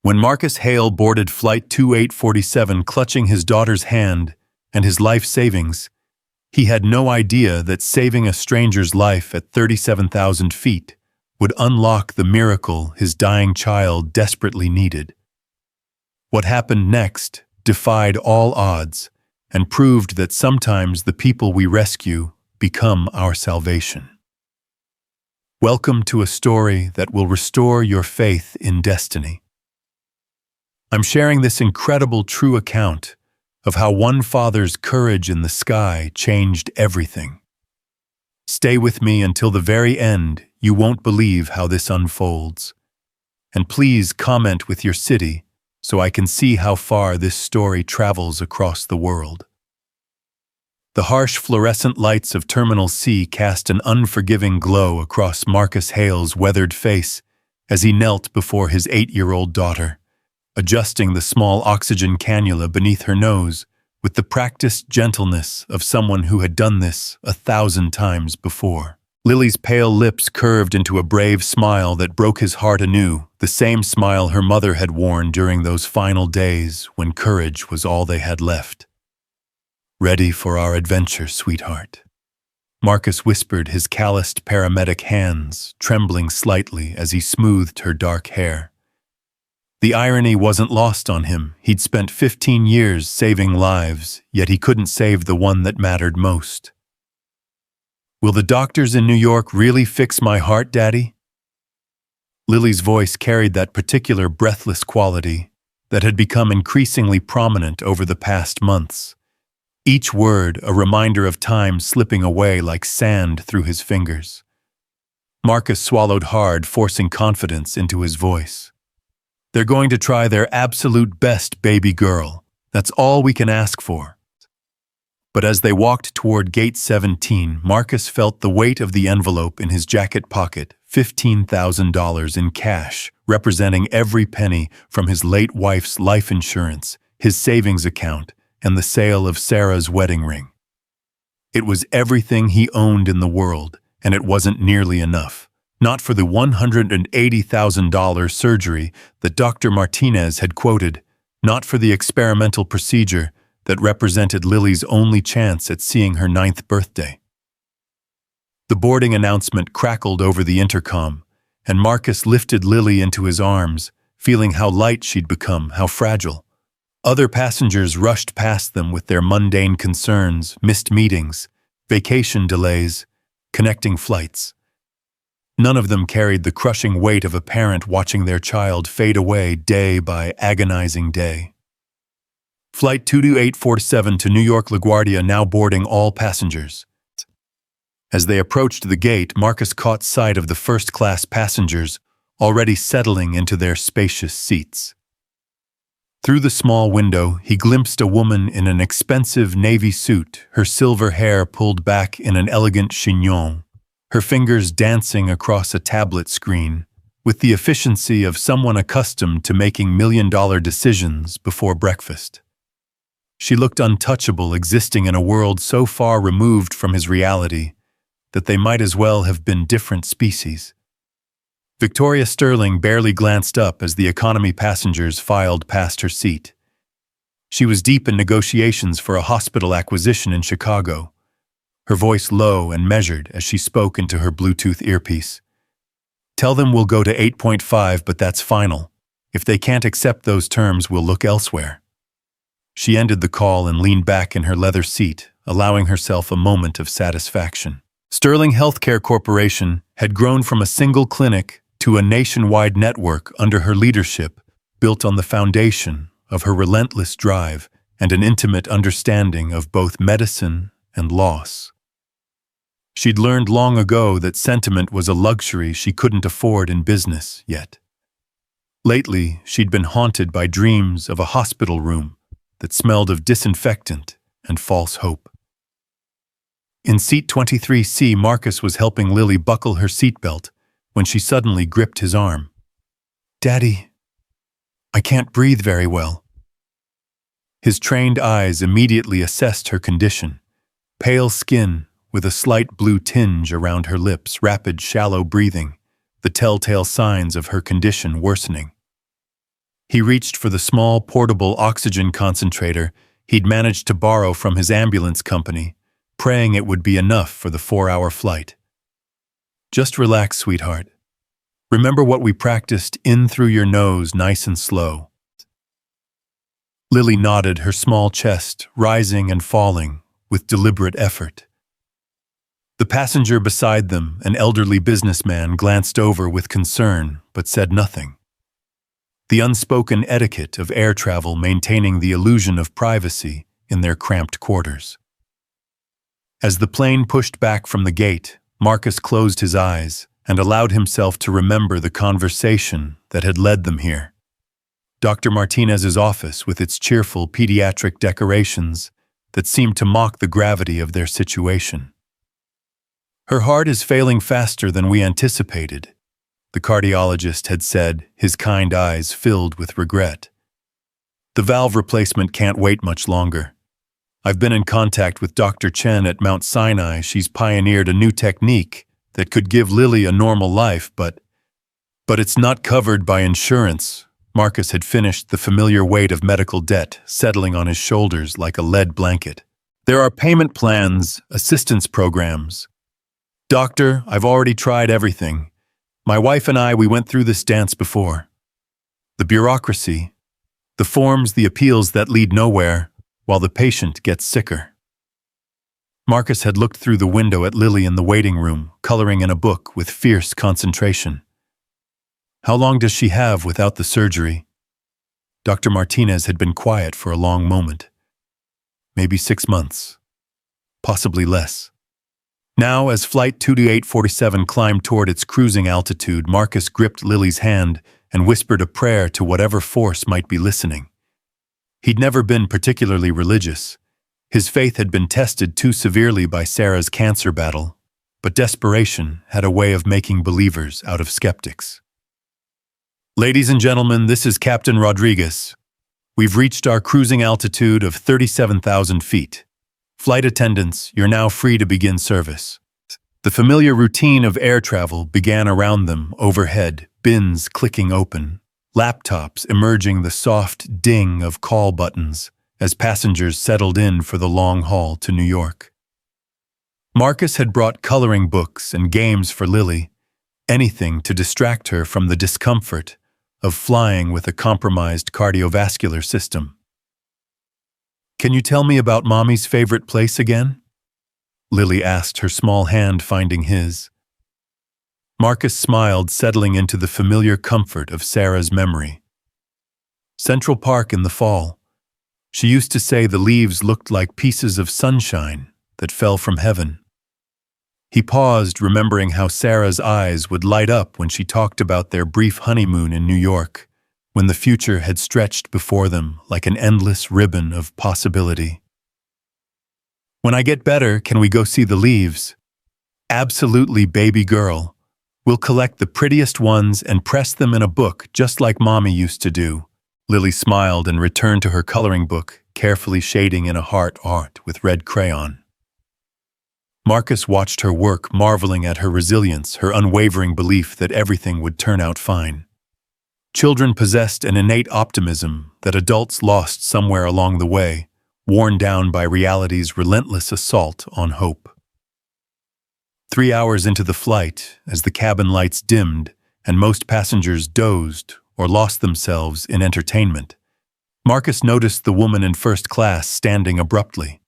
When Marcus Hale boarded Flight 2847 clutching his daughter's hand and his life savings, he had no idea that saving a stranger's life at 37,000 feet would unlock the miracle his dying child desperately needed. What happened next defied all odds and proved that sometimes the people we rescue become our salvation. Welcome to a story that will restore your faith in destiny. I'm sharing this incredible true account of how one father's courage in the sky changed everything. Stay with me until the very end. You won't believe how this unfolds. And please comment with your city so I can see how far this story travels across the world. The harsh fluorescent lights of Terminal C cast an unforgiving glow across Marcus Hale's weathered face as he knelt before his 8-year-old daughter, adjusting the small oxygen cannula beneath her nose with the practiced gentleness of someone who had done this 1,000 times before. Lily's pale lips curved into a brave smile that broke his heart anew, the same smile her mother had worn during those final days when courage was all they had left. "Ready for our adventure, sweetheart?" Marcus whispered, his calloused paramedic hands trembling slightly as he smoothed her dark hair. The irony wasn't lost on him. He'd spent 15 years saving lives, yet he couldn't save the one that mattered most. "Will the doctors in New York really fix my heart, Daddy?" Lily's voice carried that particular breathless quality that had become increasingly prominent over the past months. Each word a reminder of time slipping away like sand through his fingers. Marcus swallowed hard, forcing confidence into his voice. "They're going to try their absolute best, baby girl. That's all we can ask for." But as they walked toward Gate 17, Marcus felt the weight of the envelope in his jacket pocket, $15,000 in cash, representing every penny from his late wife's life insurance, his savings account, and the sale of Sarah's wedding ring. It was everything he owned in the world, and it wasn't nearly enough. Not for the $180,000 surgery that Dr. Martinez had quoted, not for the experimental procedure that represented Lily's only chance at seeing her 9th birthday. The boarding announcement crackled over the intercom, and Marcus lifted Lily into his arms, feeling how light she'd become, how fragile. Other passengers rushed past them with their mundane concerns, missed meetings, vacation delays, connecting flights. None of them carried the crushing weight of a parent watching their child fade away day by agonizing day. Flight 22847 to New York LaGuardia now boarding all passengers. As they approached the gate, Marcus caught sight of the first-class passengers already settling into their spacious seats. Through the small window, he glimpsed a woman in an expensive navy suit, her silver hair pulled back in an elegant chignon, her fingers dancing across a tablet screen, with the efficiency of someone accustomed to making million-dollar decisions before breakfast. She looked untouchable, existing in a world so far removed from his reality that they might as well have been different species. Victoria Sterling barely glanced up as the economy passengers filed past her seat. She was deep in negotiations for a hospital acquisition in Chicago, her voice low and measured as she spoke into her Bluetooth earpiece. "Tell them we'll go to 8.5, but that's final. If they can't accept those terms, we'll look elsewhere." She ended the call and leaned back in her leather seat, allowing herself a moment of satisfaction. Sterling Healthcare Corporation had grown from a single clinic to a nationwide network under her leadership, built on the foundation of her relentless drive and an intimate understanding of both medicine and loss. She'd learned long ago that sentiment was a luxury she couldn't afford in business yet. Lately, she'd been haunted by dreams of a hospital room that smelled of disinfectant and false hope. In seat 23C, Marcus was helping Lily buckle her seatbelt when she suddenly gripped his arm. "Daddy, I can't breathe very well." His trained eyes immediately assessed her condition. Pale skin with a slight blue tinge around her lips, rapid, shallow breathing, the telltale signs of her condition worsening. He reached for the small, portable oxygen concentrator he'd managed to borrow from his ambulance company, praying it would be enough for the 4-hour flight. "Just relax, sweetheart. Remember what we practiced, in through your nose, nice and slow." Lily nodded, her small chest rising and falling with deliberate effort. The passenger beside them, an elderly businessman, glanced over with concern but said nothing. The unspoken etiquette of air travel maintaining the illusion of privacy in their cramped quarters. As the plane pushed back from the gate, Marcus closed his eyes and allowed himself to remember the conversation that had led them here. Dr. Martinez's office with its cheerful pediatric decorations that seemed to mock the gravity of their situation. "Her heart is failing faster than we anticipated," the cardiologist had said, his kind eyes filled with regret. "The valve replacement can't wait much longer. I've been in contact with Dr. Chen at Mount Sinai. She's pioneered a new technique that could give Lily a normal life, but it's not covered by insurance." Marcus had finished, the familiar weight of medical debt settling on his shoulders like a lead blanket. "There are payment plans, assistance programs. Doctor, I've already tried everything. My wife and we went through this dance before. The bureaucracy, the forms, the appeals that lead nowhere, while the patient gets sicker." Marcus had looked through the window at Lily in the waiting room, coloring in a book with fierce concentration. "How long does she have without the surgery?" Dr. Martinez had been quiet for a long moment. "Maybe 6 months. Possibly less." Now, as Flight 22847 climbed toward its cruising altitude, Marcus gripped Lily's hand and whispered a prayer to whatever force might be listening. He'd never been particularly religious. His faith had been tested too severely by Sarah's cancer battle, but desperation had a way of making believers out of skeptics. "Ladies and gentlemen, this is Captain Rodriguez. We've reached our cruising altitude of 37,000 feet. Flight attendants, you're now free to begin service." The familiar routine of air travel began around them, overhead, bins clicking open, laptops emerging, the soft ding of call buttons as passengers settled in for the long haul to New York. Marcus had brought coloring books and games for Lily, anything to distract her from the discomfort of flying with a compromised cardiovascular system. "Can you tell me about Mommy's favorite place again?" Lily asked, her small hand finding his. Marcus smiled, settling into the familiar comfort of Sarah's memory. "Central Park in the fall. She used to say the leaves looked like pieces of sunshine that fell from heaven." He paused, remembering how Sarah's eyes would light up when she talked about their brief honeymoon in New York, when the future had stretched before them like an endless ribbon of possibility. "When I get better, can we go see the leaves?" "Absolutely, baby girl. We'll collect the prettiest ones and press them in a book just like Mommy used to do." Lily smiled and returned to her coloring book, carefully shading in a heart art with red crayon. Marcus watched her work, marveling at her resilience, her unwavering belief that everything would turn out fine. Children possessed an innate optimism that adults lost somewhere along the way, worn down by reality's relentless assault on hope. 3 hours into the flight, as the cabin lights dimmed and most passengers dozed or lost themselves in entertainment, Marcus noticed the woman in first class standing abruptly.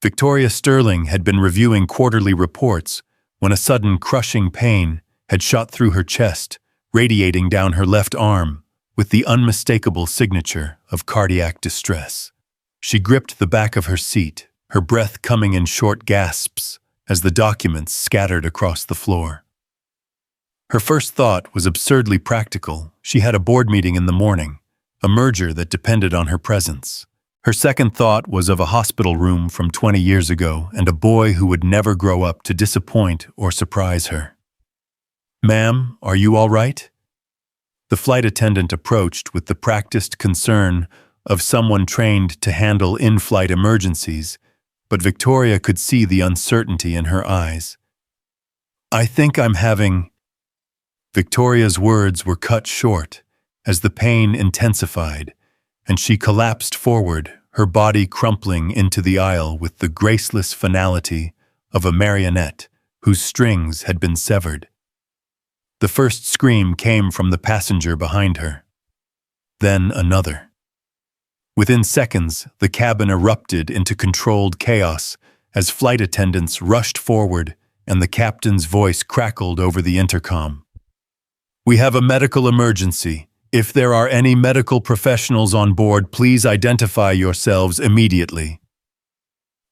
Victoria Sterling had been reviewing quarterly reports when a sudden crushing pain had shot through her chest, radiating down her left arm with the unmistakable signature of cardiac distress. She gripped the back of her seat, her breath coming in short gasps as the documents scattered across the floor. Her first thought was absurdly practical. She had a board meeting in the morning, a merger that depended on her presence. Her second thought was of a hospital room from 20 years ago and a boy who would never grow up to disappoint or surprise her. "Ma'am, are you all right?" The flight attendant approached with the practiced concern of someone trained to handle in-flight emergencies, but Victoria could see the uncertainty in her eyes. "I think I'm having—" Victoria's words were cut short as the pain intensified, and she collapsed forward, her body crumpling into the aisle with the graceless finality of a marionette whose strings had been severed. The first scream came from the passenger behind her. Then another. Within seconds, the cabin erupted into controlled chaos as flight attendants rushed forward and the captain's voice crackled over the intercom. "We have a medical emergency. If there are any medical professionals on board, please identify yourselves immediately."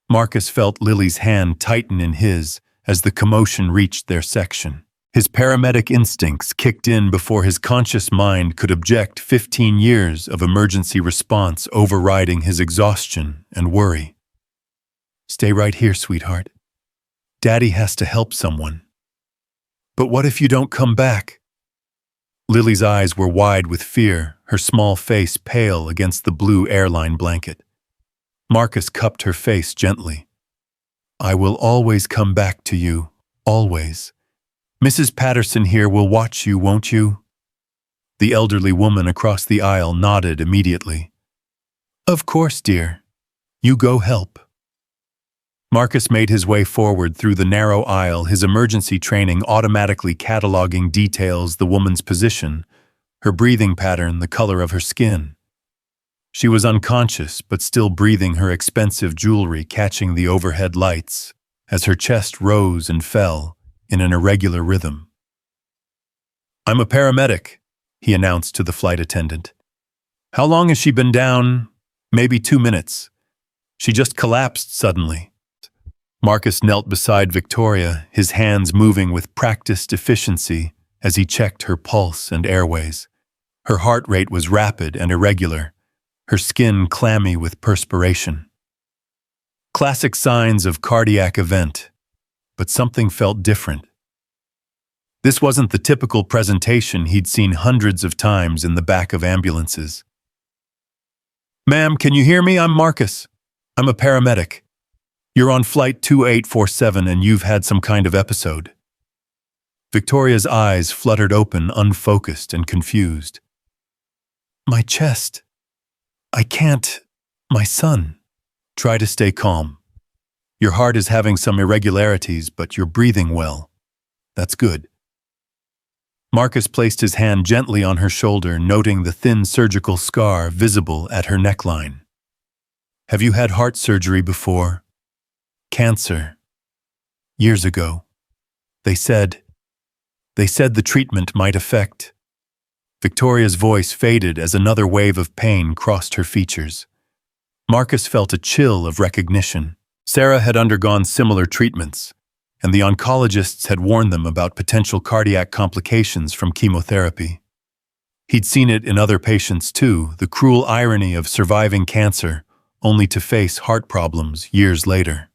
Marcus felt Lily's hand tighten in his as the commotion reached their section. His paramedic instincts kicked in before his conscious mind could object, 15 years of emergency response overriding his exhaustion and worry. "Stay right here, sweetheart. Daddy has to help someone." "But what if you don't come back?" Lily's eyes were wide with fear, her small face pale against the blue airline blanket. Marcus cupped her face gently. "I will always come back to you, always. Mrs. Patterson here will watch you, won't you?" The elderly woman across the aisle nodded immediately. "Of course, dear. You go help." Marcus made his way forward through the narrow aisle, his emergency training automatically cataloging details: the woman's position, her breathing pattern, the color of her skin. She was unconscious, but still breathing, her expensive jewelry catching the overhead lights as her chest rose and fell in an irregular rhythm. "I'm a paramedic," he announced to the flight attendant. "How long has she been down?" "Maybe 2 minutes. She just collapsed suddenly." Marcus knelt beside Victoria, his hands moving with practiced efficiency as he checked her pulse and airways. Her heart rate was rapid and irregular, her skin clammy with perspiration. Classic signs of cardiac event, but something felt different. This wasn't the typical presentation he'd seen hundreds of times in the back of ambulances. "Ma'am, can you hear me? I'm Marcus. I'm a paramedic. You're on flight 2847 and you've had some kind of episode." Victoria's eyes fluttered open, unfocused and confused. "My chest. I can't. My son." "Try to stay calm. Your heart is having some irregularities, but you're breathing well. That's good." Marcus placed his hand gently on her shoulder, noting the thin surgical scar visible at her neckline. "Have you had heart surgery before?" "Cancer. Years ago. They said the treatment might affect." Victoria's voice faded as another wave of pain crossed her features. Marcus felt a chill of recognition. Sarah had undergone similar treatments, and the oncologists had warned them about potential cardiac complications from chemotherapy. He'd seen it in other patients too, the cruel irony of surviving cancer only to face heart problems years later.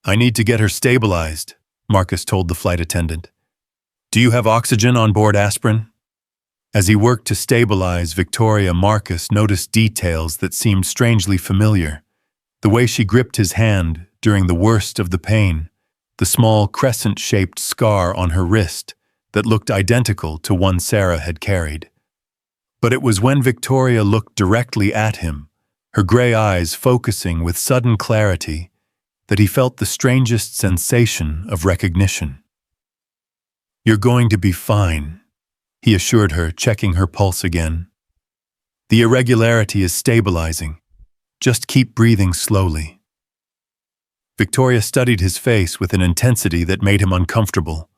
"I need to get her stabilized," Marcus told the flight attendant. "Do you have oxygen on board aspirin?" As he worked to stabilize Victoria, Marcus noticed details that seemed strangely familiar. The way she gripped his hand during the worst of the pain, the small crescent-shaped scar on her wrist that looked identical to one Sarah had carried. But it was when Victoria looked directly at him, her gray eyes focusing with sudden clarity, that he felt the strangest sensation of recognition. "You're going to be fine," he assured her, checking her pulse again. "The irregularity is stabilizing. Just keep breathing slowly." Victoria studied his face with an intensity that made him uncomfortable.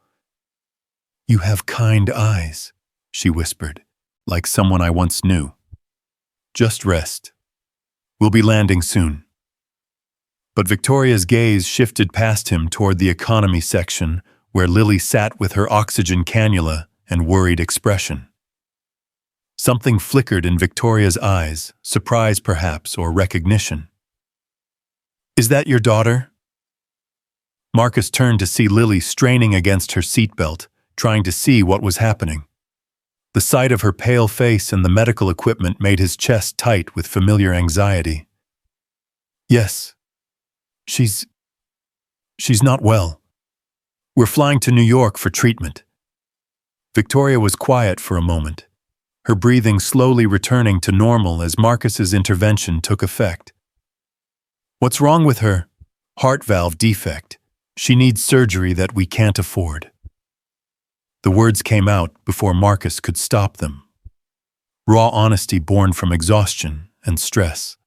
"You have kind eyes," she whispered, like someone I once knew. "Just rest. We'll be landing soon." But Victoria's gaze shifted past him toward the economy section, where Lily sat with her oxygen cannula and worried expression. Something flickered in Victoria's eyes, surprise perhaps, or recognition. "Is that your daughter?" Marcus turned to see Lily straining against her seatbelt, trying to see what was happening. The sight of her pale face and the medical equipment made his chest tight with familiar anxiety. "Yes. She's not well. We're flying to New York for treatment." Victoria was quiet for a moment, her breathing slowly returning to normal as Marcus's intervention took effect. "What's wrong with her?" "Heart valve defect. She needs surgery that we can't afford." The words came out before Marcus could stop them. Raw honesty born from exhaustion and stress.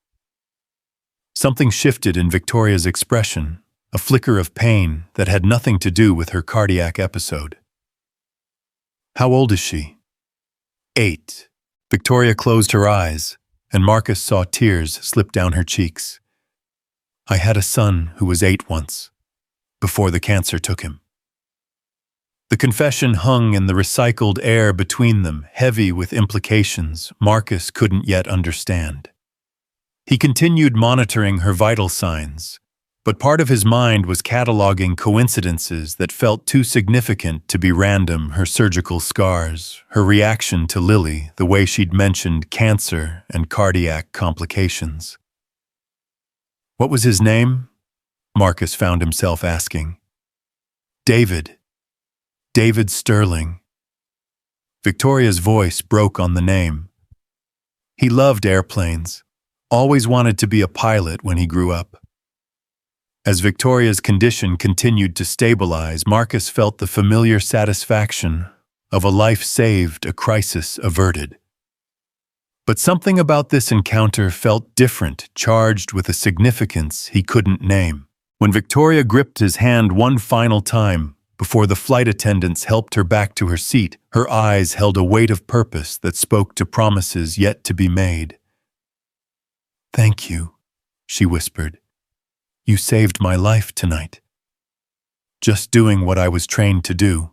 Something shifted in Victoria's expression, a flicker of pain that had nothing to do with her cardiac episode. "How old is she?" 8. Victoria closed her eyes, and Marcus saw tears slip down her cheeks. "I had a son who was 8 once, before the cancer took him." The confession hung in the recycled air between them, heavy with implications Marcus couldn't yet understand. He continued monitoring her vital signs, but part of his mind was cataloging coincidences that felt too significant to be random: her surgical scars, her reaction to Lily, the way she'd mentioned cancer and cardiac complications. "What was his name?" Marcus found himself asking. "David. David Sterling." Victoria's voice broke on the name. "He loved airplanes, always wanted to be a pilot when he grew up." As Victoria's condition continued to stabilize, Marcus felt the familiar satisfaction of a life saved, a crisis averted. But something about this encounter felt different, charged with a significance he couldn't name. When Victoria gripped his hand one final time, before the flight attendants helped her back to her seat, her eyes held a weight of purpose that spoke to promises yet to be made. "Thank you," she whispered. "You saved my life tonight." Just doing what I was trained to do.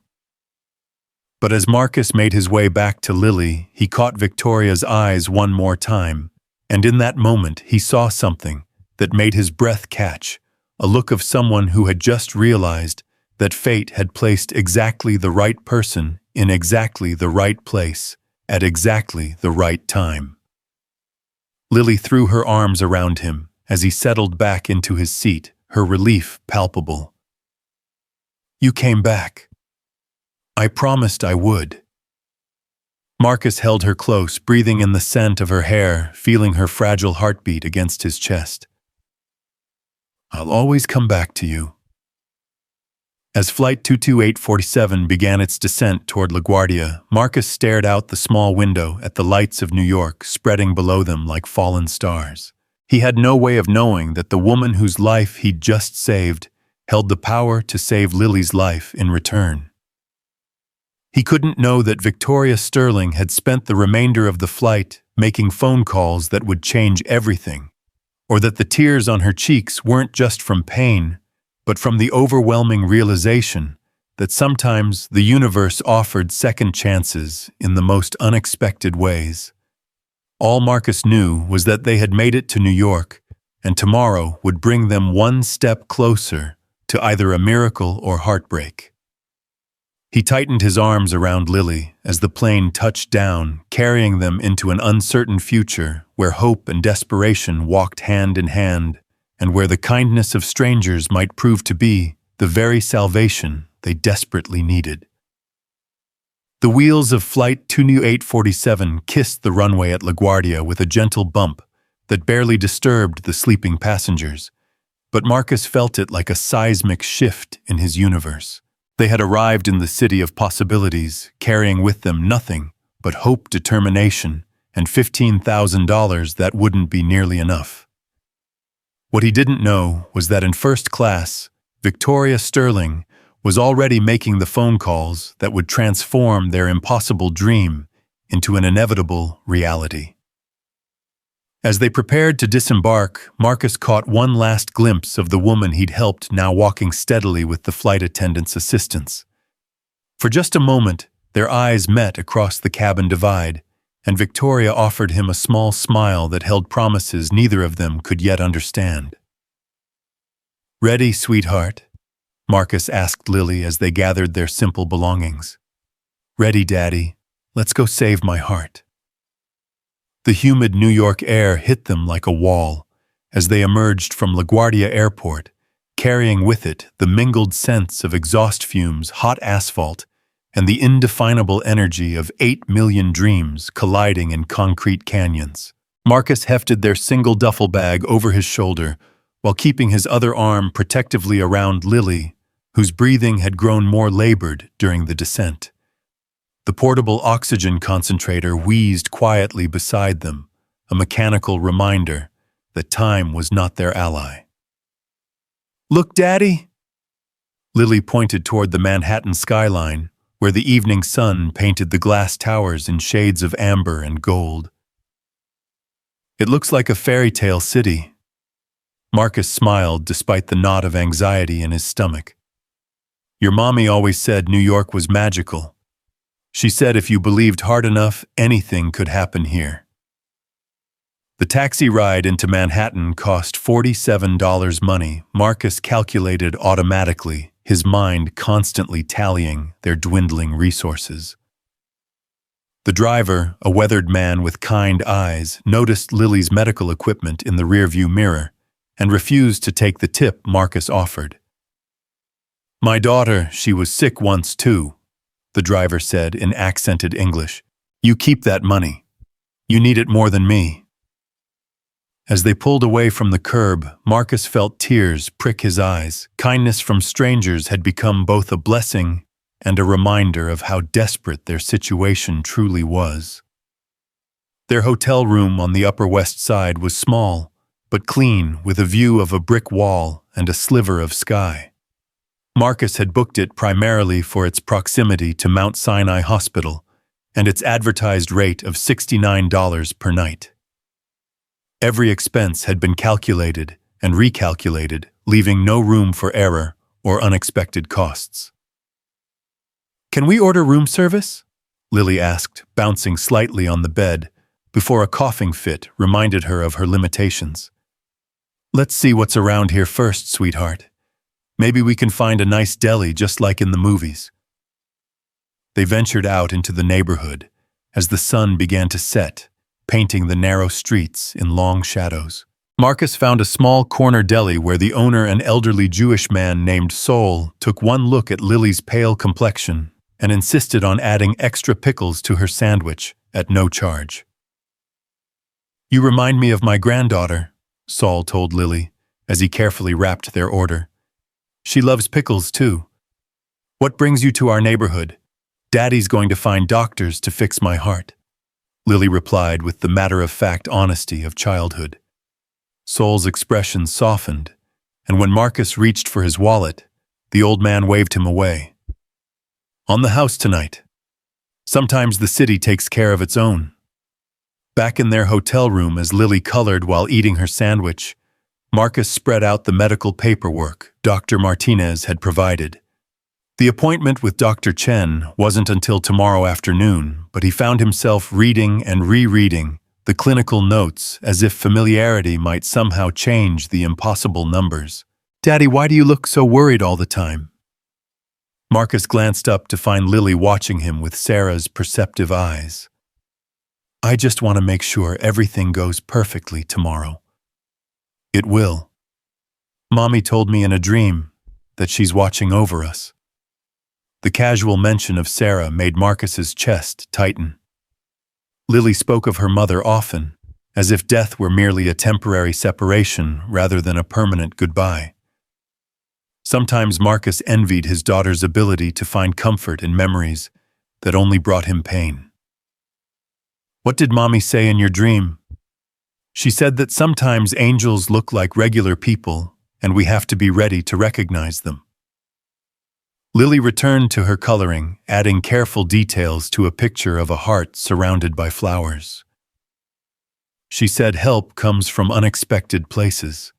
But as Marcus made his way back to Lily, he caught Victoria's eyes one more time, and in that moment he saw something that made his breath catch, a look of someone who had just realized that fate had placed exactly the right person in exactly the right place at exactly the right time. Lily threw her arms around him as he settled back into his seat, her relief palpable. "You came back. I promised I would." Marcus held her close, breathing in the scent of her hair, feeling her fragile heartbeat against his chest. "I'll always come back to you." As Flight 22847 began its descent toward LaGuardia, Marcus stared out the small window at the lights of New York spreading below them like fallen stars. He had no way of knowing that the woman whose life he'd just saved held the power to save Lily's life in return. He couldn't know that Victoria Sterling had spent the remainder of the flight making phone calls that would change everything, or that the tears on her cheeks weren't just from pain, but from the overwhelming realization that sometimes the universe offered second chances in the most unexpected ways. All Marcus knew was that they had made it to New York, and tomorrow would bring them one step closer to either a miracle or heartbreak. He tightened his arms around Lily as the plane touched down, carrying them into an uncertain future where hope and desperation walked hand in hand, and where the kindness of strangers might prove to be the very salvation they desperately needed. The wheels of Flight 22847 kissed the runway at LaGuardia with a gentle bump that barely disturbed the sleeping passengers, but Marcus felt it like a seismic shift in his universe. They had arrived in the city of possibilities, carrying with them nothing but hope, determination, and $15,000 that wouldn't be nearly enough. What he didn't know was that in first class, Victoria Sterling was already making the phone calls that would transform their impossible dream into an inevitable reality. As they prepared to disembark, Marcus caught one last glimpse of the woman he'd helped, now walking steadily with the flight attendant's assistance. For just a moment, their eyes met across the cabin divide, and Victoria offered him a small smile that held promises neither of them could yet understand. "Ready, sweetheart?" Marcus asked Lily as they gathered their simple belongings. "Ready, Daddy. Let's go save my heart." The humid New York air hit them like a wall as they emerged from LaGuardia Airport, carrying with it the mingled scents of exhaust fumes, hot asphalt, and the indefinable energy of 8 million dreams colliding in concrete canyons. Marcus hefted their single duffel bag over his shoulder while keeping his other arm protectively around Lily, whose breathing had grown more labored during the descent. The portable oxygen concentrator wheezed quietly beside them, a mechanical reminder that time was not their ally. "Look, Daddy!" Lily pointed toward the Manhattan skyline, where the evening sun painted the glass towers in shades of amber and gold. "It looks like a fairy tale city." Marcus smiled despite the knot of anxiety in his stomach. "Your mommy always said New York was magical. She said if you believed hard enough, anything could happen here." The taxi ride into Manhattan cost $47 money. Marcus calculated automatically, his mind constantly tallying their dwindling resources. The driver, a weathered man with kind eyes, noticed Lily's medical equipment in the rearview mirror and refused to take the tip Marcus offered. "My daughter, she was sick once too," the driver said in accented English. "You keep that money. You need it more than me." As they pulled away from the curb, Marcus felt tears prick his eyes. Kindness from strangers had become both a blessing and a reminder of how desperate their situation truly was. Their hotel room on the Upper West Side was small, but clean, with a view of a brick wall and a sliver of sky. Marcus had booked it primarily for its proximity to Mount Sinai Hospital and its advertised rate of $69 per night. Every expense had been calculated and recalculated, leaving no room for error or unexpected costs. "Can we order room service?" Lily asked, bouncing slightly on the bed, before a coughing fit reminded her of her limitations. "Let's see what's around here first, sweetheart. Maybe we can find a nice deli just like in the movies." They ventured out into the neighborhood as the sun began to set, painting the narrow streets in long shadows. Marcus found a small corner deli where the owner, an elderly Jewish man named Sol, took one look at Lily's pale complexion and insisted on adding extra pickles to her sandwich at no charge. "You remind me of my granddaughter," Sol told Lily as he carefully wrapped their order. "She loves pickles too. What brings you to our neighborhood? Daddy's going to find doctors to fix my heart," Lily replied with the matter-of-fact honesty of childhood. Sol's expression softened, and when Marcus reached for his wallet, the old man waved him away. "On the house tonight. Sometimes the city takes care of its own." Back in their hotel room as Lily colored while eating her sandwich, Marcus spread out the medical paperwork Dr. Martinez had provided. The appointment with Dr. Chen wasn't until tomorrow afternoon, but he found himself reading and rereading the clinical notes as if familiarity might somehow change the impossible numbers. "Daddy, why do you look so worried all the time?" Marcus glanced up to find Lily watching him with Sarah's perceptive eyes. "I just want to make sure everything goes perfectly tomorrow." "It will. Mommy told me in a dream that she's watching over us." The casual mention of Sarah made Marcus's chest tighten. Lily spoke of her mother often, as if death were merely a temporary separation rather than a permanent goodbye. Sometimes Marcus envied his daughter's ability to find comfort in memories that only brought him pain. "What did Mommy say in your dream?" "She said that sometimes angels look like regular people, and we have to be ready to recognize them." Lily returned to her coloring, adding careful details to a picture of a heart surrounded by flowers. She said help comes from unexpected places.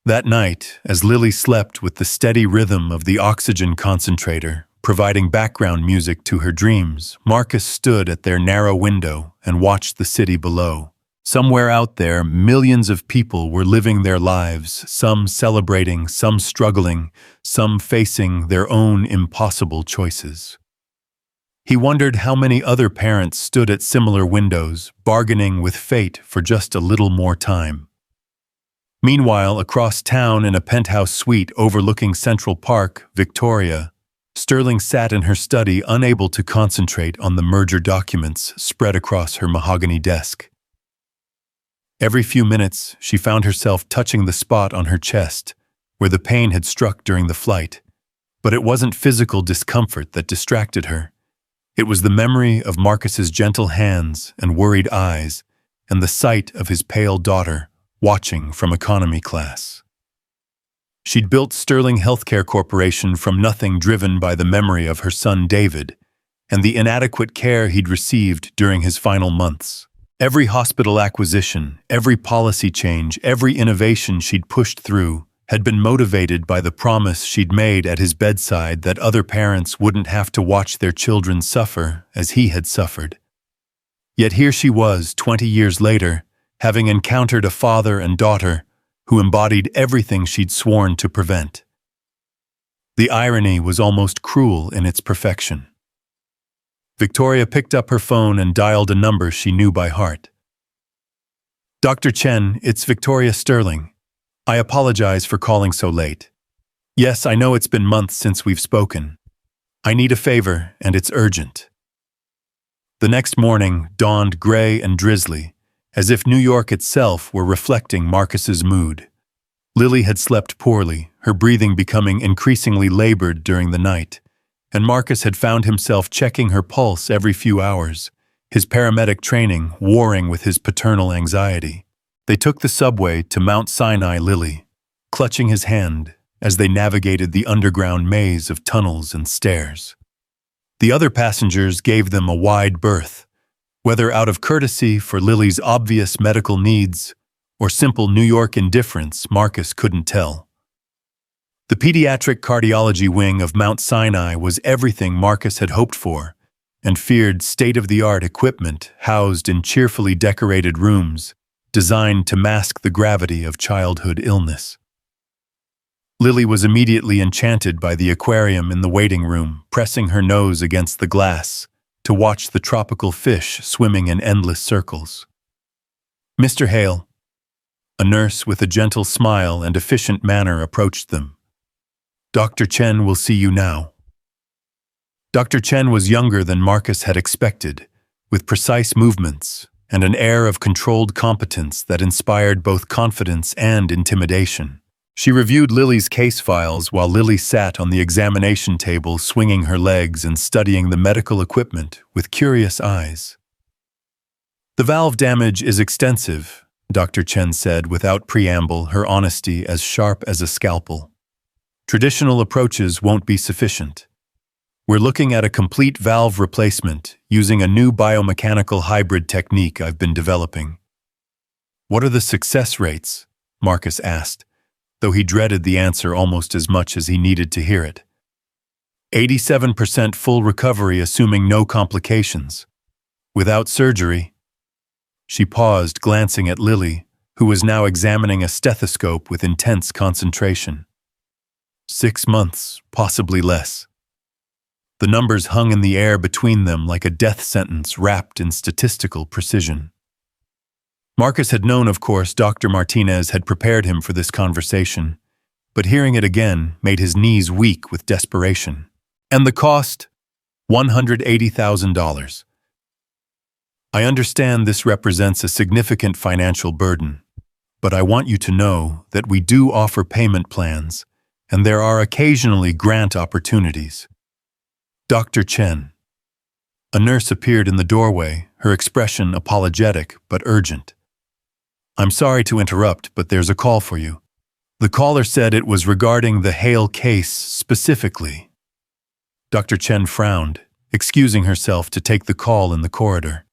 That night, as Lily slept with the steady rhythm of the oxygen concentrator, providing background music to her dreams, Marcus stood at their narrow window and watched the city below. Somewhere out there, millions of people were living their lives, some celebrating, some struggling, some facing their own impossible choices. He wondered how many other parents stood at similar windows, bargaining with fate for just a little more time. Meanwhile, across town in a penthouse suite overlooking Central Park, Victoria, Sterling sat in her study, unable to concentrate on the merger documents spread across her mahogany desk. Every few minutes, she found herself touching the spot on her chest where the pain had struck during the flight. But it wasn't physical discomfort that distracted her. It was the memory of Marcus's gentle hands and worried eyes, and the sight of his pale daughter watching from economy class. She'd built Sterling Healthcare Corporation from nothing, driven by the memory of her son David and the inadequate care he'd received during his final months. Every hospital acquisition, every policy change, every innovation she'd pushed through had been motivated by the promise she'd made at his bedside that other parents wouldn't have to watch their children suffer as he had suffered. Yet here she was, 20 years later, having encountered a father and daughter who embodied everything she'd sworn to prevent. The irony was almost cruel in its perfection. Victoria picked up her phone and dialed a number she knew by heart. "Dr. Chen, it's Victoria Sterling. I apologize for calling so late. Yes, I know it's been months since we've spoken. I need a favor, and it's urgent." The next morning dawned gray and drizzly, as if New York itself were reflecting Marcus's mood. Lily had slept poorly, her breathing becoming increasingly labored during the night, and Marcus had found himself checking her pulse every few hours, his paramedic training warring with his paternal anxiety. They took the subway to Mount Sinai, Lily, clutching his hand as they navigated the underground maze of tunnels and stairs. The other passengers gave them a wide berth, whether out of courtesy for Lily's obvious medical needs or simple New York indifference, Marcus couldn't tell. The pediatric cardiology wing of Mount Sinai was everything Marcus had hoped for and feared. State-of-the-art equipment housed in cheerfully decorated rooms designed to mask the gravity of childhood illness. Lily was immediately enchanted by the aquarium in the waiting room, pressing her nose against the glass to watch the tropical fish swimming in endless circles. "Mr. Hale." A nurse with a gentle smile and efficient manner approached them. "Dr. Chen will see you now." Dr. Chen was younger than Marcus had expected, with precise movements and an air of controlled competence that inspired both confidence and intimidation. She reviewed Lily's case files while Lily sat on the examination table, swinging her legs and studying the medical equipment with curious eyes. "The valve damage is extensive," Dr. Chen said without preamble, her honesty as sharp as a scalpel. "Traditional approaches won't be sufficient. We're looking at a complete valve replacement using a new biomechanical hybrid technique I've been developing." "What are the success rates?" Marcus asked, though he dreaded the answer almost as much as he needed to hear it. 87% full recovery assuming no complications. Without surgery." She paused, glancing at Lily, who was now examining a stethoscope with intense concentration. 6 months, possibly less. The numbers hung in the air between them like a death sentence wrapped in statistical precision. Marcus had known, of course, Dr. Martinez had prepared him for this conversation, but hearing it again made his knees weak with desperation. "And the cost? $180,000. I understand this represents a significant financial burden, but I want you to know that we do offer payment plans, and there are occasionally grant opportunities." "Dr. Chen." A nurse appeared in the doorway, her expression apologetic but urgent. "I'm sorry to interrupt, but there's a call for you." The caller said it was regarding the Hale case specifically. Dr. Chen frowned, excusing herself to take the call in the corridor.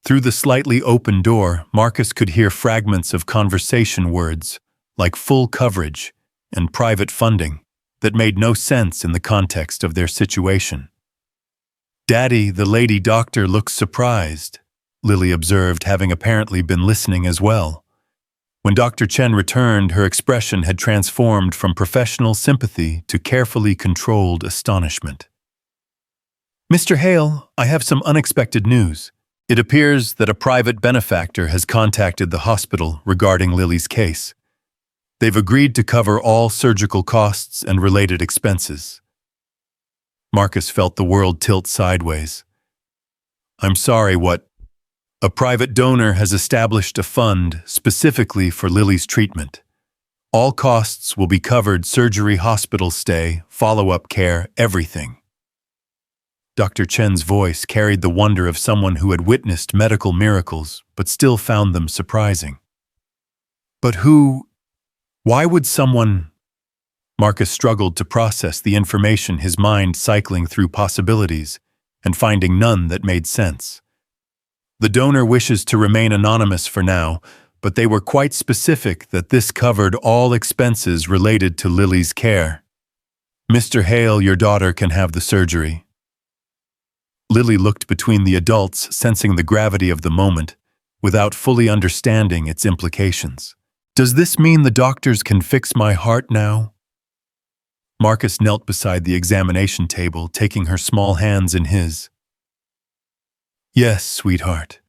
Through the slightly open door, Marcus could hear fragments of conversation words, like full coverage and private funding, that made no sense in the context of their situation. "Daddy, the lady doctor looks surprised," Lily observed, having apparently been listening as well. When Dr. Chen returned, her expression had transformed from professional sympathy to carefully controlled astonishment. "Mr. Hale, I have some unexpected news. It appears that a private benefactor has contacted the hospital regarding Lily's case. They've agreed to cover all surgical costs and related expenses." Marcus felt the world tilt sideways. I'm sorry, what? A private donor has established a fund specifically for Lily's treatment. All costs will be covered: surgery, hospital stay, follow-up care, everything. Dr. Chen's voice carried the wonder of someone who had witnessed medical miracles, but still found them surprising. But who? Why would someone? Marcus struggled to process the information, his mind cycling through possibilities and finding none that made sense. The donor wishes to remain anonymous for now, but they were quite specific that this covered all expenses related to Lily's care. Mr. Hale, your daughter can have the surgery. Lily looked between the adults, sensing the gravity of the moment, without fully understanding its implications. Does this mean the doctors can fix my heart now? Marcus knelt beside the examination table, taking her small hands in his. Yes, sweetheart.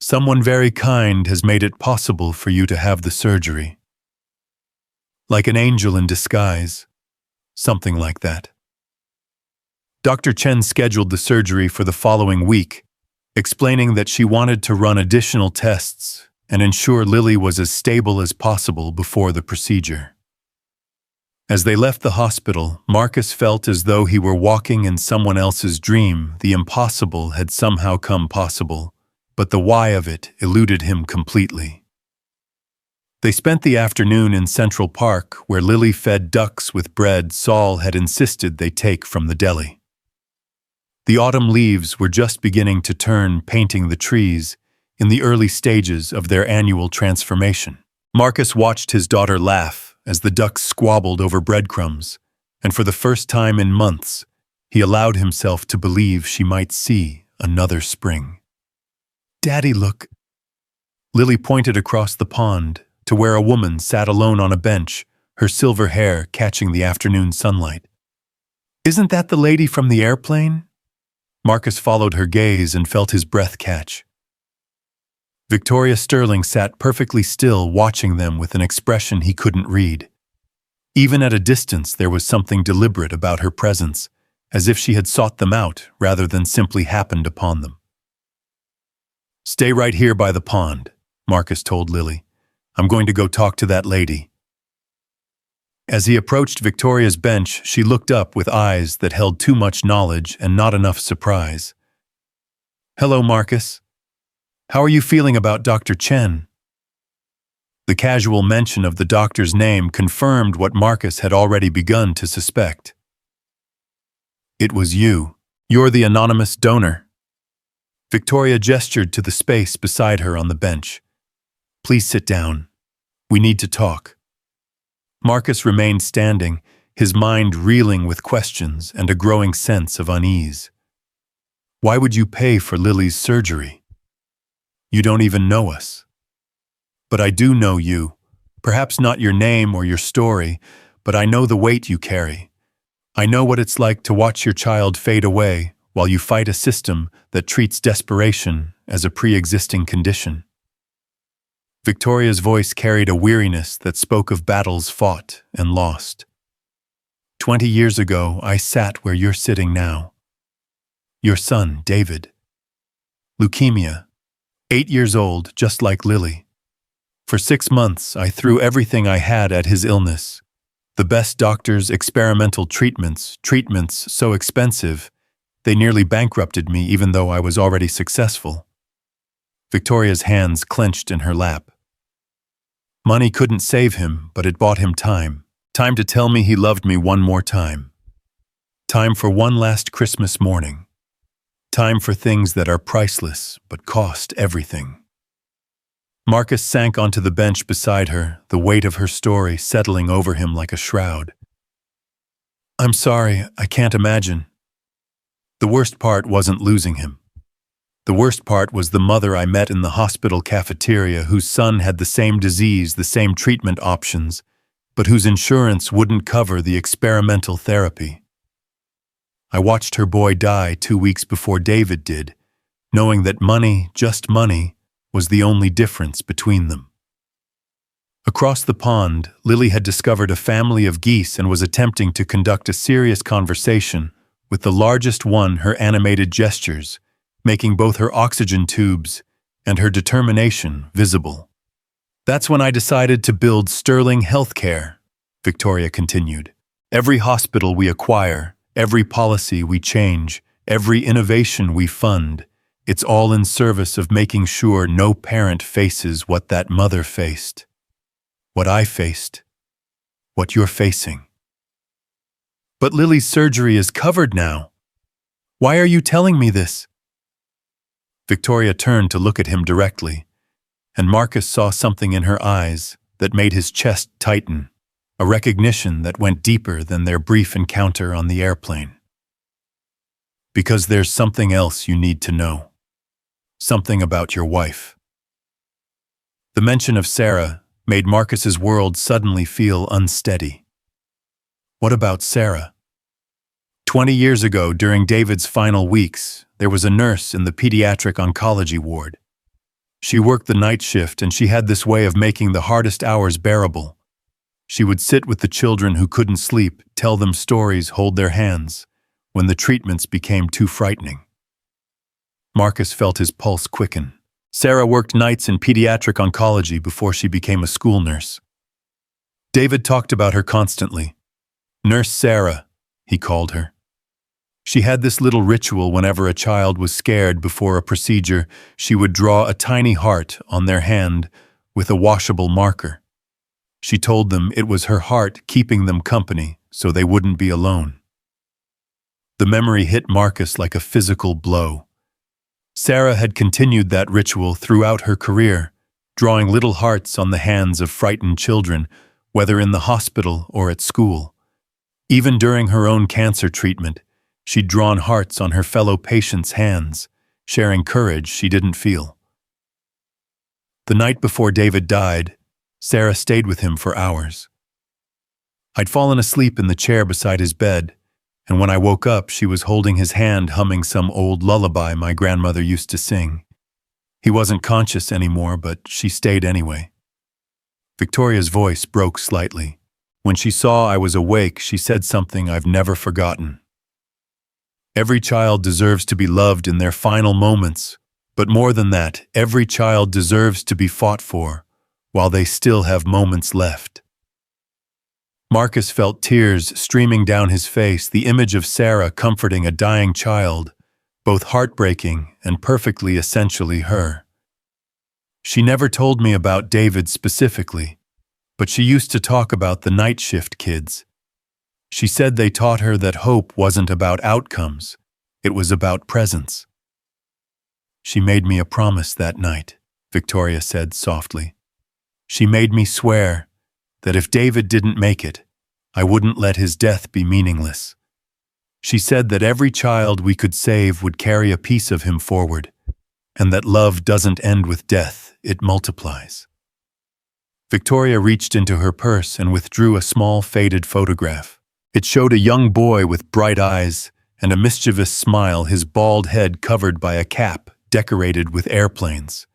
Someone very kind has made it possible for you to have the surgery. Like an angel in disguise. Something like that. Dr. Chen scheduled the surgery for the following week, explaining that she wanted to run additional tests and ensure Lily was as stable as possible before the procedure. As they left the hospital, Marcus felt as though he were walking in someone else's dream. The impossible had somehow come possible, but the why of it eluded him completely. They spent the afternoon in Central Park, where Lily fed ducks with bread Saul had insisted they take from the deli. The autumn leaves were just beginning to turn, painting the trees, in the early stages of their annual transformation. Marcus watched his daughter laugh as the ducks squabbled over breadcrumbs, and for the first time in months, he allowed himself to believe she might see another spring. Daddy, look. Lily pointed across the pond to where a woman sat alone on a bench, her silver hair catching the afternoon sunlight. Isn't that the lady from the airplane? Marcus followed her gaze and felt his breath catch. Victoria Sterling sat perfectly still, watching them with an expression he couldn't read. Even at a distance, there was something deliberate about her presence, as if she had sought them out rather than simply happened upon them. Stay right here by the pond, Marcus told Lily. I'm going to go talk to that lady. As he approached Victoria's bench, she looked up with eyes that held too much knowledge and not enough surprise. Hello, Marcus. How are you feeling about Dr. Chen? The casual mention of the doctor's name confirmed what Marcus had already begun to suspect. It was you. You're the anonymous donor. Victoria gestured to the space beside her on the bench. Please sit down. We need to talk. Marcus remained standing, his mind reeling with questions and a growing sense of unease. Why would you pay for Lily's surgery? You don't even know us. But I do know you. Perhaps not your name or your story, but I know the weight you carry. I know what it's like to watch your child fade away while you fight a system that treats desperation as a pre-existing condition. Victoria's voice carried a weariness that spoke of battles fought and lost. 20 years ago, I sat where you're sitting now. Your son, David. Leukemia. 8 years old, just like Lily. For 6 months, I threw everything I had at his illness. The best doctors, experimental treatments so expensive, they nearly bankrupted me even though I was already successful. Victoria's hands clenched in her lap. Money couldn't save him, but it bought him time. Time to tell me he loved me one more time. Time for one last Christmas morning. Time for things that are priceless, but cost everything. Marcus sank onto the bench beside her, the weight of her story settling over him like a shroud. I'm sorry, I can't imagine. The worst part wasn't losing him. The worst part was the mother I met in the hospital cafeteria whose son had the same disease, the same treatment options, but whose insurance wouldn't cover the experimental therapy. I watched her boy die 2 weeks before David did, knowing that money, just money, was the only difference between them. Across the pond, Lily had discovered a family of geese and was attempting to conduct a serious conversation with the largest one her animated gestures, making both her oxygen tubes and her determination visible. That's when I decided to build Sterling Healthcare, Victoria continued. Every hospital we acquire, every policy we change, every innovation we fund, it's all in service of making sure no parent faces what that mother faced. What I faced. What you're facing. But Lily's surgery is covered now. Why are you telling me this? Victoria turned to look at him directly, and Marcus saw something in her eyes that made his chest tighten, a recognition that went deeper than their brief encounter on the airplane. Because there's something else you need to know. Something about your wife. The mention of Sarah made Marcus's world suddenly feel unsteady. What about Sarah? 20 years ago, during David's final weeks, there was a nurse in the pediatric oncology ward. She worked the night shift, and she had this way of making the hardest hours bearable. She would sit with the children who couldn't sleep, tell them stories, hold their hands, when the treatments became too frightening. Marcus felt his pulse quicken. Sarah worked nights in pediatric oncology before she became a school nurse. David talked about her constantly. Nurse Sarah, he called her. She had this little ritual whenever a child was scared before a procedure. She would draw a tiny heart on their hand with a washable marker. She told them it was her heart keeping them company so they wouldn't be alone. The memory hit Marcus like a physical blow. Sarah had continued that ritual throughout her career, drawing little hearts on the hands of frightened children, whether in the hospital or at school. Even during her own cancer treatment, she'd drawn hearts on her fellow patients' hands, sharing courage she didn't feel. The night before David died, Sarah stayed with him for hours. I'd fallen asleep in the chair beside his bed, and when I woke up, she was holding his hand, humming some old lullaby my grandmother used to sing. He wasn't conscious anymore, but she stayed anyway. Victoria's voice broke slightly. When she saw I was awake, she said something I've never forgotten. Every child deserves to be loved in their final moments, but more than that, every child deserves to be fought for while they still have moments left. Marcus felt tears streaming down his face, the image of Sarah comforting a dying child, both heartbreaking and perfectly essentially her. She never told me about David specifically, but she used to talk about the night shift kids. She said they taught her that hope wasn't about outcomes, it was about presence. She made me a promise that night, Victoria said softly. She made me swear that if David didn't make it, I wouldn't let his death be meaningless. She said that every child we could save would carry a piece of him forward, and that love doesn't end with death, it multiplies. Victoria reached into her purse and withdrew a small faded photograph. It showed a young boy with bright eyes and a mischievous smile, his bald head covered by a cap decorated with airplanes.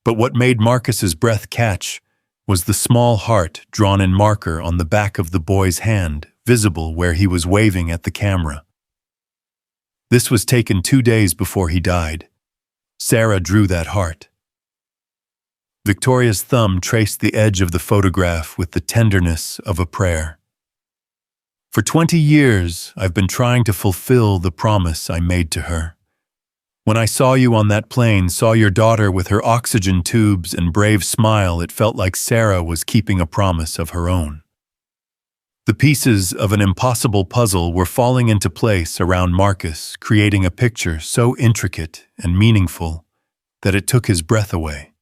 But what made Marcus's breath catch was the small heart drawn in marker on the back of the boy's hand, visible where he was waving at the camera. This was taken 2 days before he died. Sarah drew that heart. Victoria's thumb traced the edge of the photograph with the tenderness of a prayer. For 20 years, I've been trying to fulfill the promise I made to her. When I saw you on that plane, saw your daughter with her oxygen tubes and brave smile, it felt like Sarah was keeping a promise of her own. The pieces of an impossible puzzle were falling into place around Marcus, creating a picture so intricate and meaningful that it took his breath away.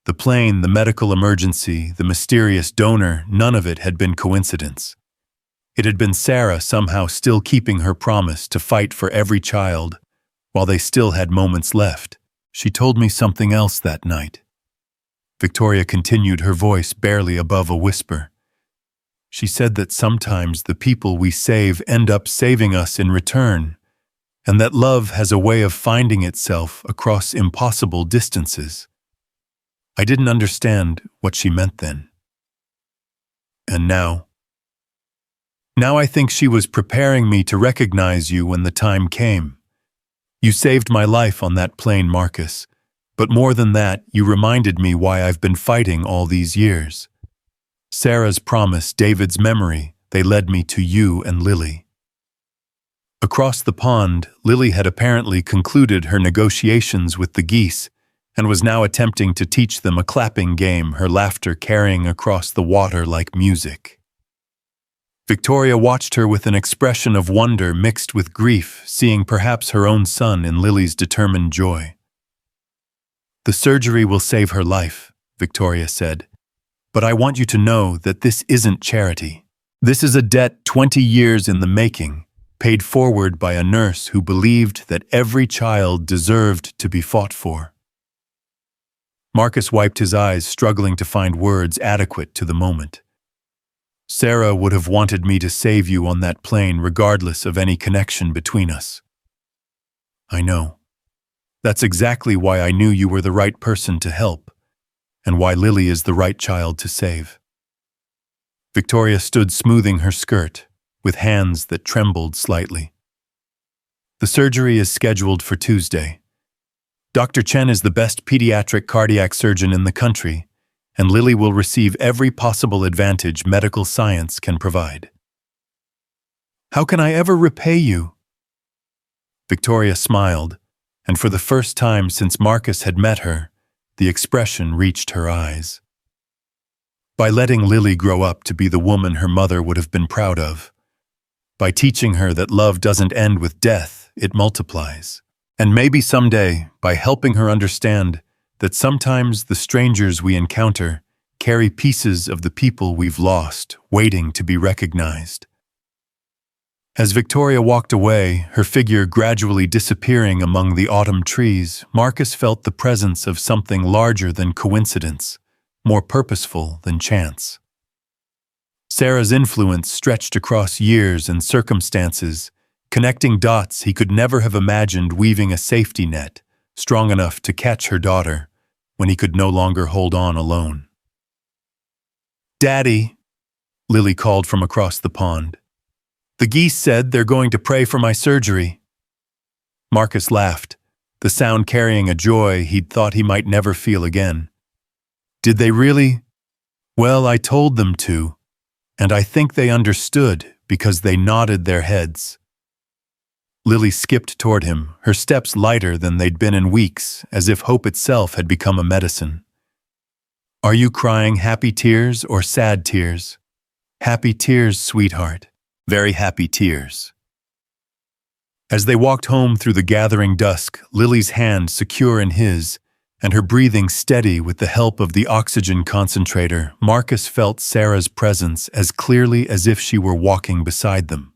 The plane, the medical emergency, the mysterious donor, none of it had been coincidence. It had been Sarah somehow still keeping her promise to fight for every child while they still had moments left. She told me something else that night. Victoria continued, her voice barely above a whisper. She said that sometimes the people we save end up saving us in return, and that love has a way of finding itself across impossible distances. I didn't understand what she meant then. And now? Now I think she was preparing me to recognize you when the time came. You saved my life on that plane, Marcus. But more than that, you reminded me why I've been fighting all these years. Sarah's promise, David's memory, they led me to you and Lily. Across the pond, Lily had apparently concluded her negotiations with the geese and was now attempting to teach them a clapping game, her laughter carrying across the water like music. Victoria watched her with an expression of wonder mixed with grief, seeing perhaps her own son in Lily's determined joy. The surgery will save her life, Victoria said, but I want you to know that this isn't charity. This is a debt 20 years in the making, paid forward by a nurse who believed that every child deserved to be fought for. Marcus wiped his eyes, struggling to find words adequate to the moment. Sarah would have wanted me to save you on that plane regardless of any connection between us. I know. That's exactly why I knew you were the right person to help, and why Lily is the right child to save. Victoria stood smoothing her skirt, with hands that trembled slightly. The surgery is scheduled for Tuesday. Dr. Chen is the best pediatric cardiac surgeon in the country, and Lily will receive every possible advantage medical science can provide. How can I ever repay you? Victoria smiled, and for the first time since Marcus had met her, the expression reached her eyes. By letting Lily grow up to be the woman her mother would have been proud of. By teaching her that love doesn't end with death, it multiplies. And maybe someday, by helping her understand that sometimes the strangers we encounter carry pieces of the people we've lost, waiting to be recognized. As Victoria walked away, her figure gradually disappearing among the autumn trees, Marcus felt the presence of something larger than coincidence, more purposeful than chance. Sarah's influence stretched across years and circumstances, connecting dots he could never have imagined, weaving a safety net strong enough to catch her daughter when he could no longer hold on alone. "Daddy," Lily called from across the pond. "The geese said they're going to pray for my surgery." Marcus laughed, the sound carrying a joy he'd thought he might never feel again. "Did they really?" "Well, I told them to, and I think they understood because they nodded their heads." Lily skipped toward him, her steps lighter than they'd been in weeks, as if hope itself had become a medicine. "Are you crying happy tears or sad tears?" "Happy tears, sweetheart. Very happy tears." As they walked home through the gathering dusk, Lily's hand secure in his, and her breathing steady with the help of the oxygen concentrator, Marcus felt Sarah's presence as clearly as if she were walking beside them.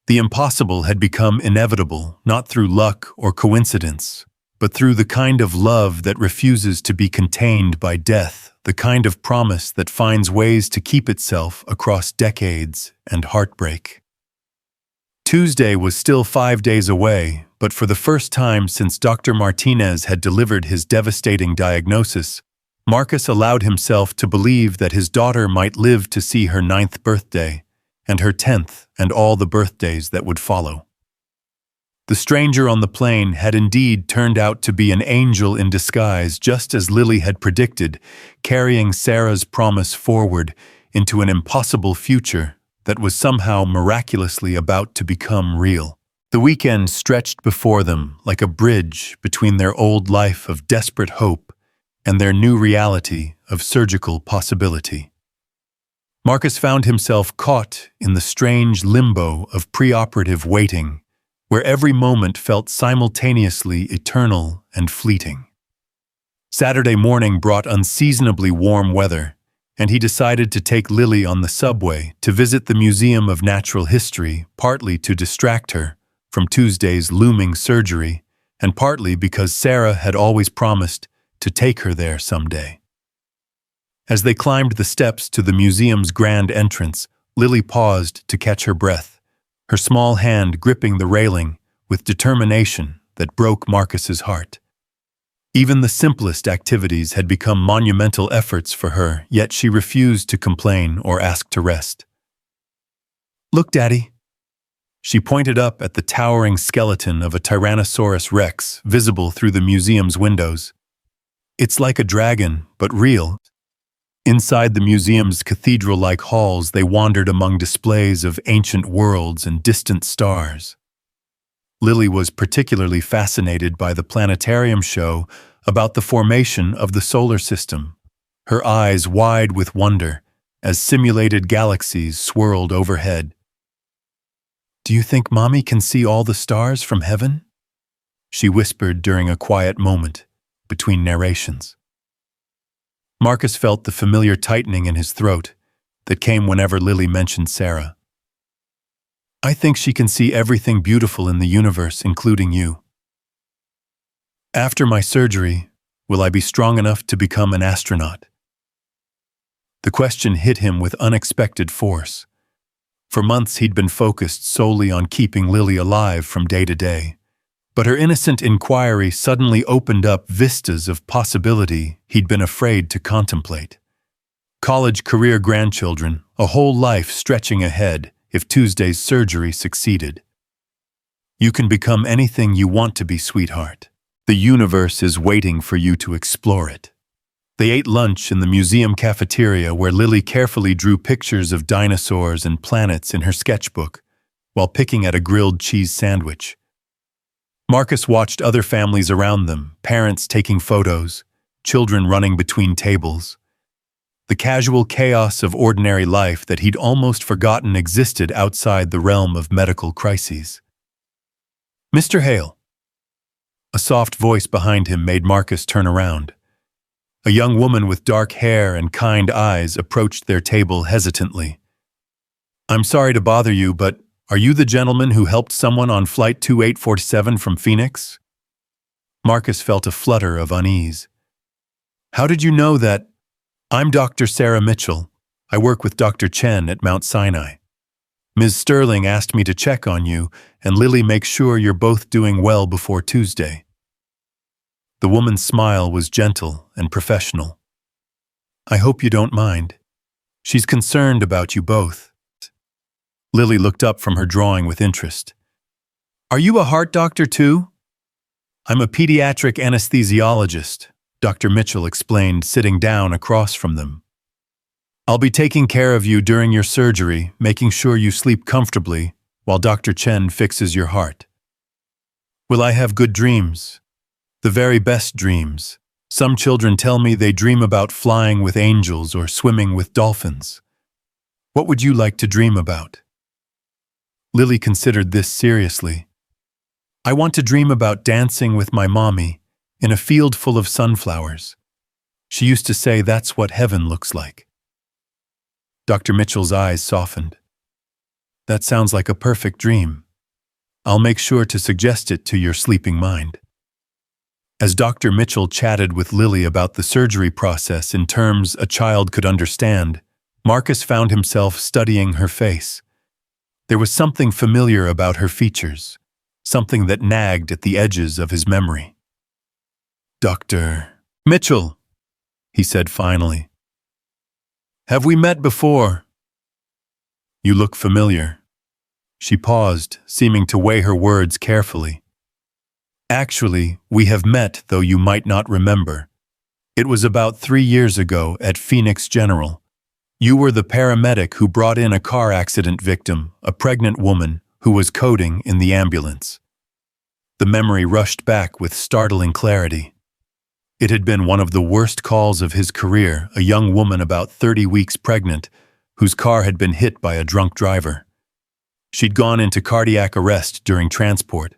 The impossible had become inevitable, not through luck or coincidence, but through the kind of love that refuses to be contained by death, the kind of promise that finds ways to keep itself across decades and heartbreak. Tuesday was still 5 days away, but for the first time since Dr. Martinez had delivered his devastating diagnosis, Marcus allowed himself to believe that his daughter might live to see her 9th birthday, and her 10th, and all the birthdays that would follow. The stranger on the plane had indeed turned out to be an angel in disguise, just as Lily had predicted, carrying Sarah's promise forward into an impossible future that was somehow miraculously about to become real. The weekend stretched before them like a bridge between their old life of desperate hope and their new reality of surgical possibility. Marcus found himself caught in the strange limbo of preoperative waiting, where every moment felt simultaneously eternal and fleeting. Saturday morning brought unseasonably warm weather, and he decided to take Lily on the subway to visit the Museum of Natural History, partly to distract her from Tuesday's looming surgery, and partly because Sarah had always promised to take her there someday. As they climbed the steps to the museum's grand entrance, Lily paused to catch her breath, her small hand gripping the railing with determination that broke Marcus's heart. Even the simplest activities had become monumental efforts for her, yet she refused to complain or ask to rest. Look, Daddy. She pointed up at the towering skeleton of a Tyrannosaurus Rex visible through the museum's windows. It's like a dragon, but real. Inside the museum's cathedral-like halls, they wandered among displays of ancient worlds and distant stars. Lily was particularly fascinated by the planetarium show about the formation of the solar system, her eyes wide with wonder as simulated galaxies swirled overhead. "Do you think Mommy can see all the stars from heaven?" she whispered during a quiet moment between narrations. Marcus felt the familiar tightening in his throat that came whenever Lily mentioned Sarah. "I think she can see everything beautiful in the universe, including you." "After my surgery, will I be strong enough to become an astronaut?" The question hit him with unexpected force. For months he'd been focused solely on keeping Lily alive from day to day. But her innocent inquiry suddenly opened up vistas of possibility he'd been afraid to contemplate. College career grandchildren, a whole life stretching ahead if Tuesday's surgery succeeded. "You can become anything you want to be, sweetheart. The universe is waiting for you to explore it." They ate lunch in the museum cafeteria where Lily carefully drew pictures of dinosaurs and planets in her sketchbook while picking at a grilled cheese sandwich. Marcus watched other families around them, parents taking photos, children running between tables. The casual chaos of ordinary life that he'd almost forgotten existed outside the realm of medical crises. "Mr. Hale." A soft voice behind him made Marcus turn around. A young woman with dark hair and kind eyes approached their table hesitantly. "I'm sorry to bother you, but are you the gentleman who helped someone on Flight 2847 from Phoenix?" Marcus felt a flutter of unease. "How did you know that?" "I'm Dr. Sarah Mitchell. I work with Dr. Chen at Mount Sinai. Ms. Sterling asked me to check on you, and Lily make sure you're both doing well before Tuesday." The woman's smile was gentle and professional. "I hope you don't mind. She's concerned about you both." Lily looked up from her drawing with interest. "Are you a heart doctor too?" "I'm a pediatric anesthesiologist," Dr. Mitchell explained, sitting down across from them. "I'll be taking care of you during your surgery, making sure you sleep comfortably while Dr. Chen fixes your heart." "Will I have good dreams?" "The very best dreams. Some children tell me they dream about flying with angels or swimming with dolphins. What would you like to dream about?" Lily considered this seriously. "I want to dream about dancing with my mommy in a field full of sunflowers. She used to say that's what heaven looks like." Dr. Mitchell's eyes softened. "That sounds like a perfect dream. I'll make sure to suggest it to your sleeping mind." As Dr. Mitchell chatted with Lily about the surgery process in terms a child could understand, Marcus found himself studying her face. There was something familiar about her features, something that nagged at the edges of his memory. "Dr. Mitchell," he said finally. "Have we met before?" "You look familiar." She paused, seeming to weigh her words carefully. "Actually, we have met, though you might not remember. It was about 3 years ago at Phoenix General. You were the paramedic who brought in a car accident victim, a pregnant woman, who was coding in the ambulance." The memory rushed back with startling clarity. It had been one of the worst calls of his career, a young woman about 30 weeks pregnant, whose car had been hit by a drunk driver. She'd gone into cardiac arrest during transport,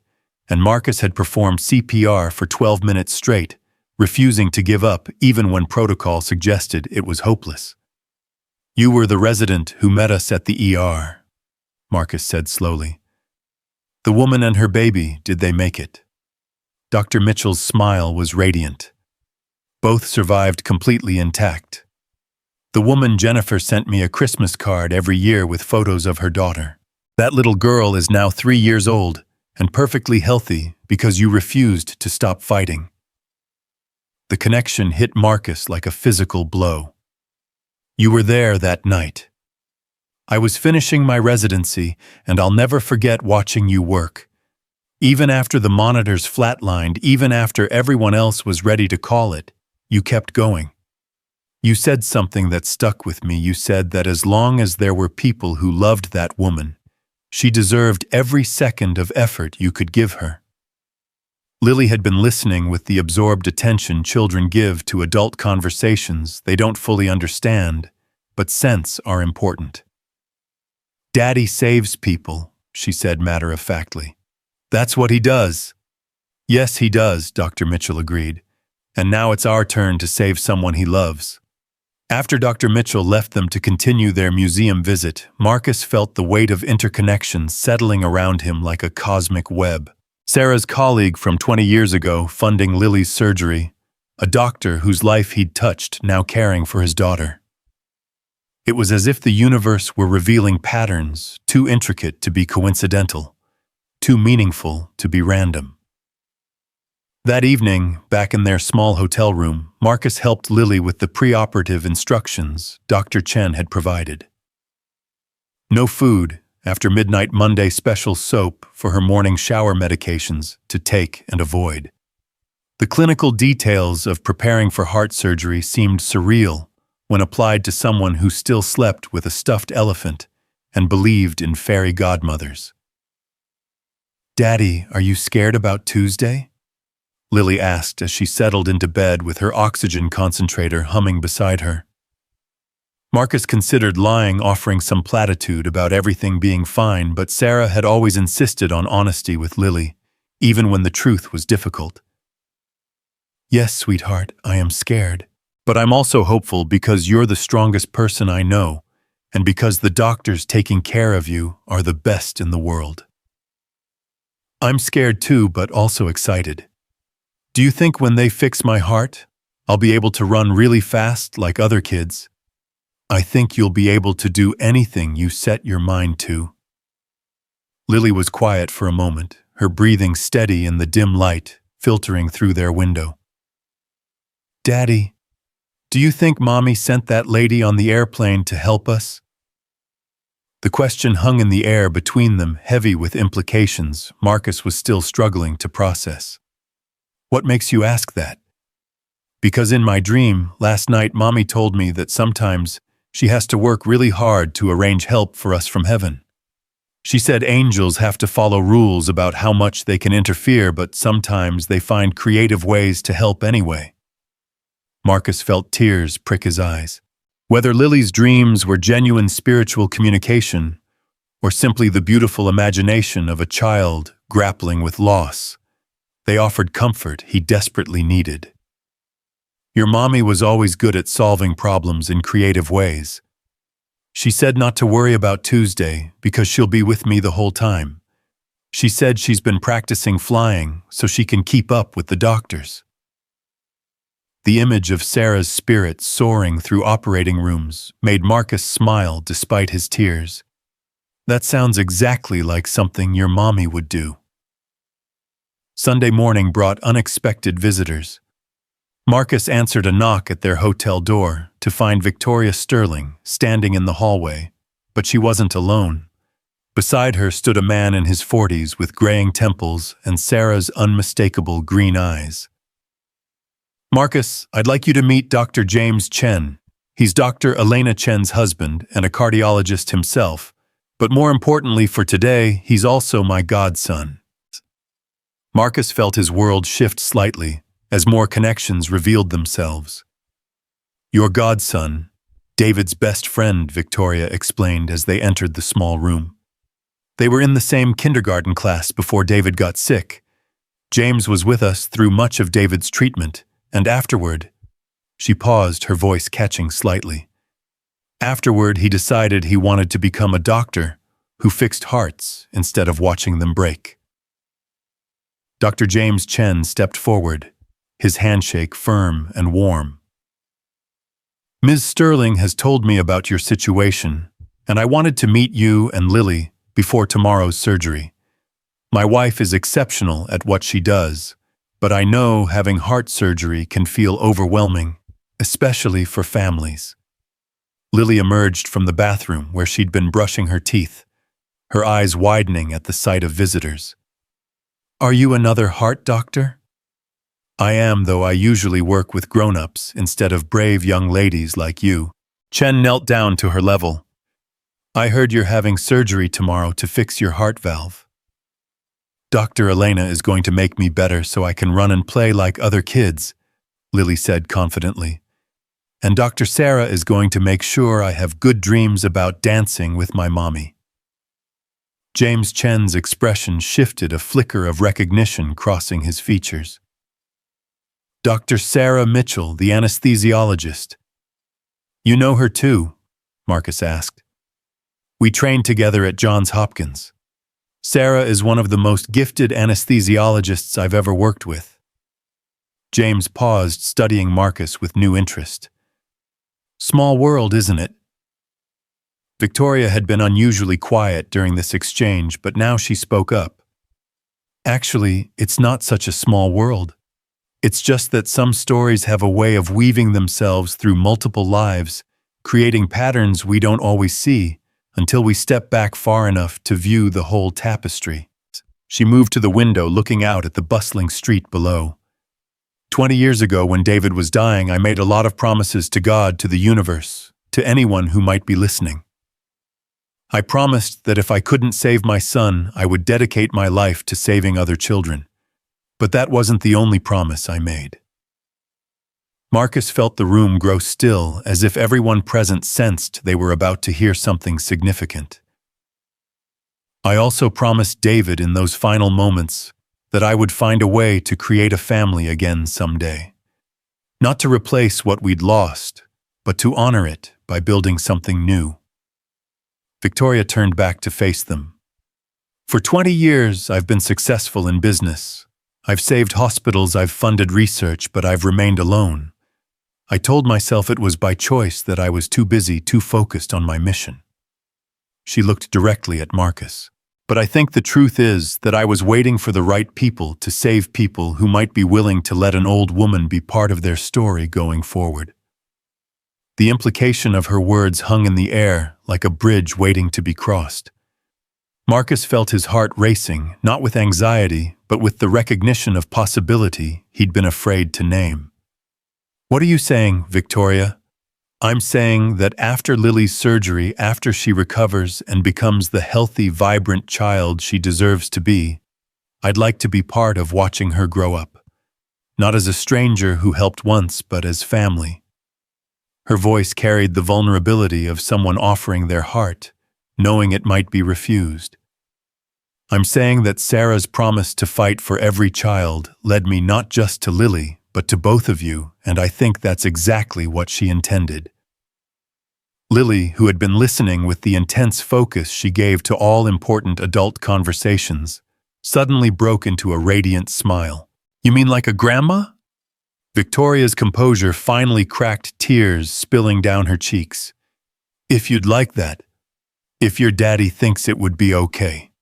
and Marcus had performed CPR for 12 minutes straight, refusing to give up even when protocol suggested it was hopeless. "You were the resident who met us at the ER," Marcus said slowly. "The woman and her baby, did they make it?" Dr. Mitchell's smile was radiant. "Both survived completely intact. The woman, Jennifer, sent me a Christmas card every year with photos of her daughter. That little girl is now 3 years old and perfectly healthy because you refused to stop fighting." The connection hit Marcus like a physical blow. "You were there that night." I was finishing my residency, and I'll never forget watching you work. Even after the monitors flatlined, even after everyone else was ready to call it, you kept going. You said something that stuck with me. You said that as long as there were people who loved that woman, she deserved every second of effort you could give her. Lily had been listening with the absorbed attention children give to adult conversations they don't fully understand, but sense are important. "Daddy saves people," she said matter-of-factly. "That's what he does." "Yes, he does," Dr. Mitchell agreed. "And now it's our turn to save someone he loves." After Dr. Mitchell left them to continue their museum visit, Marcus felt the weight of interconnection settling around him like a cosmic web. Sarah's colleague from 20 years ago funding Lily's surgery, a doctor whose life he'd touched now caring for his daughter. It was as if the universe were revealing patterns too intricate to be coincidental, too meaningful to be random. That evening, back in their small hotel room, Marcus helped Lily with the preoperative instructions Dr. Chen had provided. No food, after midnight Monday special soap for her morning shower medications to take and avoid. The clinical details of preparing for heart surgery seemed surreal when applied to someone who still slept with a stuffed elephant and believed in fairy godmothers. "Daddy, are you scared about Tuesday?" Lily asked as she settled into bed with her oxygen concentrator humming beside her. Marcus considered lying, offering some platitude about everything being fine, but Sarah had always insisted on honesty with Lily, even when the truth was difficult. "Yes, sweetheart, I am scared. But I'm also hopeful because you're the strongest person I know, and because the doctors taking care of you are the best in the world." "I'm scared too, but also excited. Do you think when they fix my heart, I'll be able to run really fast like other kids?" "I think you'll be able to do anything you set your mind to." Lily was quiet for a moment, her breathing steady in the dim light filtering through their window. "Daddy, do you think Mommy sent that lady on the airplane to help us?" The question hung in the air between them, heavy with implications Marcus was still struggling to process. "What makes you ask that?" "Because in my dream, last night Mommy told me that sometimes she has to work really hard to arrange help for us from heaven. She said angels have to follow rules about how much they can interfere, but sometimes they find creative ways to help anyway." Marcus felt tears prick his eyes. Whether Lily's dreams were genuine spiritual communication or simply the beautiful imagination of a child grappling with loss, they offered comfort he desperately needed. "Your mommy was always good at solving problems in creative ways. She said not to worry about Tuesday because she'll be with me the whole time. She said she's been practicing flying so she can keep up with the doctors." The image of Sarah's spirit soaring through operating rooms made Marcus smile despite his tears. "That sounds exactly like something your mommy would do." Sunday morning brought unexpected visitors. Marcus answered a knock at their hotel door to find Victoria Sterling standing in the hallway, but she wasn't alone. Beside her stood a man in his 40s with graying temples and Sarah's unmistakable green eyes. "Marcus, I'd like you to meet Dr. James Chen. He's Dr. Elena Chen's husband and a cardiologist himself, but more importantly for today, he's also my godson." Marcus felt his world shift slightly as more connections revealed themselves. "Your godson, David's best friend," Victoria explained as they entered the small room. "They were in the same kindergarten class before David got sick. James was with us through much of David's treatment, and afterward," she paused, her voice catching slightly. "Afterward, he decided he wanted to become a doctor who fixed hearts instead of watching them break." Dr. James Chen stepped forward, his handshake firm and warm. "Ms. Sterling has told me about your situation, and I wanted to meet you and Lily before tomorrow's surgery. My wife is exceptional at what she does, but I know having heart surgery can feel overwhelming, especially for families." Lily emerged from the bathroom where she'd been brushing her teeth, her eyes widening at the sight of visitors. "Are you another heart doctor?" "I am, though I usually work with grown-ups instead of brave young ladies like you." Chen knelt down to her level. "I heard you're having surgery tomorrow to fix your heart valve." "Dr. Elena is going to make me better so I can run and play like other kids," Lily said confidently. "And Dr. Sarah is going to make sure I have good dreams about dancing with my mommy." James Chen's expression shifted, a flicker of recognition crossing his features. "Dr. Sarah Mitchell, the anesthesiologist." "You know her too?" Marcus asked. "We trained together at Johns Hopkins. Sarah is one of the most gifted anesthesiologists I've ever worked with." James paused, studying Marcus with new interest. "Small world, isn't it?" Victoria had been unusually quiet during this exchange, but now she spoke up. "Actually, it's not such a small world. It's just that some stories have a way of weaving themselves through multiple lives, creating patterns we don't always see until we step back far enough to view the whole tapestry." She moved to the window, looking out at the bustling street below. 20 years ago, when David was dying, I made a lot of promises to God, to the universe, to anyone who might be listening. I promised that if I couldn't save my son, I would dedicate my life to saving other children. But that wasn't the only promise I made." Marcus felt the room grow still, as if everyone present sensed they were about to hear something significant. "I also promised David in those final moments that I would find a way to create a family again someday. Not to replace what we'd lost, but to honor it by building something new." Victoria turned back to face them. "For 20 years, I've been successful in business. I've saved hospitals, I've funded research, but I've remained alone. I told myself it was by choice, that I was too busy, too focused on my mission." She looked directly at Marcus. "But I think the truth is that I was waiting for the right people to save people who might be willing to let an old woman be part of their story going forward." The implication of her words hung in the air like a bridge waiting to be crossed. Marcus felt his heart racing, not with anxiety, but with the recognition of possibility he'd been afraid to name. "What are you saying, Victoria?" "I'm saying that after Lily's surgery, after she recovers and becomes the healthy, vibrant child she deserves to be, I'd like to be part of watching her grow up. Not as a stranger who helped once, but as family." Her voice carried the vulnerability of someone offering their heart, knowing it might be refused. "I'm saying that Sarah's promise to fight for every child led me not just to Lily, but to both of you, and I think that's exactly what she intended." Lily, who had been listening with the intense focus she gave to all important adult conversations, suddenly broke into a radiant smile. "You mean like a grandma?" Victoria's composure finally cracked, tears spilling down her cheeks. "If you'd like that. If your daddy thinks it would be okay."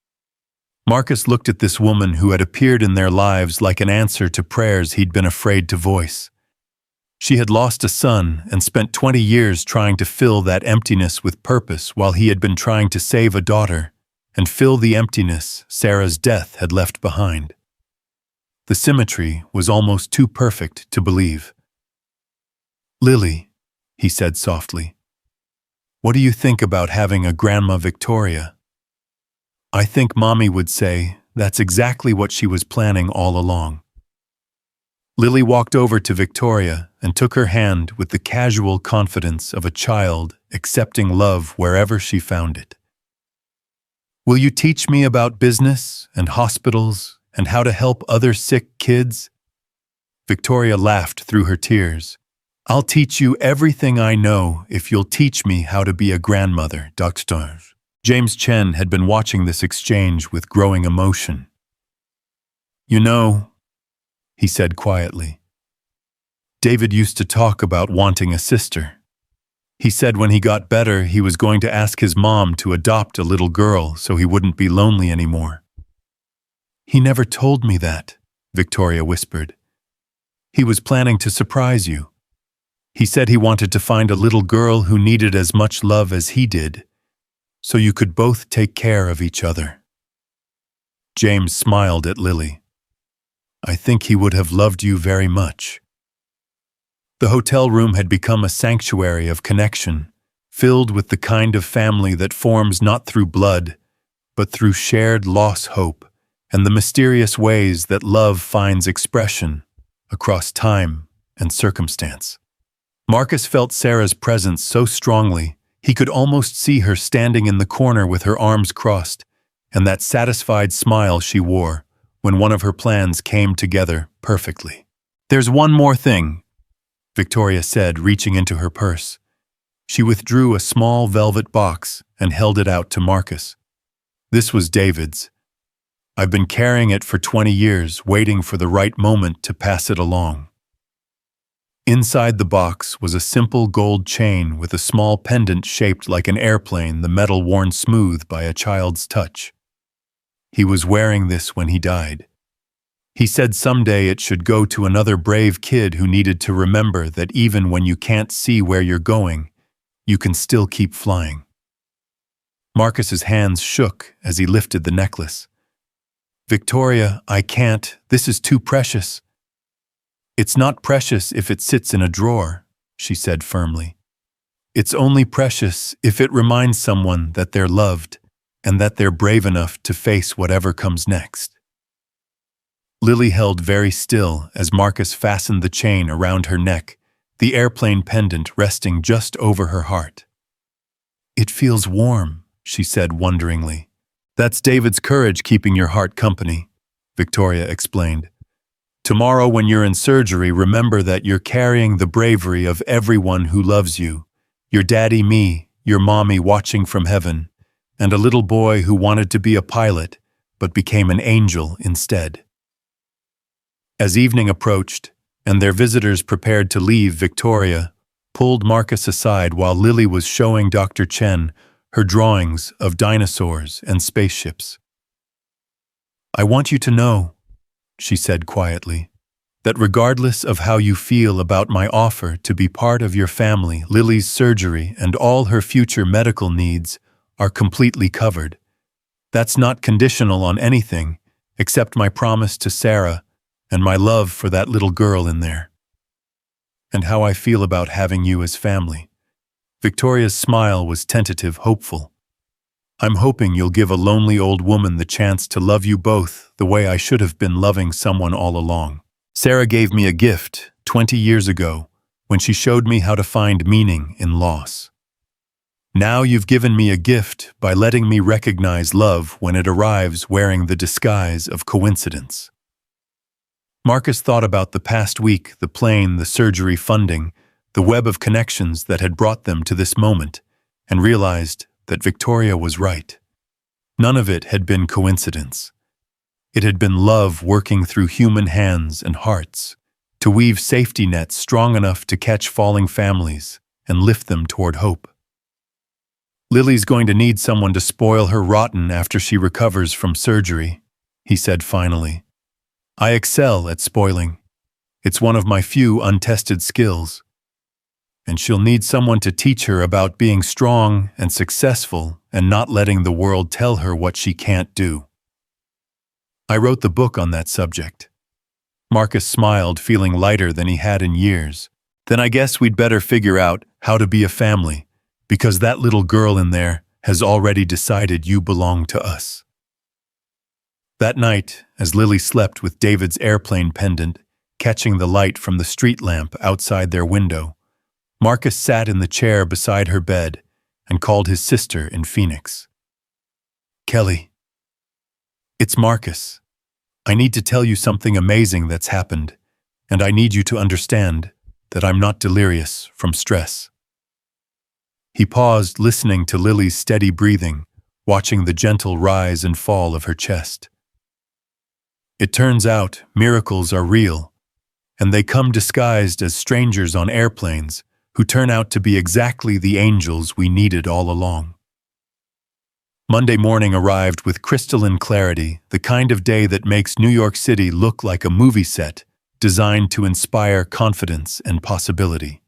Marcus looked at this woman who had appeared in their lives like an answer to prayers he'd been afraid to voice. She had lost a son and spent 20 years trying to fill that emptiness with purpose, while he had been trying to save a daughter and fill the emptiness Sarah's death had left behind. The symmetry was almost too perfect to believe. "Lily," he said softly, "what do you think about having a Grandma Victoria?" "I think Mommy would say that's exactly what she was planning all along." Lily walked over to Victoria and took her hand with the casual confidence of a child accepting love wherever she found it. "Will you teach me about business and hospitals and how to help other sick kids?" Victoria laughed through her tears. "I'll teach you everything I know if you'll teach me how to be a grandmother, Doctor." James Chen had been watching this exchange with growing emotion. "You know," he said quietly, "David used to talk about wanting a sister. He said when he got better, he was going to ask his mom to adopt a little girl so he wouldn't be lonely anymore." "He never told me that," Victoria whispered. "He was planning to surprise you." He said he wanted to find a little girl who needed as much love as he did, so you could both take care of each other. James smiled at Lily. I think he would have loved you very much. The hotel room had become a sanctuary of connection, filled with the kind of family that forms not through blood, but through shared loss hope and the mysterious ways that love finds expression across time and circumstance. Marcus felt Sarah's presence so strongly, he could almost see her standing in the corner with her arms crossed, and that satisfied smile she wore when one of her plans came together perfectly. There's one more thing, Victoria said, reaching into her purse. She withdrew a small velvet box and held it out to Marcus. This was David's. I've been carrying it for 20 years, waiting for the right moment to pass it along. Inside the box was a simple gold chain with a small pendant shaped like an airplane, the metal worn smooth by a child's touch. He was wearing this when he died. He said someday it should go to another brave kid who needed to remember that even when you can't see where you're going, you can still keep flying. Marcus's hands shook as he lifted the necklace. Victoria, I can't. This is too precious. It's not precious if it sits in a drawer, she said firmly. It's only precious if it reminds someone that they're loved and that they're brave enough to face whatever comes next. Lily held very still as Marcus fastened the chain around her neck, the airplane pendant resting just over her heart. It feels warm, she said wonderingly. That's David's courage keeping your heart company, Victoria explained. Tomorrow when you're in surgery, remember that you're carrying the bravery of everyone who loves you. Your daddy, me, your mommy watching from heaven, and a little boy who wanted to be a pilot but became an angel instead. As evening approached, and their visitors prepared to leave, Victoria pulled Marcus aside while Lily was showing Dr. Chen her drawings of dinosaurs and spaceships. I want you to know, she said quietly, that regardless of how you feel about my offer to be part of your family, Lily's surgery and all her future medical needs are completely covered. That's not conditional on anything except my promise to Sarah and my love for that little girl in there. And how I feel about having you as family. Victoria's smile was tentative, hopeful. I'm hoping you'll give a lonely old woman the chance to love you both the way I should have been loving someone all along. Sarah gave me a gift 20 years ago when she showed me how to find meaning in loss. Now you've given me a gift by letting me recognize love when it arrives wearing the disguise of coincidence. Marcus thought about the past week, the plane, the surgery funding, the web of connections that had brought them to this moment, and realized that Victoria was right. None of it had been coincidence. It had been love working through human hands and hearts to weave safety nets strong enough to catch falling families and lift them toward hope. Lily's going to need someone to spoil her rotten after she recovers from surgery, he said finally. I excel at spoiling. It's one of my few untested skills. And she'll need someone to teach her about being strong and successful and not letting the world tell her what she can't do. I wrote the book on that subject. Marcus smiled, feeling lighter than he had in years. Then I guess we'd better figure out how to be a family, because that little girl in there has already decided you belong to us. That night, as Lily slept with David's airplane pendant, catching the light from the street lamp outside their window, Marcus sat in the chair beside her bed and called his sister in Phoenix. Kelly, it's Marcus. I need to tell you something amazing that's happened, and I need you to understand that I'm not delirious from stress. He paused, listening to Lily's steady breathing, watching the gentle rise and fall of her chest. It turns out miracles are real, and they come disguised as strangers on airplanes who turn out to be exactly the angels we needed all along. Monday morning arrived with crystalline clarity, the kind of day that makes New York City look like a movie set designed to inspire confidence and possibility.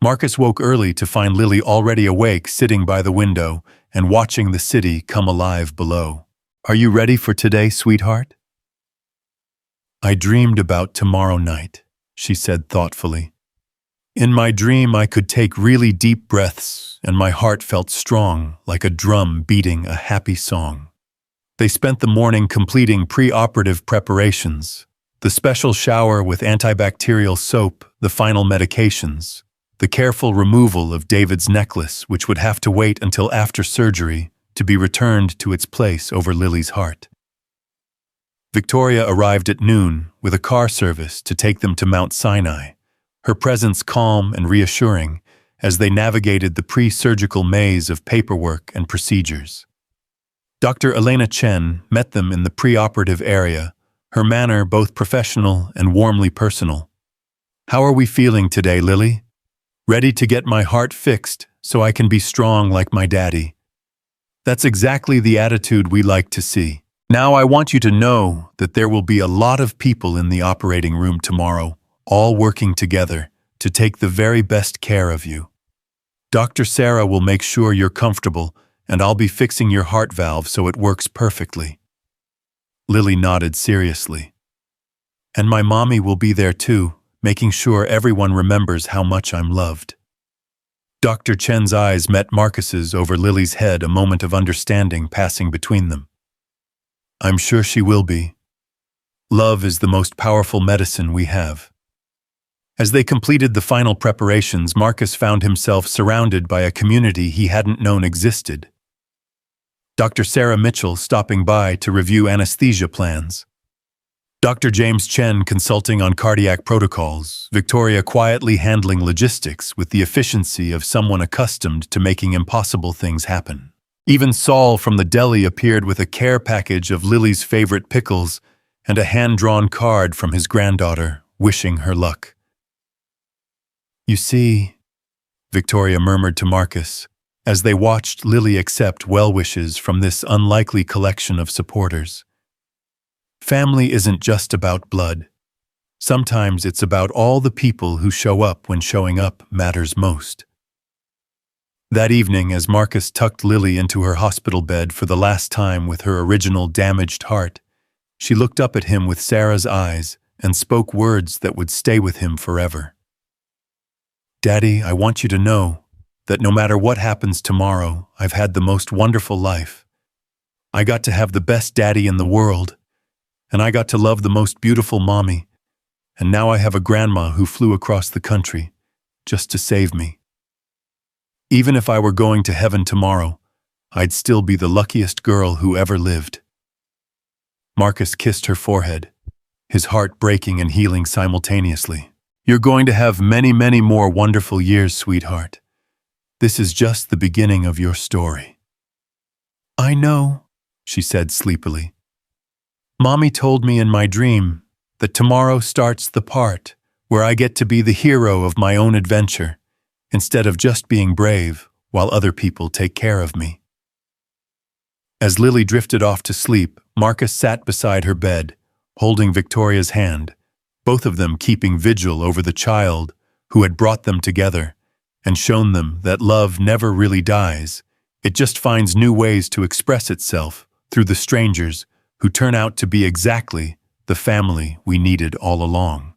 Marcus woke early to find Lily already awake, sitting by the window and watching the city come alive below. "Are you ready for today, sweetheart?" "I dreamed about tomorrow night," she said thoughtfully. "In my dream, I could take really deep breaths, and my heart felt strong, like a drum beating a happy song." They spent the morning completing pre-operative preparations, the special shower with antibacterial soap, the final medications, the careful removal of David's necklace, which would have to wait until after surgery to be returned to its place over Lily's heart. Victoria arrived at noon with a car service to take them to Mount Sinai, her presence calm and reassuring as they navigated the pre-surgical maze of paperwork and procedures. Dr. Elena Chen met them in the pre-operative area, her manner both professional and warmly personal. "How are we feeling today, Lily? Ready to get my heart fixed so I can be strong like my daddy?" "That's exactly the attitude we like to see. Now I want you to know that there will be a lot of people in the operating room tomorrow, all working together to take the very best care of you. Dr. Sarah will make sure you're comfortable, and I'll be fixing your heart valve so it works perfectly." Lily nodded seriously. "And my mommy will be there too, making sure everyone remembers how much I'm loved." Dr. Chen's eyes met Marcus's over Lily's head, a moment of understanding passing between them. "I'm sure she will be. Love is the most powerful medicine we have." As they completed the final preparations, Marcus found himself surrounded by a community he hadn't known existed. Dr. Sarah Mitchell stopping by to review anesthesia plans. Dr. James Chen consulting on cardiac protocols, Victoria quietly handling logistics with the efficiency of someone accustomed to making impossible things happen. Even Saul from the deli appeared with a care package of Lily's favorite pickles and a hand-drawn card from his granddaughter, wishing her luck. "You see," Victoria murmured to Marcus, as they watched Lily accept well wishes from this unlikely collection of supporters. "Family isn't just about blood. Sometimes it's about all the people who show up when showing up matters most." That evening, as Marcus tucked Lily into her hospital bed for the last time with her original damaged heart, she looked up at him with Sarah's eyes and spoke words that would stay with him forever. "Daddy, I want you to know that no matter what happens tomorrow, I've had the most wonderful life. I got to have the best daddy in the world, and I got to love the most beautiful mommy, and now I have a grandma who flew across the country just to save me. Even if I were going to heaven tomorrow, I'd still be the luckiest girl who ever lived." Marcus kissed her forehead, his heart breaking and healing simultaneously. "You're going to have many, many more wonderful years, sweetheart. This is just the beginning of your story." "I know," she said sleepily. "Mommy told me in my dream that tomorrow starts the part where I get to be the hero of my own adventure, instead of just being brave while other people take care of me." As Lily drifted off to sleep, Marcus sat beside her bed, holding Victoria's hand, both of them keeping vigil over the child who had brought them together and shown them that love never really dies. It just finds new ways to express itself through the strangers who turn out to be exactly the family we needed all along.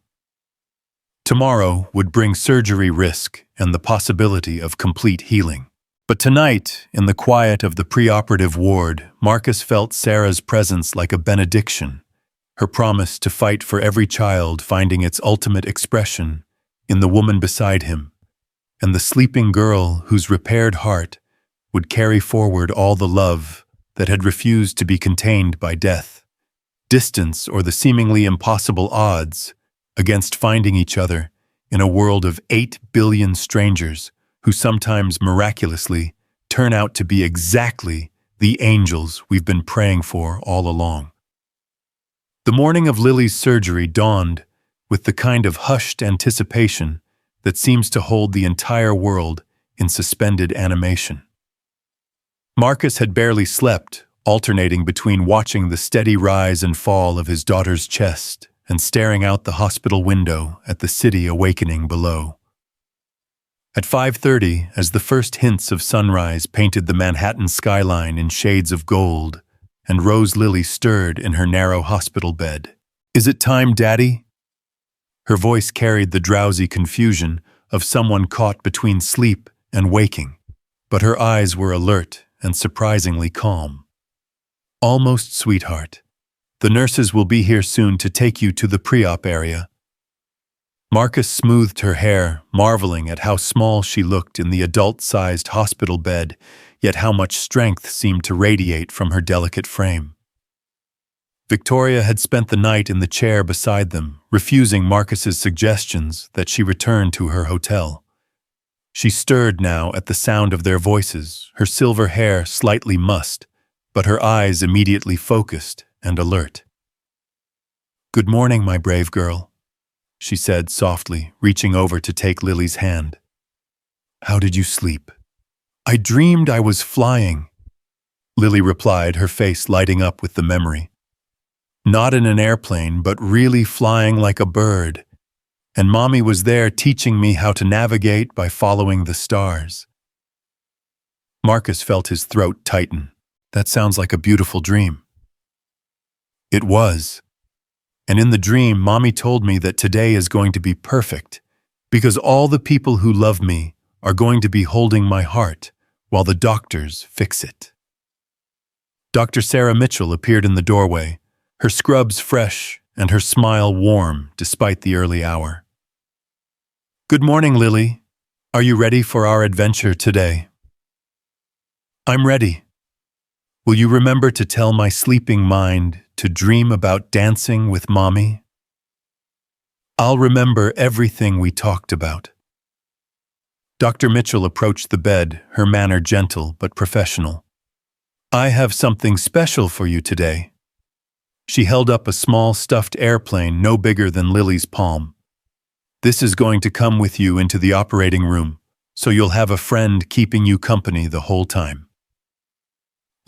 Tomorrow would bring surgery risk and the possibility of complete healing. But tonight, in the quiet of the preoperative ward, Marcus felt Sarah's presence like a benediction, her promise to fight for every child finding its ultimate expression in the woman beside him, and the sleeping girl whose repaired heart would carry forward all the love that had refused to be contained by death, distance, or the seemingly impossible odds against finding each other in a world of 8 billion strangers who sometimes miraculously turn out to be exactly the angels we've been praying for all along. The morning of Lily's surgery dawned with the kind of hushed anticipation that seems to hold the entire world in suspended animation. Marcus had barely slept, alternating between watching the steady rise and fall of his daughter's chest and staring out the hospital window at the city awakening below. At 5:30, as the first hints of sunrise painted the Manhattan skyline in shades of gold, and Rose Lily stirred in her narrow hospital bed. "Is it time, Daddy?" Her voice carried the drowsy confusion of someone caught between sleep and waking, but her eyes were alert and surprisingly calm. "Almost, sweetheart. The nurses will be here soon to take you to the pre-op area." Marcus smoothed her hair, marveling at how small she looked in the adult-sized hospital bed, yet how much strength seemed to radiate from her delicate frame. Victoria had spent the night in the chair beside them, refusing Marcus's suggestions that she return to her hotel. She stirred now at the sound of their voices, her silver hair slightly mussed, but her eyes immediately focused and alert. "Good morning, my brave girl," she said softly, reaching over to take Lily's hand. "How did you sleep?" "I dreamed I was flying," Lily replied, her face lighting up with the memory. "Not in an airplane, but really flying like a bird. And Mommy was there teaching me how to navigate by following the stars." Marcus felt his throat tighten. "That sounds like a beautiful dream." It was. And in the dream, Mommy told me that today is going to be perfect, because all the people who love me are going to be holding my heart while the doctors fix it. Dr. Sarah Mitchell appeared in the doorway, her scrubs fresh and her smile warm despite the early hour. "Good morning, Lily. Are you ready for our adventure today?" "I'm ready. Will you remember to tell my sleeping mind to dream about dancing with Mommy?" "I'll remember everything we talked about." Dr. Mitchell approached the bed, her manner gentle but professional. "I have something special for you today." She held up a small stuffed airplane no bigger than Lily's palm. "This is going to come with you into the operating room, so you'll have a friend keeping you company the whole time."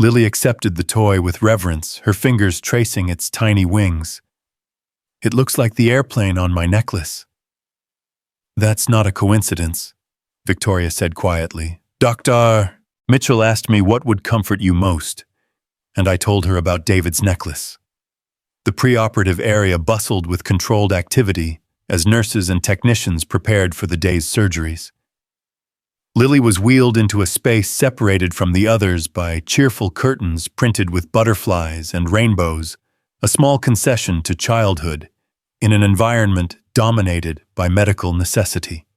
Lily accepted the toy with reverence, her fingers tracing its tiny wings. "It looks like the airplane on my necklace." "That's not a coincidence," Victoria said quietly. "Dr. Mitchell asked me what would comfort you most, and I told her about David's necklace." The preoperative area bustled with controlled activity as nurses and technicians prepared for the day's surgeries. Lily was wheeled into a space separated from the others by cheerful curtains printed with butterflies and rainbows, a small concession to childhood in an environment dominated by medical necessity.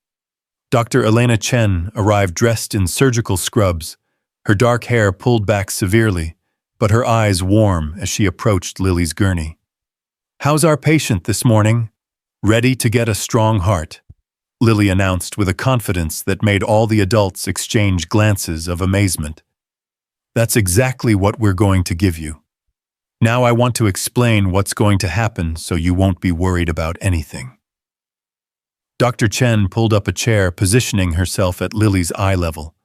Dr. Elena Chen arrived dressed in surgical scrubs, her dark hair pulled back severely, but her eyes warm as she approached Lily's gurney. "How's our patient this morning? Ready to get a strong heart," Lily announced with a confidence that made all the adults exchange glances of amazement. "That's exactly what we're going to give you. Now I want to explain what's going to happen so you won't be worried about anything." Dr. Chen pulled up a chair, positioning herself at Lily's eye level.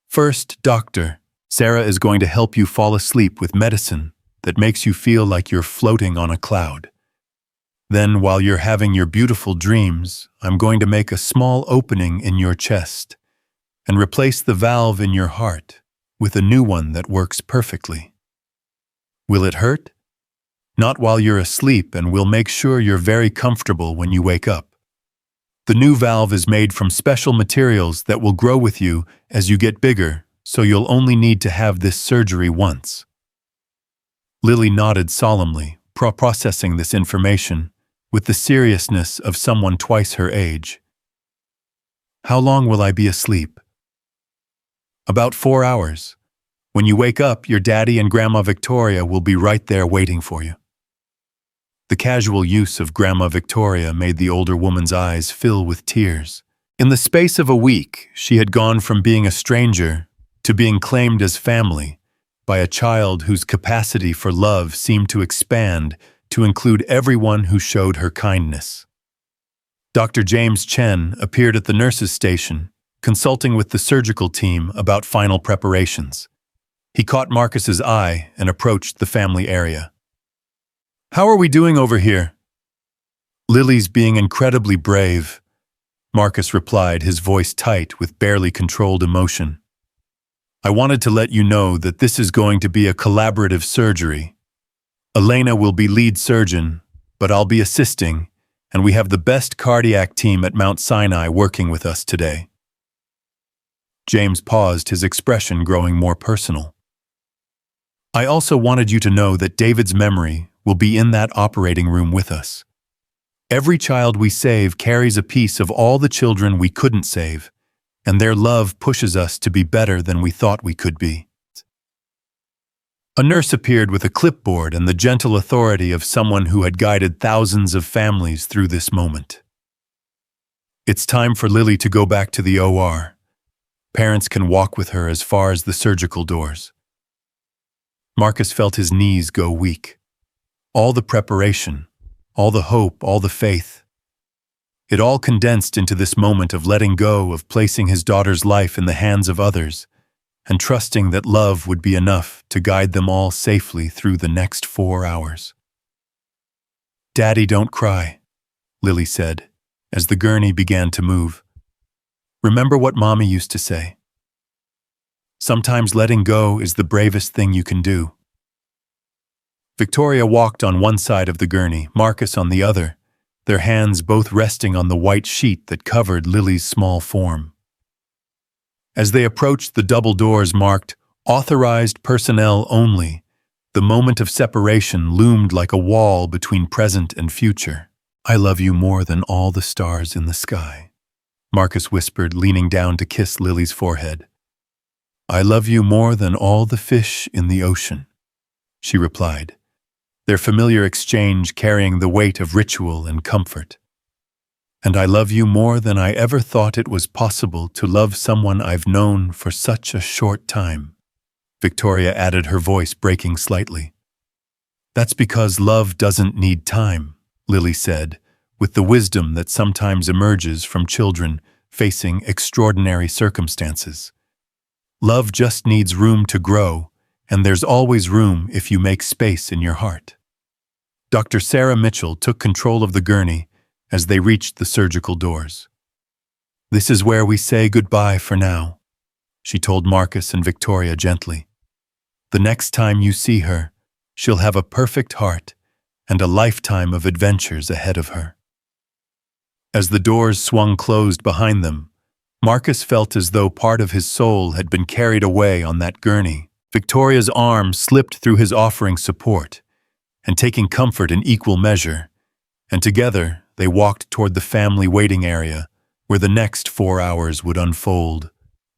"First, Doctor, Sarah is going to help you fall asleep with medicine that makes you feel like you're floating on a cloud. Then, while you're having your beautiful dreams, I'm going to make a small opening in your chest and replace the valve in your heart with a new one that works perfectly. Will it hurt? Not while you're asleep, and we'll make sure you're very comfortable when you wake up. The new valve is made from special materials that will grow with you as you get bigger, so you'll only need to have this surgery once." Lily nodded solemnly, processing this information with the seriousness of someone twice her age. "How long will I be asleep?" "About 4 hours. When you wake up, your daddy and Grandma Victoria will be right there waiting for you." The casual use of Grandma Victoria made the older woman's eyes fill with tears. In the space of a week, she had gone from being a stranger to being claimed as family by a child whose capacity for love seemed to expand to include everyone who showed her kindness. Dr. James Chen appeared at the nurses' station, consulting with the surgical team about final preparations. He caught Marcus's eye and approached the family area. "How are we doing over here?" "Lily's being incredibly brave. Marcus replied, his voice tight with barely controlled emotion. I wanted to let you know that this is going to be a collaborative surgery. Elena will be lead surgeon, but I'll be assisting, and we have the best cardiac team at Mount Sinai working with us today. James paused, his expression growing more personal. I also wanted you to know that David's memory will be in that operating room with us. Every child we save carries a piece of all the children we couldn't save, and their love pushes us to be better than we thought we could be. A nurse appeared with a clipboard and the gentle authority of someone who had guided thousands of families through this moment. It's time for Lily to go back to the OR. Parents can walk with her as far as the surgical doors. Marcus felt his knees go weak. All the preparation, all the hope, all the faith. It all condensed into this moment of letting go, of placing his daughter's life in the hands of others, and trusting that love would be enough to guide them all safely through the next 4 hours. Daddy, don't cry, Lily said, as the gurney began to move. Remember what Mommy used to say. Sometimes letting go is the bravest thing you can do. Victoria walked on one side of the gurney, Marcus on the other, their hands both resting on the white sheet that covered Lily's small form. As they approached the double doors marked "Authorized Personnel Only," the moment of separation loomed like a wall between present and future. I love you more than all the stars in the sky, Marcus whispered, leaning down to kiss Lily's forehead. I love you more than all the fish in the ocean, she replied, their familiar exchange carrying the weight of ritual and comfort. And I love you more than I ever thought it was possible to love someone I've known for such a short time, Victoria added, her voice breaking slightly. That's because love doesn't need time, Lily said, with the wisdom that sometimes emerges from children facing extraordinary circumstances. Love just needs room to grow, and there's always room if you make space in your heart. Dr. Sarah Mitchell took control of the gurney as they reached the surgical doors. This is where we say goodbye for now, she told Marcus and Victoria gently. The next time you see her, she'll have a perfect heart and a lifetime of adventures ahead of her. As the doors swung closed behind them, Marcus felt as though part of his soul had been carried away on that gurney. Victoria's arm slipped through his, offering support and taking comfort in equal measure, and together they walked toward the family waiting area where the next 4 hours would unfold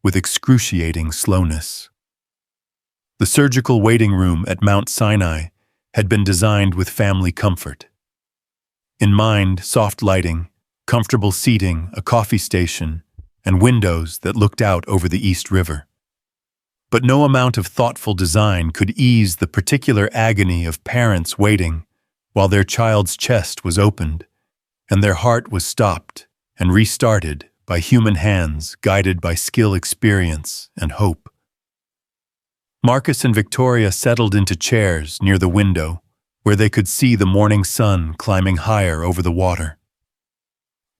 with excruciating slowness. The surgical waiting room at Mount Sinai had been designed with family comfort. In mind, soft lighting, comfortable seating, a coffee station, and windows that looked out over the East River. But no amount of thoughtful design could ease the particular agony of parents waiting while their child's chest was opened and their heart was stopped and restarted by human hands guided by skill, experience, and hope. Marcus and Victoria settled into chairs near the window where they could see the morning sun climbing higher over the water.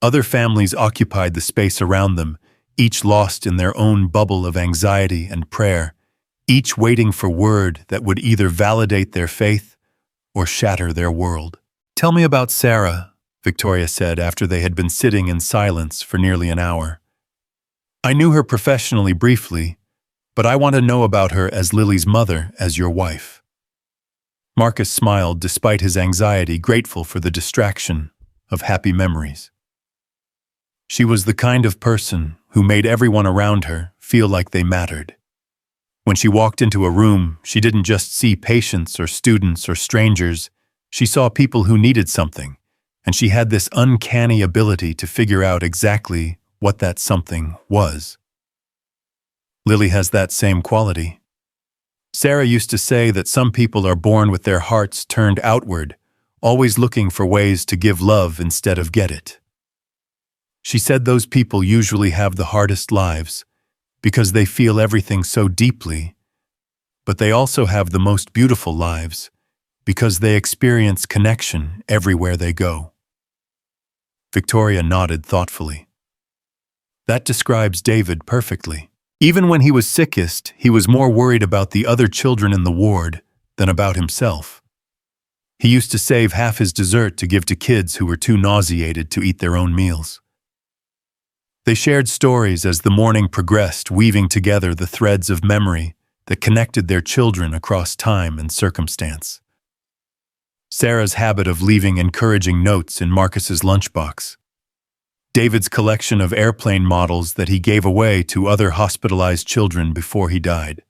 Other families occupied the space around them, each lost in their own bubble of anxiety and prayer, each waiting for word that would either validate their faith or shatter their world. Tell me about Sarah, Victoria said after they had been sitting in silence for nearly an hour. I knew her professionally briefly, but I want to know about her as Lily's mother, as your wife. Marcus smiled despite his anxiety, grateful for the distraction of happy memories. She was the kind of person who made everyone around her feel like they mattered. When she walked into a room, she didn't just see patients or students or strangers, she saw people who needed something, and she had this uncanny ability to figure out exactly what that something was. Lily has that same quality. Sarah used to say that some people are born with their hearts turned outward, always looking for ways to give love instead of get it. She said those people usually have the hardest lives because they feel everything so deeply, but they also have the most beautiful lives because they experience connection everywhere they go. Victoria nodded thoughtfully. That describes David perfectly. Even when he was sickest, he was more worried about the other children in the ward than about himself. He used to save half his dessert to give to kids who were too nauseated to eat their own meals. They shared stories as the morning progressed, weaving together the threads of memory that connected their children across time and circumstance. Sarah's habit of leaving encouraging notes in Marcus's lunchbox. David's collection of airplane models that he gave away to other hospitalized children before he died.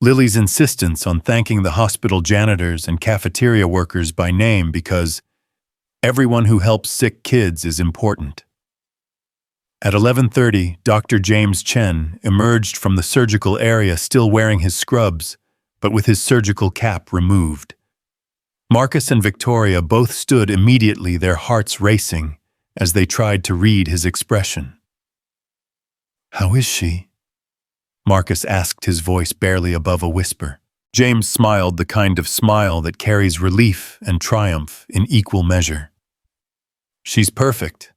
Lily's insistence on thanking the hospital janitors and cafeteria workers by name because everyone who helps sick kids is important. At 11:30, Dr. James Chen emerged from the surgical area still wearing his scrubs, but with his surgical cap removed. Marcus and Victoria both stood immediately, their hearts racing, as they tried to read his expression. "How is she?" Marcus asked, his voice barely above a whisper. James smiled, the kind of smile that carries relief and triumph in equal measure. "She's perfect.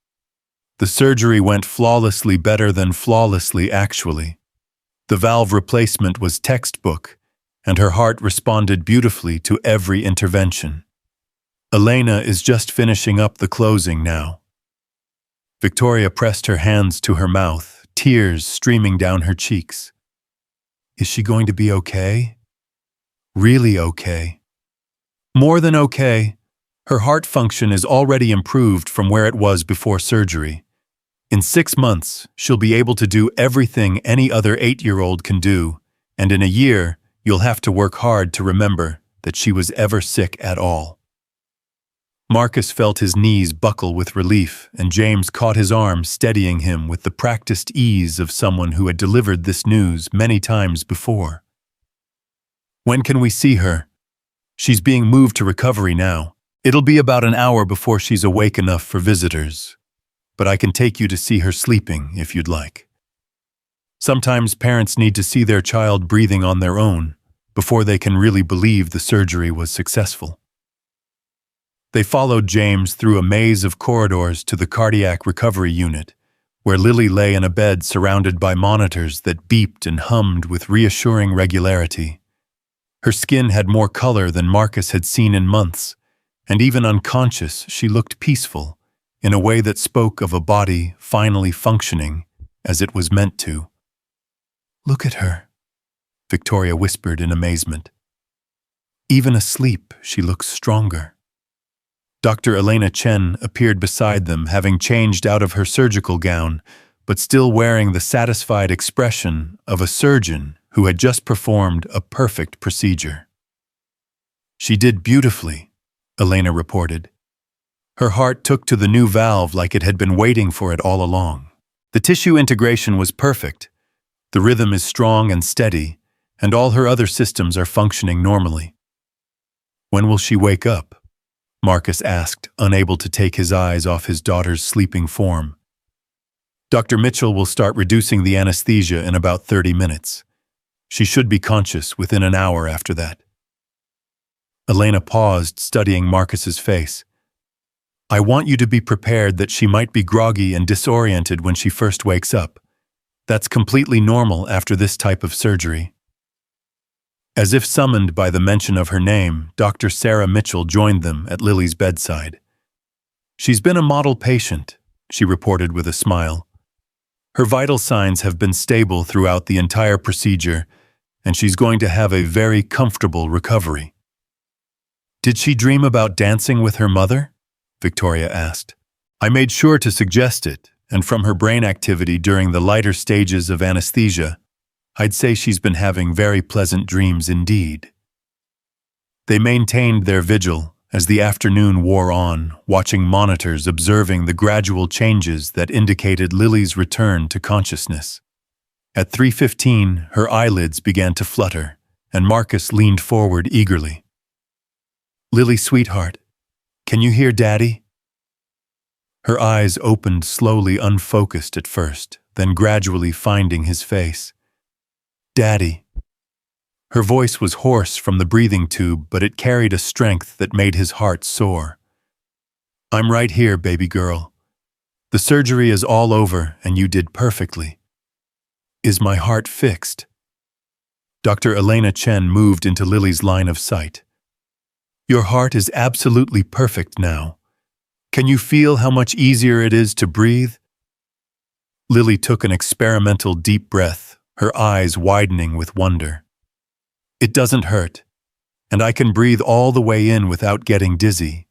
The surgery went flawlessly, better than flawlessly, actually. The valve replacement was textbook, and her heart responded beautifully to every intervention. Elena is just finishing up the closing now." Victoria pressed her hands to her mouth, tears streaming down her cheeks. "Is she going to be okay? Really okay?" "More than okay. Her heart function is already improved from where it was before surgery. In 6 months, she'll be able to do everything any other 8-year-old can do, and in a year, you'll have to work hard to remember that she was ever sick at all." Marcus felt his knees buckle with relief, and James caught his arm, steadying him with the practiced ease of someone who had delivered this news many times before. "When can we see her?" "She's being moved to recovery now. It'll be about an hour before she's awake enough for visitors. But I can take you to see her sleeping if you'd like." Sometimes parents need to see their child breathing on their own before they can really believe the surgery was successful. They followed James through a maze of corridors to the cardiac recovery unit, where Lily lay in a bed surrounded by monitors that beeped and hummed with reassuring regularity. Her skin had more color than Marcus had seen in months, and even unconscious, she looked peaceful, in a way that spoke of a body finally functioning as it was meant to. "Look at her," Victoria whispered in amazement. "Even asleep, she looks stronger." Dr. Elena Chen appeared beside them, having changed out of her surgical gown, but still wearing the satisfied expression of a surgeon who had just performed a perfect procedure. "She did beautifully," Elena reported. Her heart took to the new valve like it had been waiting for it all along. "The tissue integration was perfect. The rhythm is strong and steady, and all her other systems are functioning normally." "When will she wake up?" Marcus asked, unable to take his eyes off his daughter's sleeping form. "Dr. Mitchell will start reducing the anesthesia in about 30 minutes. She should be conscious within an hour after that." Elena paused, studying Marcus's face. "I want you to be prepared that she might be groggy and disoriented when she first wakes up. That's completely normal after this type of surgery." As if summoned by the mention of her name, Dr. Sarah Mitchell joined them at Lily's bedside. "She's been a model patient," she reported with a smile. "Her vital signs have been stable throughout the entire procedure, and she's going to have a very comfortable recovery." "Did she dream about dancing with her mother?" Victoria asked. "I made sure to suggest it, and from her brain activity during the lighter stages of anesthesia, I'd say she's been having very pleasant dreams indeed." They maintained their vigil as the afternoon wore on, watching monitors, observing the gradual changes that indicated Lily's return to consciousness. At 3:15, her eyelids began to flutter, and Marcus leaned forward eagerly. "Lily, sweetheart, can you hear Daddy?" Her eyes opened slowly, unfocused at first, then gradually finding his face. "Daddy." Her voice was hoarse from the breathing tube, but it carried a strength that made his heart soar. "I'm right here, baby girl. The surgery is all over and you did perfectly. Is my heart fixed? Dr. Elena Chen moved into Lily's line of sight. Your heart is absolutely perfect now. Can you feel how much easier it is to breathe? Lily took an experimental deep breath, her eyes widening with wonder. It doesn't hurt, and I can breathe all the way in without getting dizzy.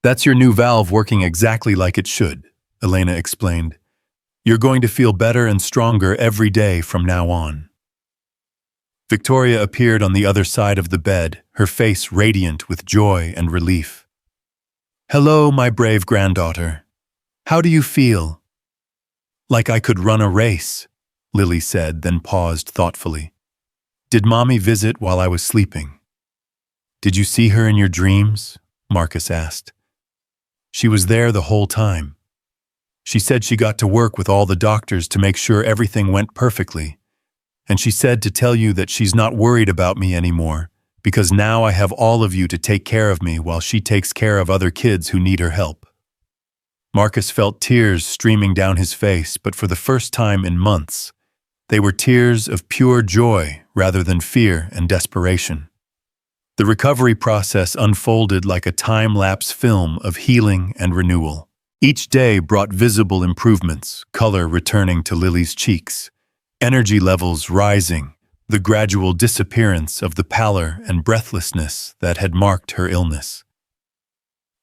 That's your new valve working exactly like it should, Elena explained. You're going to feel better and stronger every day from now on. Victoria appeared on the other side of the bed, her face radiant with joy and relief. Hello, my brave granddaughter. How do you feel? Like I could run a race, Lily said, then paused thoughtfully. Did Mommy visit while I was sleeping? Did you see her in your dreams? Marcus asked. She was there the whole time. She said she got to work with all the doctors to make sure everything went perfectly. And she said to tell you that she's not worried about me anymore, because now I have all of you to take care of me while she takes care of other kids who need her help. Marcus felt tears streaming down his face, but for the first time in months, they were tears of pure joy rather than fear and desperation. The recovery process unfolded like a time-lapse film of healing and renewal. Each day brought visible improvements, color returning to Lily's cheeks, energy levels rising, the gradual disappearance of the pallor and breathlessness that had marked her illness.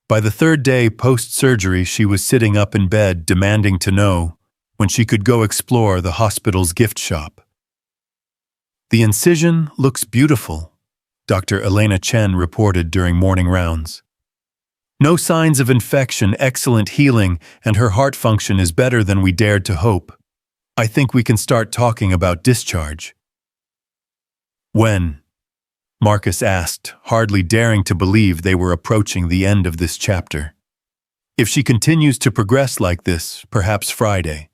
By the third day post-surgery, she was sitting up in bed demanding to know when she could go explore the hospital's gift shop. The incision looks beautiful, Dr. Elena Chen reported during morning rounds. No signs of infection, excellent healing, and her heart function is better than we dared to hope. I think we can start talking about discharge. When? Marcus asked, hardly daring to believe they were approaching the end of this chapter. If she continues to progress like this, perhaps Friday.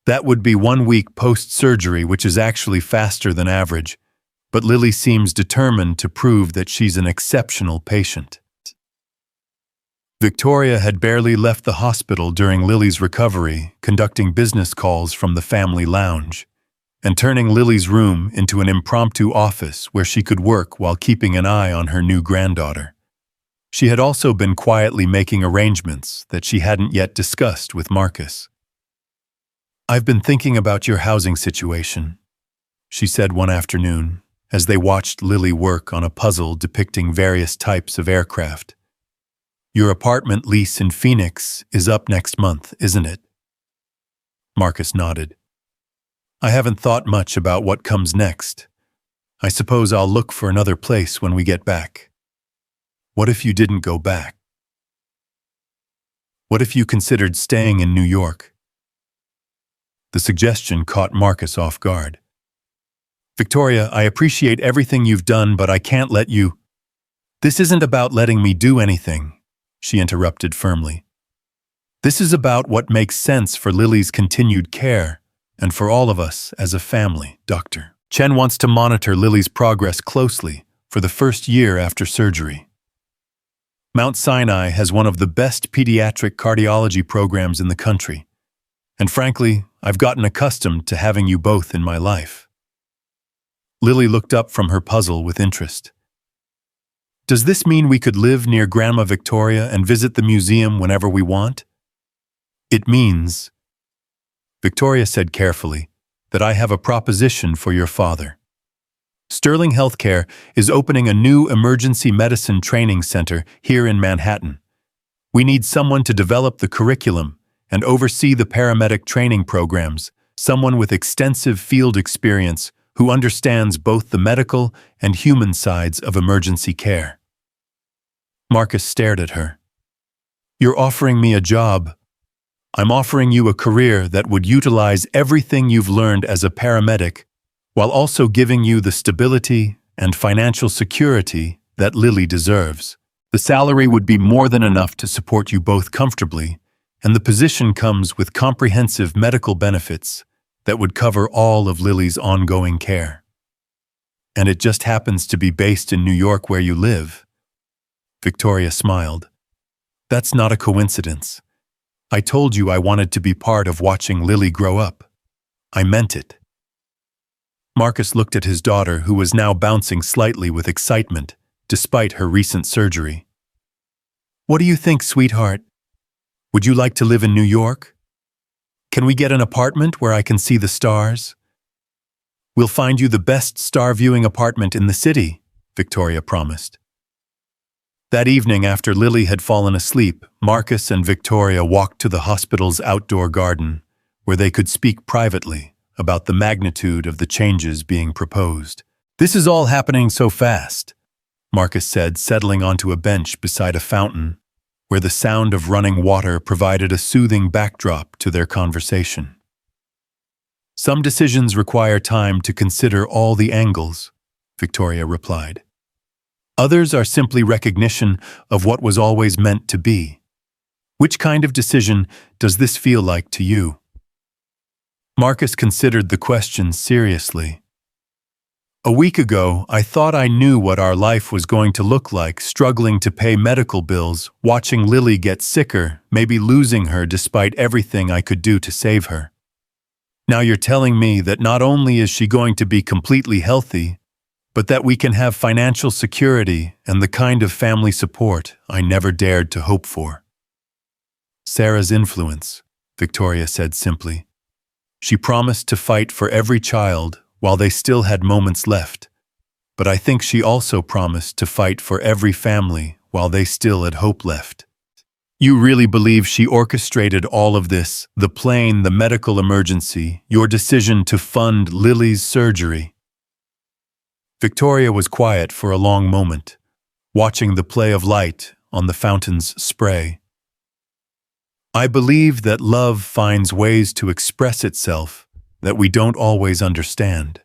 That would be 1 week post-surgery, which is actually faster than average, but Lily seems determined to prove that she's an exceptional patient. Victoria had barely left the hospital during Lily's recovery, conducting business calls from the family lounge, and turning Lily's room into an impromptu office where she could work while keeping an eye on her new granddaughter. She had also been quietly making arrangements that she hadn't yet discussed with Marcus. I've been thinking about your housing situation, she said one afternoon, as they watched Lily work on a puzzle depicting various types of aircraft. Your apartment lease in Phoenix is up next month, isn't it? Marcus nodded. I haven't thought much about what comes next. I suppose I'll look for another place when we get back. What if you didn't go back? What if you considered staying in New York? The suggestion caught Marcus off guard. Victoria, I appreciate everything you've done, but I can't let you. This isn't about letting me do anything, she interrupted firmly. This is about what makes sense for Lily's continued care and for all of us as a family, Dr. Chen wants to monitor Lily's progress closely for the first year after surgery. Mount Sinai has one of the best pediatric cardiology programs in the country, and frankly, I've gotten accustomed to having you both in my life. Lily looked up from her puzzle with interest. Does this mean we could live near Grandma Victoria and visit the museum whenever we want? It means, Victoria said carefully, that I have a proposition for your father. Sterling Healthcare is opening a new emergency medicine training center here in Manhattan. We need someone to develop the curriculum and oversee the paramedic training programs, someone with extensive field experience who understands both the medical and human sides of emergency care. Marcus stared at her. You're offering me a job. I'm offering you a career that would utilize everything you've learned as a paramedic, while also giving you the stability and financial security that Lily deserves. The salary would be more than enough to support you both comfortably, and the position comes with comprehensive medical benefits that would cover all of Lily's ongoing care. And it just happens to be based in New York where you live. Victoria smiled. That's not a coincidence. I told you I wanted to be part of watching Lily grow up. I meant it." Marcus looked at his daughter, who was now bouncing slightly with excitement, despite her recent surgery. "What do you think, sweetheart? Would you like to live in New York? Can we get an apartment where I can see the stars?" "We'll find you the best star-viewing apartment in the city," Victoria promised. That evening, after Lily had fallen asleep, Marcus and Victoria walked to the hospital's outdoor garden, where they could speak privately about the magnitude of the changes being proposed. "This is all happening so fast," Marcus said, settling onto a bench beside a fountain, where the sound of running water provided a soothing backdrop to their conversation. "Some decisions require time to consider all the angles," Victoria replied. "Others are simply recognition of what was always meant to be. Which kind of decision does this feel like to you?" Marcus considered the question seriously. "A week ago, I thought I knew what our life was going to look like, struggling to pay medical bills, watching Lily get sicker, maybe losing her despite everything I could do to save her. Now you're telling me that not only is she going to be completely healthy, but that we can have financial security and the kind of family support I never dared to hope for." "Sarah's influence," Victoria said simply. "She promised to fight for every child while they still had moments left, but I think she also promised to fight for every family while they still had hope left." "You really believe she orchestrated all of this, the plane, the medical emergency, your decision to fund Lily's surgery?" Victoria was quiet for a long moment, watching the play of light on the fountain's spray. "I believe that love finds ways to express itself that we don't always understand.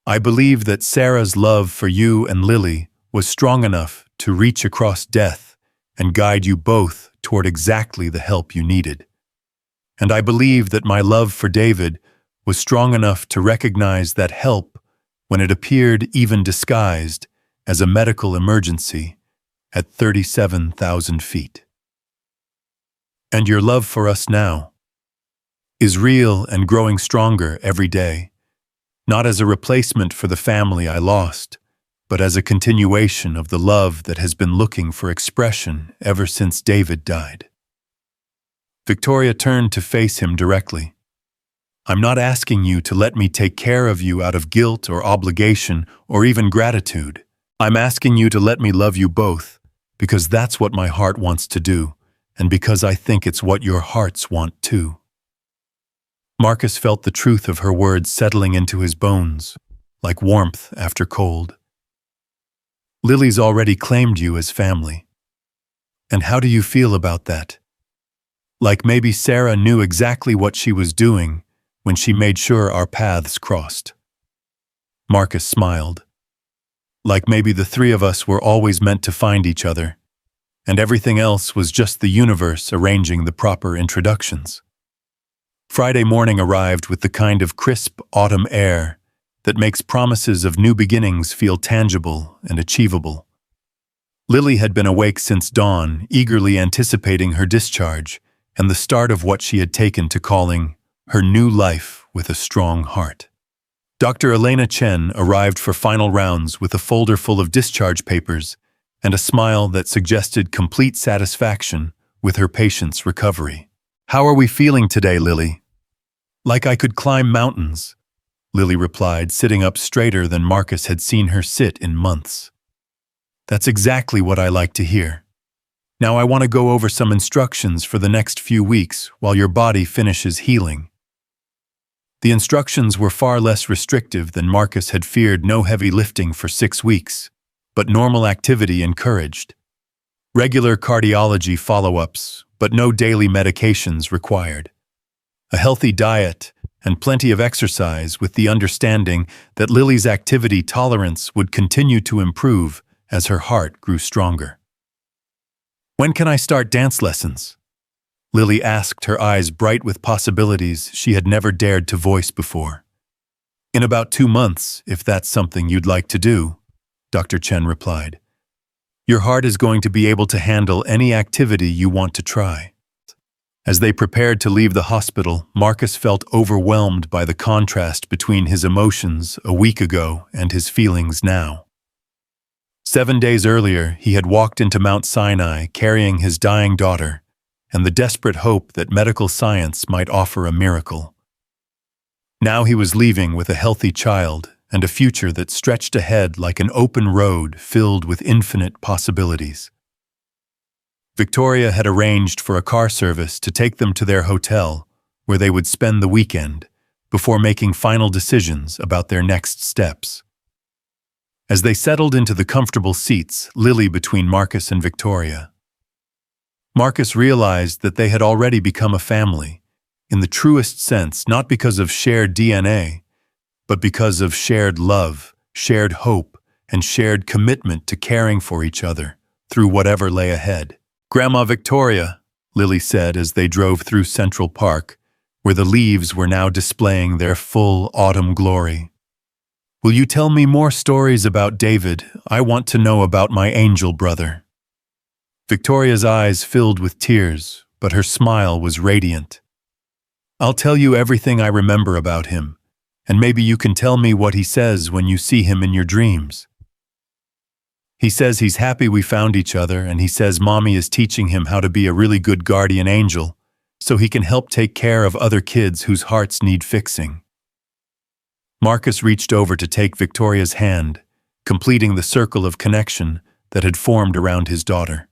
I believe that Sarah's love for you and Lily was strong enough to reach across death and guide you both toward exactly the help you needed. And I believe that my love for David was strong enough to recognize that help when it appeared even disguised as a medical emergency at 37,000 feet. And your love for us now is real and growing stronger every day, not as a replacement for the family I lost, but as a continuation of the love that has been looking for expression ever since David died." Victoria turned to face him directly. "I'm not asking you to let me take care of you out of guilt or obligation or even gratitude. I'm asking you to let me love you both, because that's what my heart wants to do, and because I think it's what your hearts want too." Marcus felt the truth of her words settling into his bones, like warmth after cold. "Lily's already claimed you as family. And how do you feel about that? Like maybe Sarah knew exactly what she was doing when she made sure our paths crossed." Marcus smiled. "Like maybe the three of us were always meant to find each other, and everything else was just the universe arranging the proper introductions." Friday morning arrived with the kind of crisp autumn air that makes promises of new beginnings feel tangible and achievable. Lily had been awake since dawn, eagerly anticipating her discharge and the start of what she had taken to calling her new life with a strong heart. Dr. Elena Chen arrived for final rounds with a folder full of discharge papers and a smile that suggested complete satisfaction with her patient's recovery. "How are we feeling today, Lily?" "Like I could climb mountains," Lily replied, sitting up straighter than Marcus had seen her sit in months. "That's exactly what I like to hear. Now I want to go over some instructions for the next few weeks while your body finishes healing." The instructions were far less restrictive than Marcus had feared. No heavy lifting for 6 weeks, but normal activity encouraged. Regular cardiology follow-ups, but no daily medications required. A healthy diet and plenty of exercise, with the understanding that Lily's activity tolerance would continue to improve as her heart grew stronger. "When can I start dance lessons?" Lily asked, her eyes bright with possibilities she had never dared to voice before. "In about 2 months, if that's something you'd like to do," Dr. Chen replied. "Your heart is going to be able to handle any activity you want to try." As they prepared to leave the hospital, Marcus felt overwhelmed by the contrast between his emotions a week ago and his feelings now. 7 days earlier, he had walked into Mount Sinai carrying his dying daughter and the desperate hope that medical science might offer a miracle. Now he was leaving with a healthy child and a future that stretched ahead like an open road filled with infinite possibilities. Victoria had arranged for a car service to take them to their hotel, where they would spend the weekend, before making final decisions about their next steps. As they settled into the comfortable seats, Lily between Marcus and Victoria, Marcus realized that they had already become a family, in the truest sense, not because of shared DNA, but because of shared love, shared hope, and shared commitment to caring for each other through whatever lay ahead. "Grandma Victoria," Lily said as they drove through Central Park, where the leaves were now displaying their full autumn glory. "Will you tell me more stories about David? I want to know about my angel brother." Victoria's eyes filled with tears, but her smile was radiant. "I'll tell you everything I remember about him, and maybe you can tell me what he says when you see him in your dreams." "He says he's happy we found each other, and he says Mommy is teaching him how to be a really good guardian angel, so he can help take care of other kids whose hearts need fixing." Marcus reached over to take Victoria's hand, completing the circle of connection that had formed around his daughter.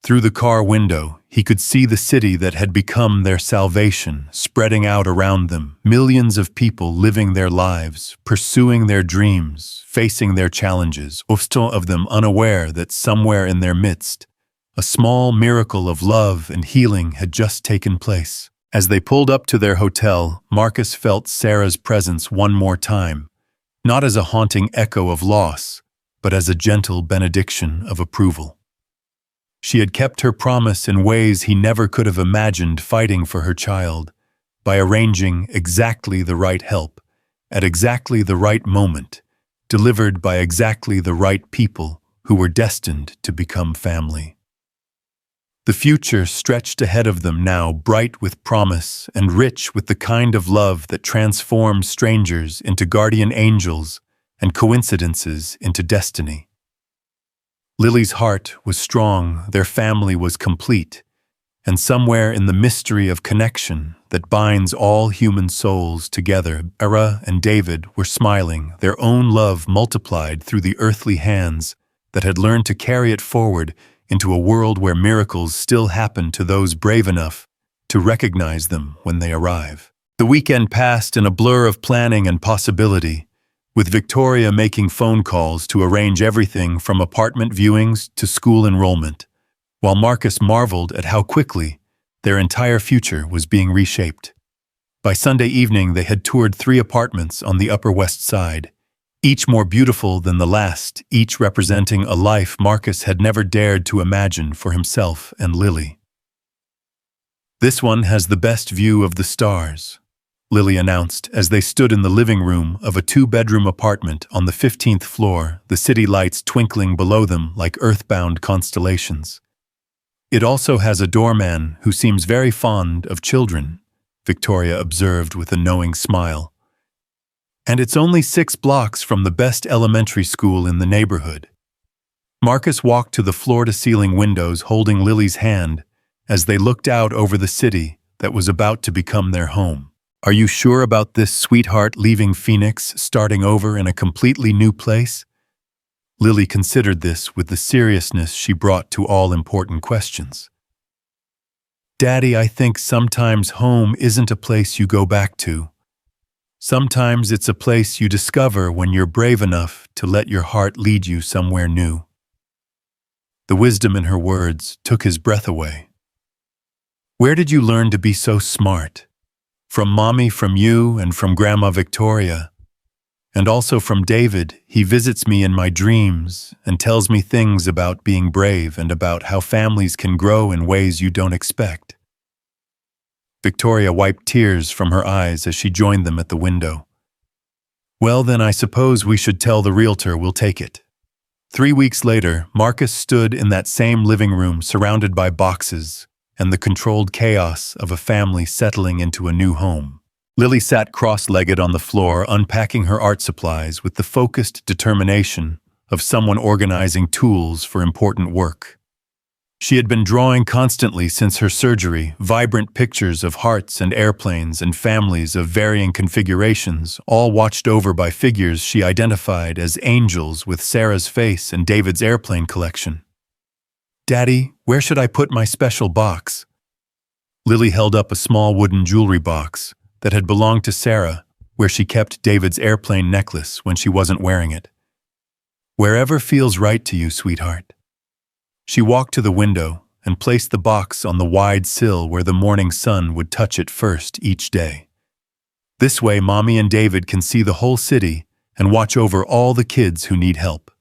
Through the car window, he could see the city that had become their salvation spreading out around them, millions of people living their lives, pursuing their dreams, facing their challenges, often of them unaware that somewhere in their midst, a small miracle of love and healing had just taken place. As they pulled up to their hotel, Marcus felt Sarah's presence one more time, not as a haunting echo of loss, but as a gentle benediction of approval. She had kept her promise in ways he never could have imagined, fighting for her child, by arranging exactly the right help, at exactly the right moment, delivered by exactly the right people who were destined to become family. The future stretched ahead of them now, bright with promise and rich with the kind of love that transforms strangers into guardian angels and coincidences into destiny. Lily's heart was strong, their family was complete, and somewhere in the mystery of connection that binds all human souls together, Sarah and David were smiling, their own love multiplied through the earthly hands that had learned to carry it forward into a world where miracles still happen to those brave enough to recognize them when they arrive. The weekend passed in a blur of planning and possibility, with Victoria making phone calls to arrange everything from apartment viewings to school enrollment, while Marcus marveled at how quickly their entire future was being reshaped. By Sunday evening, they had toured 3 apartments on the Upper West Side, each more beautiful than the last, each representing a life Marcus had never dared to imagine for himself and Lily. "This one has the best view of the stars," Lily announced as they stood in the living room of a 2-bedroom apartment on the 15th floor, the city lights twinkling below them like earthbound constellations. "It also has a doorman who seems very fond of children," Victoria observed with a knowing smile. "And it's only 6 blocks from the best elementary school in the neighborhood." Marcus walked to the floor-to-ceiling windows holding Lily's hand as they looked out over the city that was about to become their home. "Are you sure about this, sweetheart, leaving Phoenix, starting over in a completely new place?" Lily considered this with the seriousness she brought to all important questions. "Daddy, I think sometimes home isn't a place you go back to. Sometimes it's a place you discover when you're brave enough to let your heart lead you somewhere new." The wisdom in her words took his breath away. "Where did you learn to be so smart? From Mommy, from you, and from Grandma Victoria. And also from David. He visits me in my dreams and tells me things about being brave and about how families can grow in ways you don't expect." Victoria wiped tears from her eyes as she joined them at the window. "Well, then I suppose we should tell the realtor we'll take it." 3 weeks later, Marcus stood in that same living room surrounded by boxes, and the controlled chaos of a family settling into a new home. Lily sat cross-legged on the floor, unpacking her art supplies with the focused determination of someone organizing tools for important work. She had been drawing constantly since her surgery, vibrant pictures of hearts and airplanes and families of varying configurations, all watched over by figures she identified as angels with Sarah's face and David's airplane collection. "Daddy, where should I put my special box?" Lily held up a small wooden jewelry box that had belonged to Sarah, where she kept David's airplane necklace when she wasn't wearing it. "Wherever feels right to you, sweetheart." She walked to the window and placed the box on the wide sill where the morning sun would touch it first each day. This way, Mommy and David can see the whole city and watch over all the kids who need help.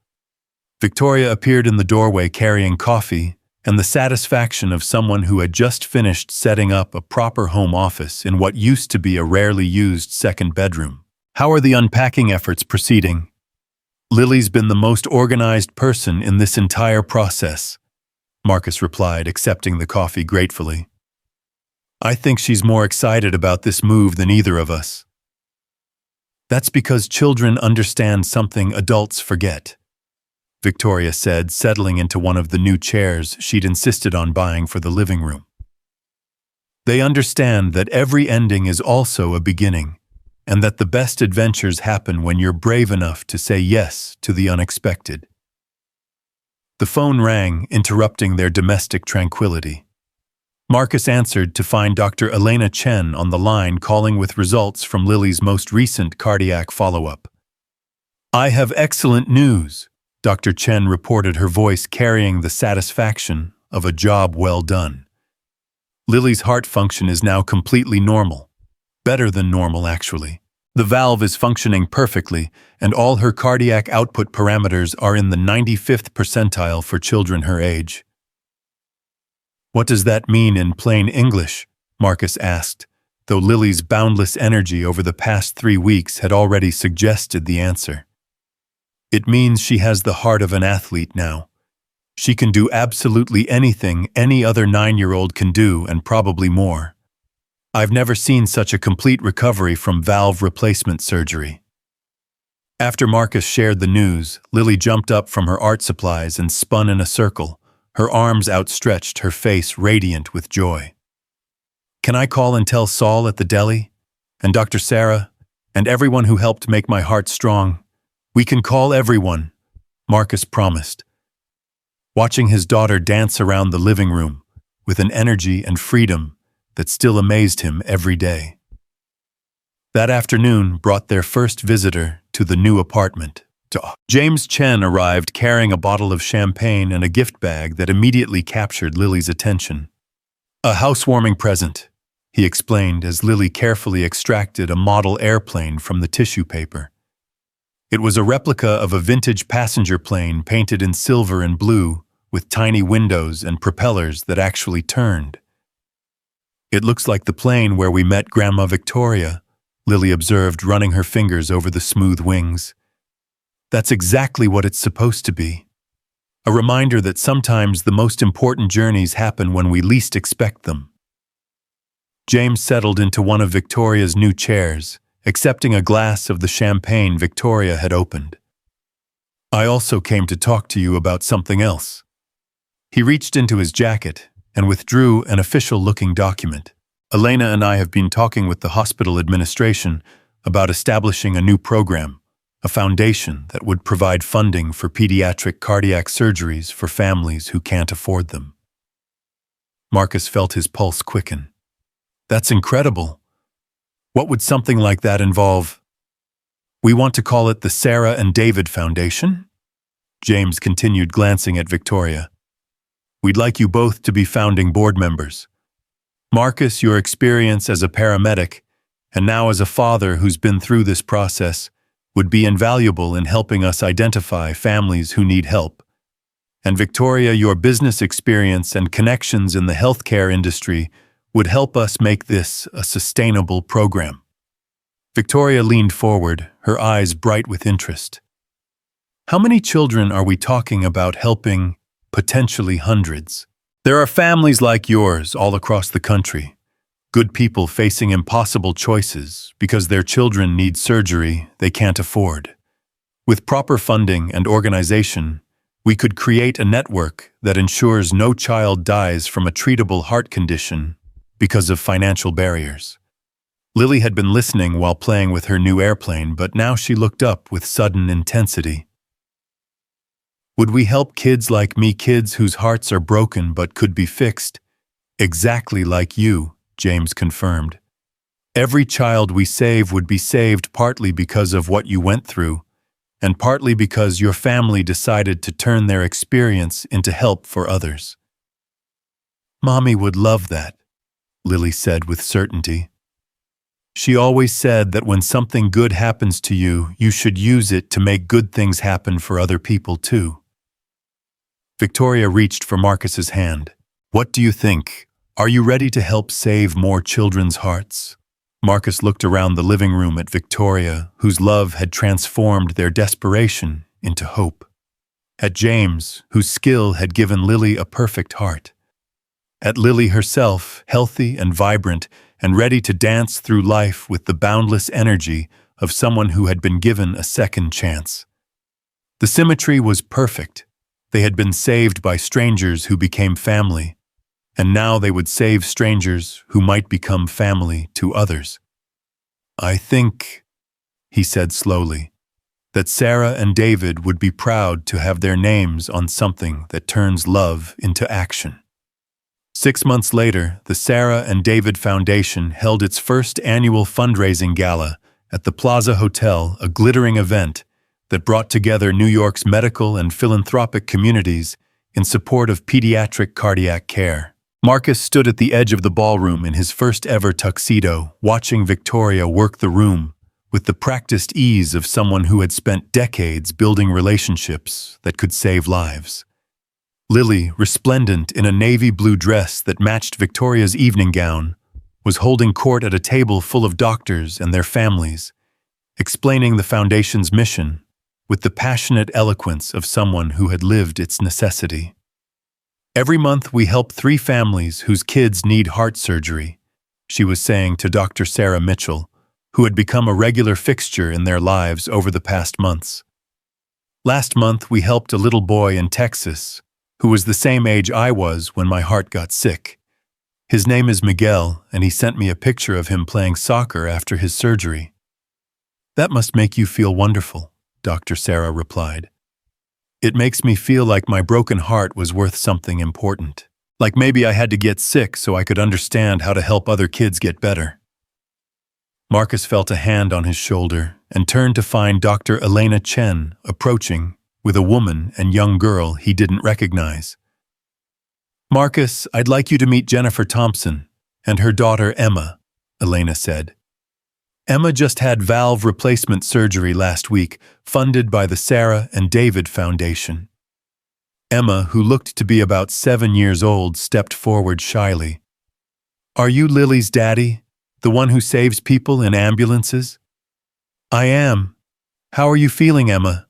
Victoria appeared in the doorway carrying coffee and the satisfaction of someone who had just finished setting up a proper home office in what used to be a rarely used second bedroom. "How are the unpacking efforts proceeding?" "Lily's been the most organized person in this entire process," Marcus replied, accepting the coffee gratefully. "I think she's more excited about this move than either of us." "That's because children understand something adults forget," Victoria said, settling into one of the new chairs she'd insisted on buying for the living room. "They understand that every ending is also a beginning, and that the best adventures happen when you're brave enough to say yes to the unexpected." The phone rang, interrupting their domestic tranquility. Marcus answered to find Dr. Elena Chen on the line, calling with results from Lily's most recent cardiac follow-up. "I have excellent news," Dr. Chen reported, her voice carrying the satisfaction of a job well done. "Lily's heart function is now completely normal. Better than normal, actually. The valve is functioning perfectly, and all her cardiac output parameters are in the 95th percentile for children her age." "What does that mean in plain English?" Marcus asked, though Lily's boundless energy over the past 3 weeks had already suggested the answer. "It means she has the heart of an athlete now. She can do absolutely anything any other 9-year-old can do, and probably more. I've never seen such a complete recovery from valve replacement surgery." After Marcus shared the news, Lily jumped up from her art supplies and spun in a circle, her arms outstretched, her face radiant with joy. "Can I call and tell Saul at the deli? And Dr. Sarah? And everyone who helped make my heart strong? We can call everyone," Marcus promised, watching his daughter dance around the living room with an energy and freedom that still amazed him every day. That afternoon brought their first visitor to the new apartment. James Chen arrived carrying a bottle of champagne and a gift bag that immediately captured Lily's attention. "A housewarming present," he explained as Lily carefully extracted a model airplane from the tissue paper. It was a replica of a vintage passenger plane painted in silver and blue, with tiny windows and propellers that actually turned. "It looks like the plane where we met Grandma Victoria," Lily observed, running her fingers over the smooth wings. "That's exactly what it's supposed to be. A reminder that sometimes the most important journeys happen when we least expect them." James settled into one of Victoria's new chairs, accepting a glass of the champagne Victoria had opened. "I also came to talk to you about something else." He reached into his jacket and withdrew an official-looking document. "Elena and I have been talking with the hospital administration about establishing a new program, a foundation that would provide funding for pediatric cardiac surgeries for families who can't afford them." Marcus felt his pulse quicken. "That's incredible. What would something like that involve?" "We want to call it the Sarah and David Foundation?" James continued, glancing at Victoria. "We'd like you both to be founding board members. Marcus, your experience as a paramedic, and now as a father who's been through this process, would be invaluable in helping us identify families who need help. And Victoria, your business experience and connections in the healthcare industry would help us make this a sustainable program." Victoria leaned forward, her eyes bright with interest. "How many children are we talking about helping?" "Potentially hundreds." There are families like yours all across the country. Good people facing impossible choices because their children need surgery they can't afford. With proper funding and organization, we could create a network that ensures no child dies from a treatable heart condition because of financial barriers. Lily had been listening while playing with her new airplane, but now she looked up with sudden intensity. Would we help kids like me, kids whose hearts are broken but could be fixed? Exactly like you, James confirmed. Every child we save would be saved partly because of what you went through, and partly because your family decided to turn their experience into help for others. Mommy would love that, Lily said with certainty. She always said that when something good happens to you, you should use it to make good things happen for other people too. Victoria reached for Marcus's hand. What do you think? Are you ready to help save more children's hearts? Marcus looked around the living room at Victoria, whose love had transformed their desperation into hope. At James, whose skill had given Lily a perfect heart. At Lily herself, healthy and vibrant, and ready to dance through life with the boundless energy of someone who had been given a second chance. The symmetry was perfect. They had been saved by strangers who became family, and now they would save strangers who might become family to others. I think, he said slowly, that Sarah and David would be proud to have their names on something that turns love into action. 6 months later, the Sarah and David Foundation held its first annual fundraising gala at the Plaza Hotel, a glittering event that brought together New York's medical and philanthropic communities in support of pediatric cardiac care. Marcus stood at the edge of the ballroom in his first ever tuxedo, watching Victoria work the room with the practiced ease of someone who had spent decades building relationships that could save lives. Lily, resplendent in a navy blue dress that matched Victoria's evening gown, was holding court at a table full of doctors and their families, explaining the Foundation's mission with the passionate eloquence of someone who had lived its necessity. Every month we help 3 families whose kids need heart surgery, she was saying to Dr. Sarah Mitchell, who had become a regular fixture in their lives over the past months. Last month we helped a little boy in Texas who was the same age I was when my heart got sick. His name is Miguel, and he sent me a picture of him playing soccer after his surgery. That must make you feel wonderful, Dr. Sarah replied. It makes me feel like my broken heart was worth something important. Like maybe I had to get sick so I could understand how to help other kids get better. Marcus felt a hand on his shoulder and turned to find Dr. Elena Chen approaching with a woman and young girl he didn't recognize. Marcus, I'd like you to meet Jennifer Thompson and her daughter Emma, Elena said. Emma just had valve replacement surgery last week, funded by the Sarah and David Foundation. Emma, who looked to be about 7 years old, stepped forward shyly. Are you Lily's daddy, the one who saves people in ambulances? I am. How are you feeling, Emma?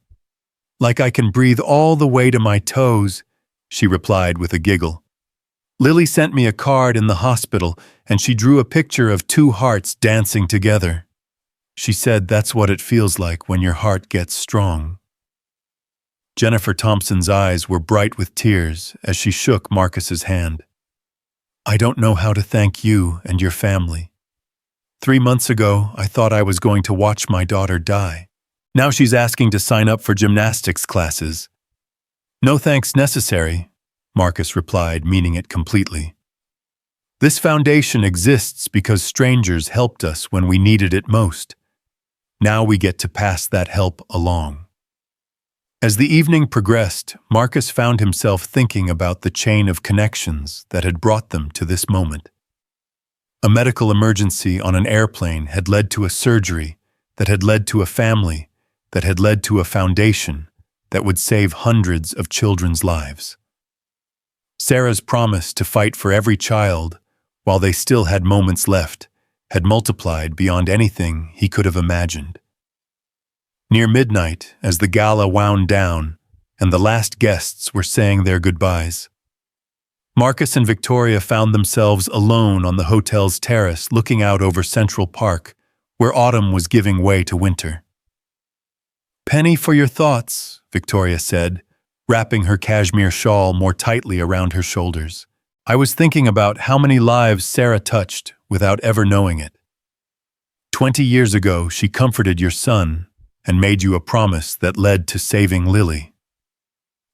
Like I can breathe all the way to my toes, she replied with a giggle. Lily sent me a card in the hospital, and she drew a picture of 2 hearts dancing together. She said that's what it feels like when your heart gets strong. Jennifer Thompson's eyes were bright with tears as she shook Marcus's hand. I don't know how to thank you and your family. 3 months ago, I thought I was going to watch my daughter die. Now she's asking to sign up for gymnastics classes. No thanks necessary, Marcus replied, meaning it completely. This foundation exists because strangers helped us when we needed it most. Now we get to pass that help along. As the evening progressed, Marcus found himself thinking about the chain of connections that had brought them to this moment. A medical emergency on an airplane had led to a surgery that had led to a family that had led to a foundation that would save hundreds of children's lives. Sarah's promise to fight for every child, while they still had moments left, had multiplied beyond anything he could have imagined. Near midnight, as the gala wound down and the last guests were saying their goodbyes, Marcus and Victoria found themselves alone on the hotel's terrace looking out over Central Park, where autumn was giving way to winter. "Penny for your thoughts," Victoria said, wrapping her cashmere shawl more tightly around her shoulders. "I was thinking about how many lives Sarah touched without ever knowing it. 20 years ago, she comforted your son and made you a promise that led to saving Lily.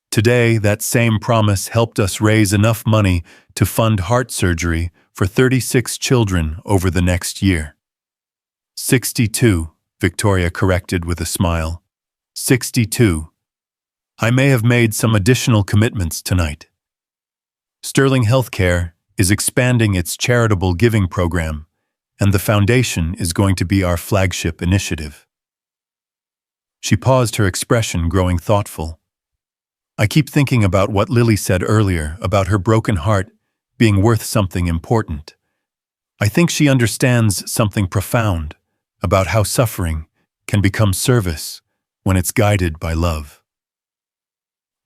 Today, that same promise helped us raise enough money to fund heart surgery for 36 children over the next year." 62, Victoria corrected with a smile. 62. I may have made some additional commitments tonight. Sterling Healthcare is expanding its charitable giving program, and the foundation is going to be our flagship initiative. She paused, her expression growing thoughtful. "I keep thinking about what Lily said earlier about her broken heart being worth something important. I think she understands something profound about how suffering can become service when it's guided by love."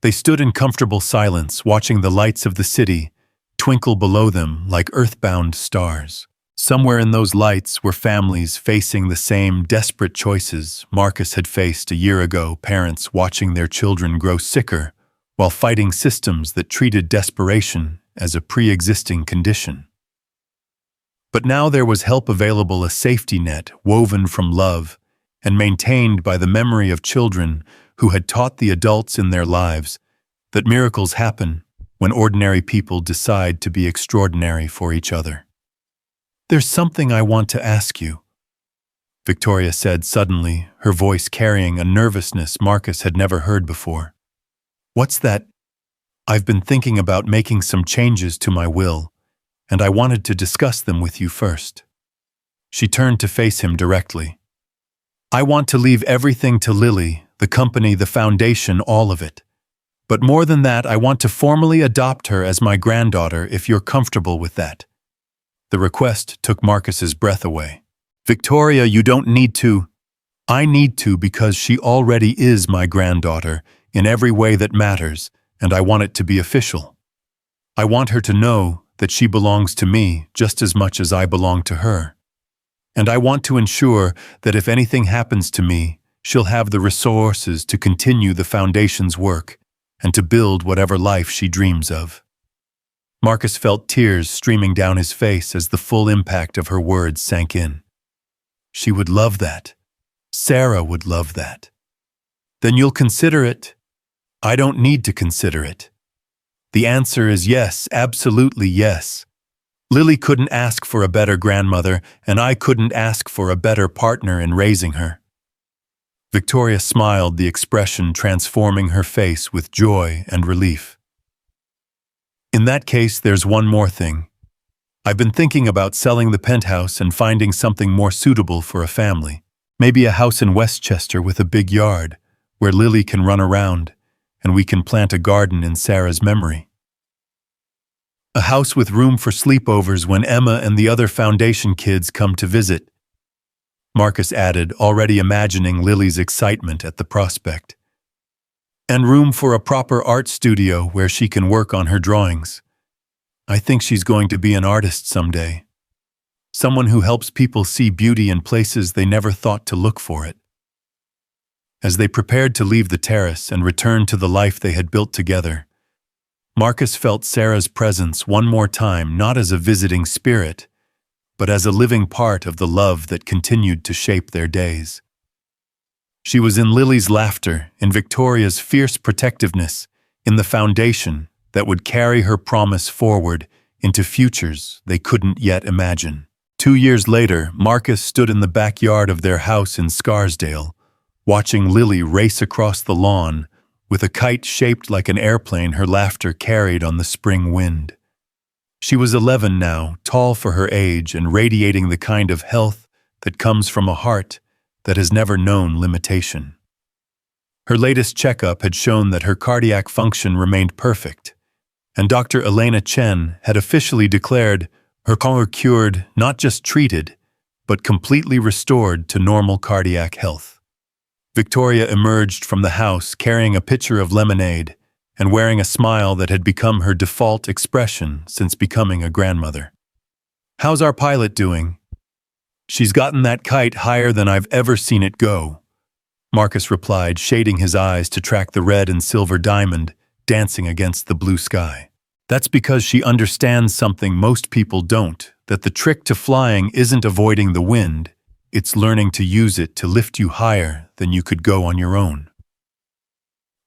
They stood in comfortable silence, watching the lights of the city twinkle below them like earthbound stars. Somewhere in those lights were families facing the same desperate choices Marcus had faced a year ago, parents watching their children grow sicker while fighting systems that treated desperation as a pre-existing condition. But now there was help available, a safety net woven from love and maintained by the memory of children who had taught the adults in their lives that miracles happen when ordinary people decide to be extraordinary for each other. "There's something I want to ask you," Victoria said suddenly, her voice carrying a nervousness Marcus had never heard before. "What's that?" "I've been thinking about making some changes to my will, and I wanted to discuss them with you first." She turned to face him directly. "I want to leave everything to Lily, the company, the foundation, all of it. But more than that, I want to formally adopt her as my granddaughter if you're comfortable with that." The request took Marcus's breath away. "Victoria, you don't need to." "I need to because she already is my granddaughter in every way that matters, and I want it to be official. I want her to know that she belongs to me just as much as I belong to her. And I want to ensure that if anything happens to me, she'll have the resources to continue the foundation's work and to build whatever life she dreams of." Marcus felt tears streaming down his face as the full impact of her words sank in. She would love that. Sarah would love that. "Then you'll consider it?" "I don't need to consider it. The answer is yes, absolutely yes. Lily couldn't ask for a better grandmother, and I couldn't ask for a better partner in raising her." Victoria smiled, the expression transforming her face with joy and relief. "In that case, there's one more thing. I've been thinking about selling the penthouse and finding something more suitable for a family. Maybe a house in Westchester with a big yard, where Lily can run around, and we can plant a garden in Sarah's memory. A house with room for sleepovers when Emma and the other foundation kids come to visit," Marcus added, already imagining Lily's excitement at the prospect. "And room for a proper art studio where she can work on her drawings. I think she's going to be an artist someday. Someone who helps people see beauty in places they never thought to look for it." As they prepared to leave the terrace and return to the life they had built together, Marcus felt Sarah's presence one more time, not as a visiting spirit, but as a living part of the love that continued to shape their days. She was in Lily's laughter, in Victoria's fierce protectiveness, in the foundation that would carry her promise forward into futures they couldn't yet imagine. 2 years later, Marcus stood in the backyard of their house in Scarsdale, watching Lily race across the lawn with a kite shaped like an airplane her laughter carried on the spring wind. She was 11 now, tall for her age and radiating the kind of health that comes from a heart that has never known limitation. Her latest checkup had shown that her cardiac function remained perfect, and Dr. Elena Chen had officially declared her cured, not just treated, but completely restored to normal cardiac health. Victoria emerged from the house carrying a pitcher of lemonade and wearing a smile that had become her default expression since becoming a grandmother. "How's our pilot doing?" "She's gotten that kite higher than I've ever seen it go," Marcus replied, shading his eyes to track the red and silver diamond dancing against the blue sky. "That's because she understands something most people don't, that the trick to flying isn't avoiding the wind, it's learning to use it to lift you higher than you could go on your own."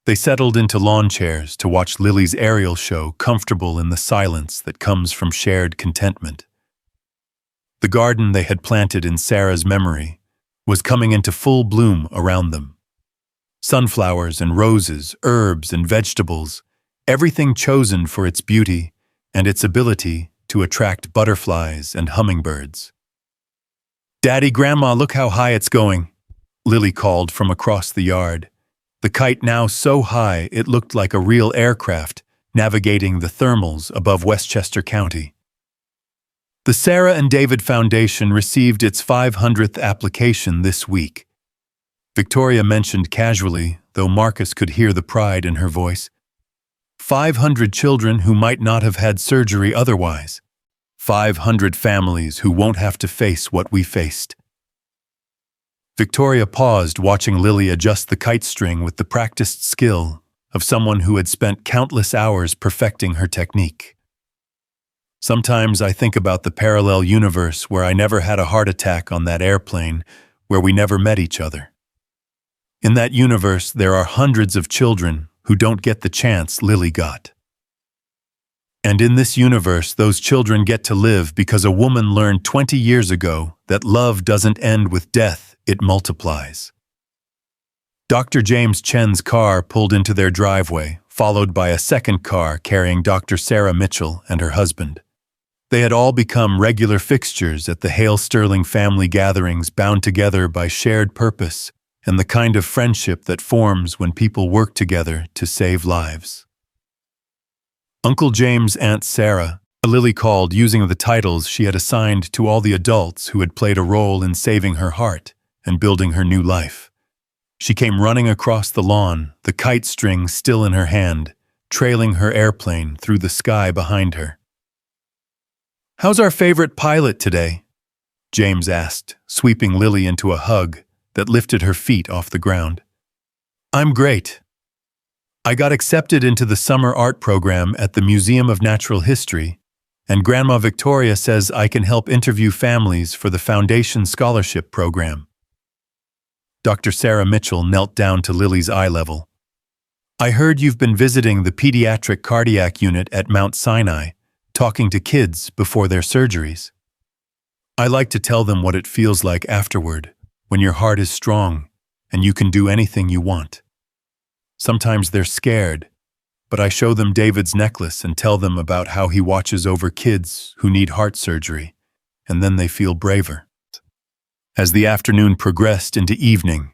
They settled into lawn chairs to watch Lily's aerial show, comfortable in the silence that comes from shared contentment. The garden they had planted in Sarah's memory was coming into full bloom around them. Sunflowers and roses, herbs and vegetables, everything chosen for its beauty and its ability to attract butterflies and hummingbirds. "Daddy, Grandma, look how high it's going," Lily called from across the yard. The kite now so high it looked like a real aircraft navigating the thermals above Westchester County. The Sarah and David Foundation received its 500th application this week. Victoria mentioned casually, though Marcus could hear the pride in her voice. 500 children who might not have had surgery otherwise. 500 families who won't have to face what we faced. Victoria paused, watching Lily adjust the kite string with the practiced skill of someone who had spent countless hours perfecting her technique. "Sometimes I think about the parallel universe where I never had a heart attack on that airplane, where we never met each other. In that universe, there are hundreds of children who don't get the chance Lily got. And in this universe, those children get to live because a woman learned 20 years ago that love doesn't end with death, it multiplies." Dr. James Chen's car pulled into their driveway, followed by a second car carrying Dr. Sarah Mitchell and her husband. They had all become regular fixtures at the Hale Sterling family gatherings, bound together by shared purpose and the kind of friendship that forms when people work together to save lives. Uncle James, Aunt Sarah, Lily called, using the titles she had assigned to all the adults who had played a role in saving her heart and building her new life. She came running across the lawn, the kite string still in her hand, trailing her airplane through the sky behind her. "How's our favorite pilot today?" James asked, sweeping Lily into a hug that lifted her feet off the ground. "I'm great. I got accepted into the summer art program at the Museum of Natural History, and Grandma Victoria says I can help interview families for the Foundation Scholarship Program." Dr. Sarah Mitchell knelt down to Lily's eye level. "I heard you've been visiting the pediatric cardiac unit at Mount Sinai, talking to kids before their surgeries. I like to tell them what it feels like afterward, when your heart is strong and you can do anything you want. Sometimes they're scared, but I show them David's necklace and tell them about how he watches over kids who need heart surgery, and then they feel braver." As the afternoon progressed into evening,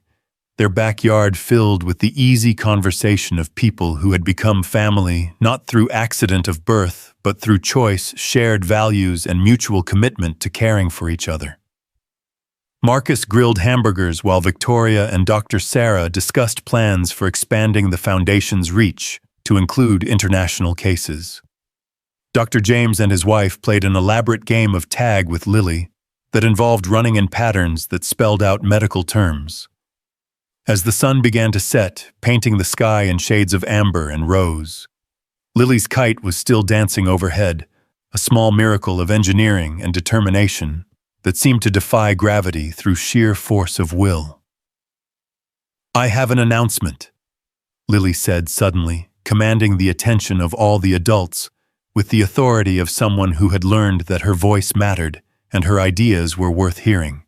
their backyard filled with the easy conversation of people who had become family not through accident of birth, but through choice, shared values, and mutual commitment to caring for each other. Marcus grilled hamburgers while Victoria and Dr. Sarah discussed plans for expanding the Foundation's reach to include international cases. Dr. James and his wife played an elaborate game of tag with Lily that involved running in patterns that spelled out medical terms. As the sun began to set, painting the sky in shades of amber and rose, Lily's kite was still dancing overhead, a small miracle of engineering and determination that seemed to defy gravity through sheer force of will. "I have an announcement," Lily said suddenly, commanding the attention of all the adults with the authority of someone who had learned that her voice mattered and her ideas were worth hearing.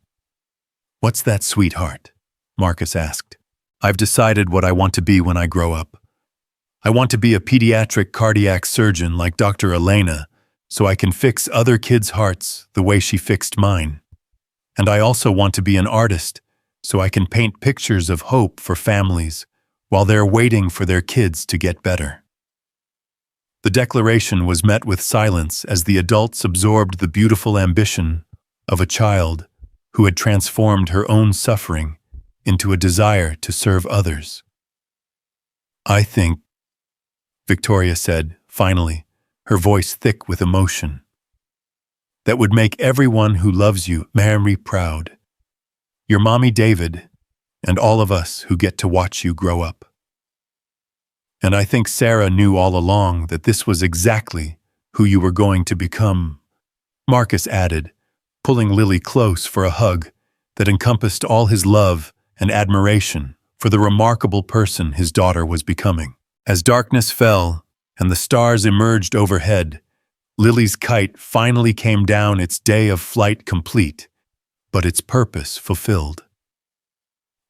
"What's that, sweetheart?" Marcus asked. "I've decided what I want to be when I grow up. I want to be a pediatric cardiac surgeon like Dr. Elena, so I can fix other kids' hearts the way she fixed mine. And I also want to be an artist, so I can paint pictures of hope for families while they're waiting for their kids to get better." The declaration was met with silence as the adults absorbed the beautiful ambition of a child who had transformed her own suffering into a desire to serve others. "I think," Victoria said, finally, her voice thick with emotion. That would make everyone who loves you very proud. Your mommy David, and all of us who get to watch you grow up. And I think Sarah knew all along that this was exactly who you were going to become, Marcus added, pulling Lily close for a hug that encompassed all his love and admiration for the remarkable person his daughter was becoming. As darkness fell and the stars emerged overhead, Lily's kite finally came down, its day of flight complete, but its purpose fulfilled.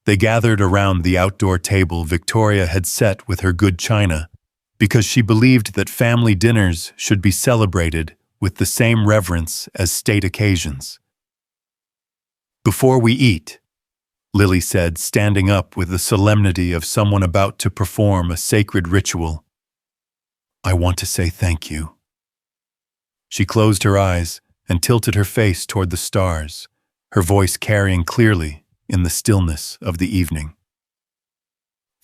They gathered around the outdoor table Victoria had set with her good china, because she believed that family dinners should be celebrated with the same reverence as state occasions. "Before we eat," Lily said, standing up with the solemnity of someone about to perform a sacred ritual, "I want to say thank you." She closed her eyes and tilted her face toward the stars, her voice carrying clearly in the stillness of the evening.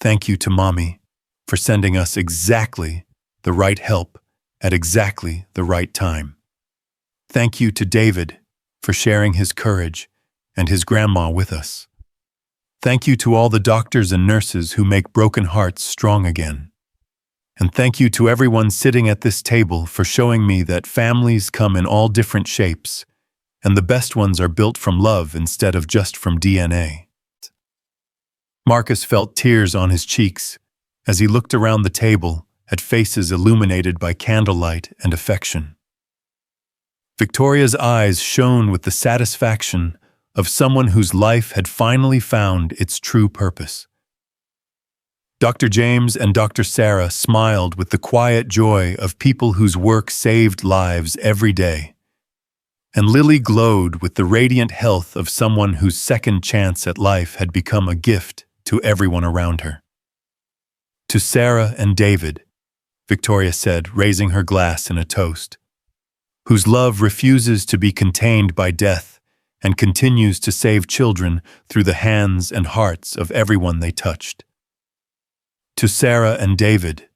"Thank you to Mommy for sending us exactly the right help at exactly the right time. Thank you to David for sharing his courage and his grandma with us. Thank you to all the doctors and nurses who make broken hearts strong again. And thank you to everyone sitting at this table for showing me that families come in all different shapes, and the best ones are built from love instead of just from DNA." Marcus felt tears on his cheeks as he looked around the table at faces illuminated by candlelight and affection. Victoria's eyes shone with the satisfaction of someone whose life had finally found its true purpose. Dr. James and Dr. Sarah smiled with the quiet joy of people whose work saved lives every day. And Lily glowed with the radiant health of someone whose second chance at life had become a gift to everyone around her. "To Sarah and David," Victoria said, raising her glass in a toast, "whose love refuses to be contained by death and continues to save children through the hands and hearts of everyone they touched. To Sarah and David."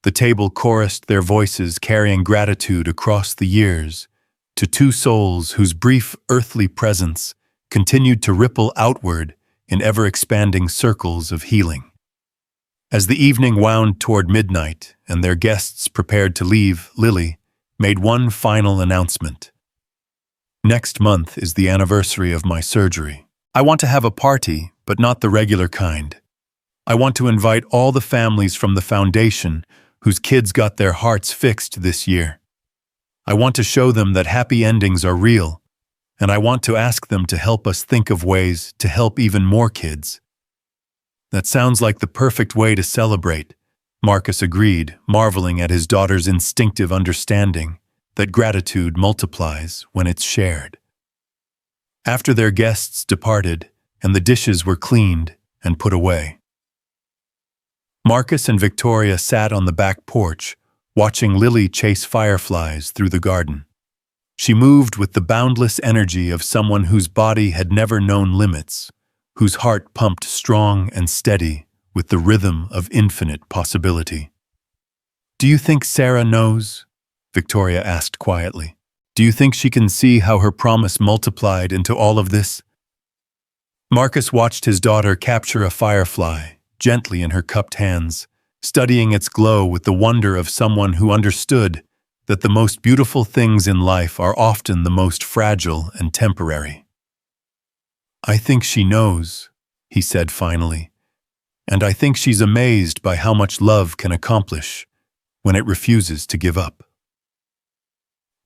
The table chorused their voices, carrying gratitude across the years to two souls whose brief earthly presence continued to ripple outward in ever-expanding circles of healing. As the evening wound toward midnight and their guests prepared to leave, Lily made one final announcement. "Next month is the anniversary of my surgery. I want to have a party, but not the regular kind. I want to invite all the families from the foundation whose kids got their hearts fixed this year. I want to show them that happy endings are real, and I want to ask them to help us think of ways to help even more kids." "That sounds like the perfect way to celebrate," Marcus agreed, marveling at his daughter's instinctive understanding that gratitude multiplies when it's shared. After their guests departed and the dishes were cleaned and put away, Marcus and Victoria sat on the back porch, watching Lily chase fireflies through the garden. She moved with the boundless energy of someone whose body had never known limits, whose heart pumped strong and steady with the rhythm of infinite possibility. "Do you think Sarah knows?" Victoria asked quietly. "Do you think she can see how her promise multiplied into all of this?" Marcus watched his daughter capture a firefly gently in her cupped hands, studying its glow with the wonder of someone who understood that the most beautiful things in life are often the most fragile and temporary. "I think she knows," he said finally, "and I think she's amazed by how much love can accomplish when it refuses to give up."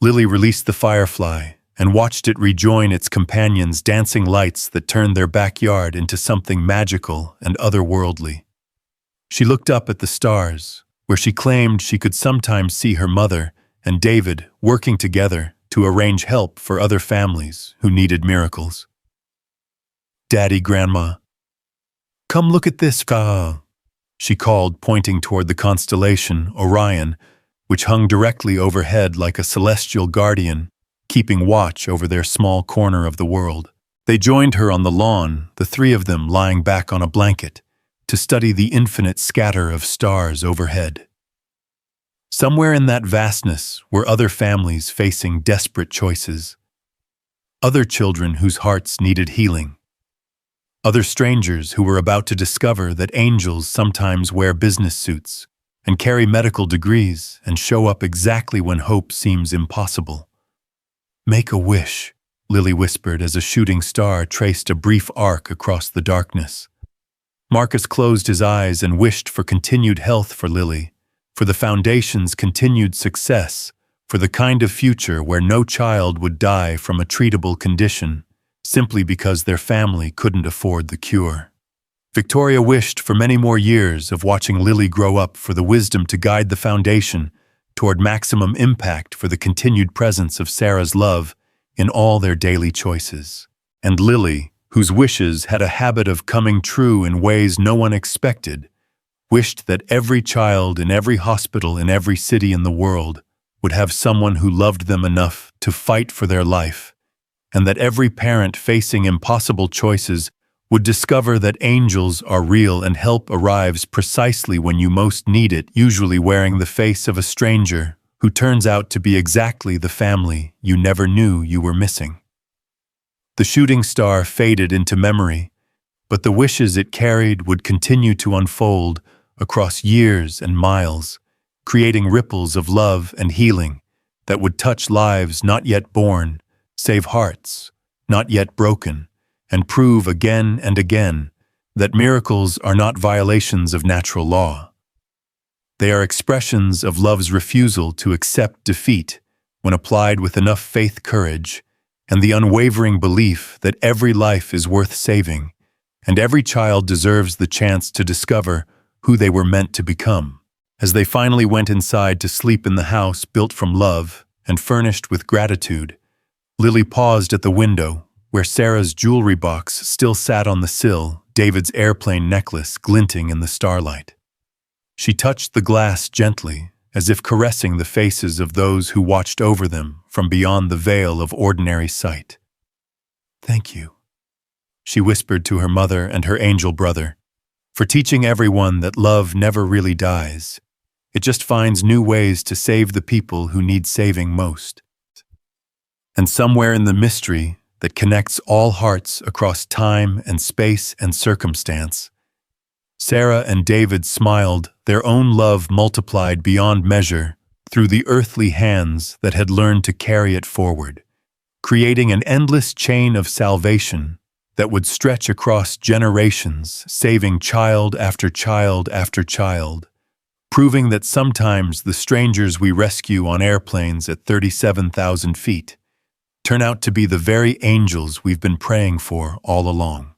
Lily released the firefly and watched it rejoin its companions, dancing lights that turned their backyard into something magical and otherworldly. She looked up at the stars, where she claimed she could sometimes see her mother and David working together to arrange help for other families who needed miracles. "Daddy, Grandma, come look at this," she called, pointing toward the constellation Orion, which hung directly overhead like a celestial guardian, keeping watch over their small corner of the world. They joined her on the lawn, the three of them lying back on a blanket, to study the infinite scatter of stars overhead. Somewhere in that vastness were other families facing desperate choices, other children whose hearts needed healing, other strangers who were about to discover that angels sometimes wear business suits and carry medical degrees and show up exactly when hope seems impossible. "Make a wish," Lily whispered as a shooting star traced a brief arc across the darkness. Marcus closed his eyes and wished for continued health for Lily, for the Foundation's continued success, for the kind of future where no child would die from a treatable condition simply because their family couldn't afford the cure. Victoria wished for many more years of watching Lily grow up, for the wisdom to guide the Foundation toward maximum impact, for the continued presence of Sarah's love in all their daily choices. And Lily, whose wishes had a habit of coming true in ways no one expected, wished that every child in every hospital in every city in the world would have someone who loved them enough to fight for their life, and that every parent facing impossible choices would discover that angels are real and help arrives precisely when you most need it, usually wearing the face of a stranger who turns out to be exactly the family you never knew you were missing. The shooting star faded into memory, but the wishes it carried would continue to unfold across years and miles, creating ripples of love and healing that would touch lives not yet born, save hearts not yet broken, and prove again and again that miracles are not violations of natural law. They are expressions of love's refusal to accept defeat when applied with enough faith, courage, and the unwavering belief that every life is worth saving, and every child deserves the chance to discover who they were meant to become. As they finally went inside to sleep in the house built from love and furnished with gratitude, Lily paused at the window, where Sarah's jewelry box still sat on the sill, David's airplane necklace glinting in the starlight. She touched the glass gently, as if caressing the faces of those who watched over them from beyond the veil of ordinary sight. "Thank you," she whispered to her mother and her angel brother, "for teaching everyone that love never really dies. It just finds new ways to save the people who need saving most." And somewhere in the mystery that connects all hearts across time and space and circumstance, Sarah and David smiled, their own love multiplied beyond measure through the earthly hands that had learned to carry it forward, creating an endless chain of salvation that would stretch across generations, saving child after child after child, proving that sometimes the strangers we rescue on airplanes at 37,000 feet turn out to be the very angels we've been praying for all along.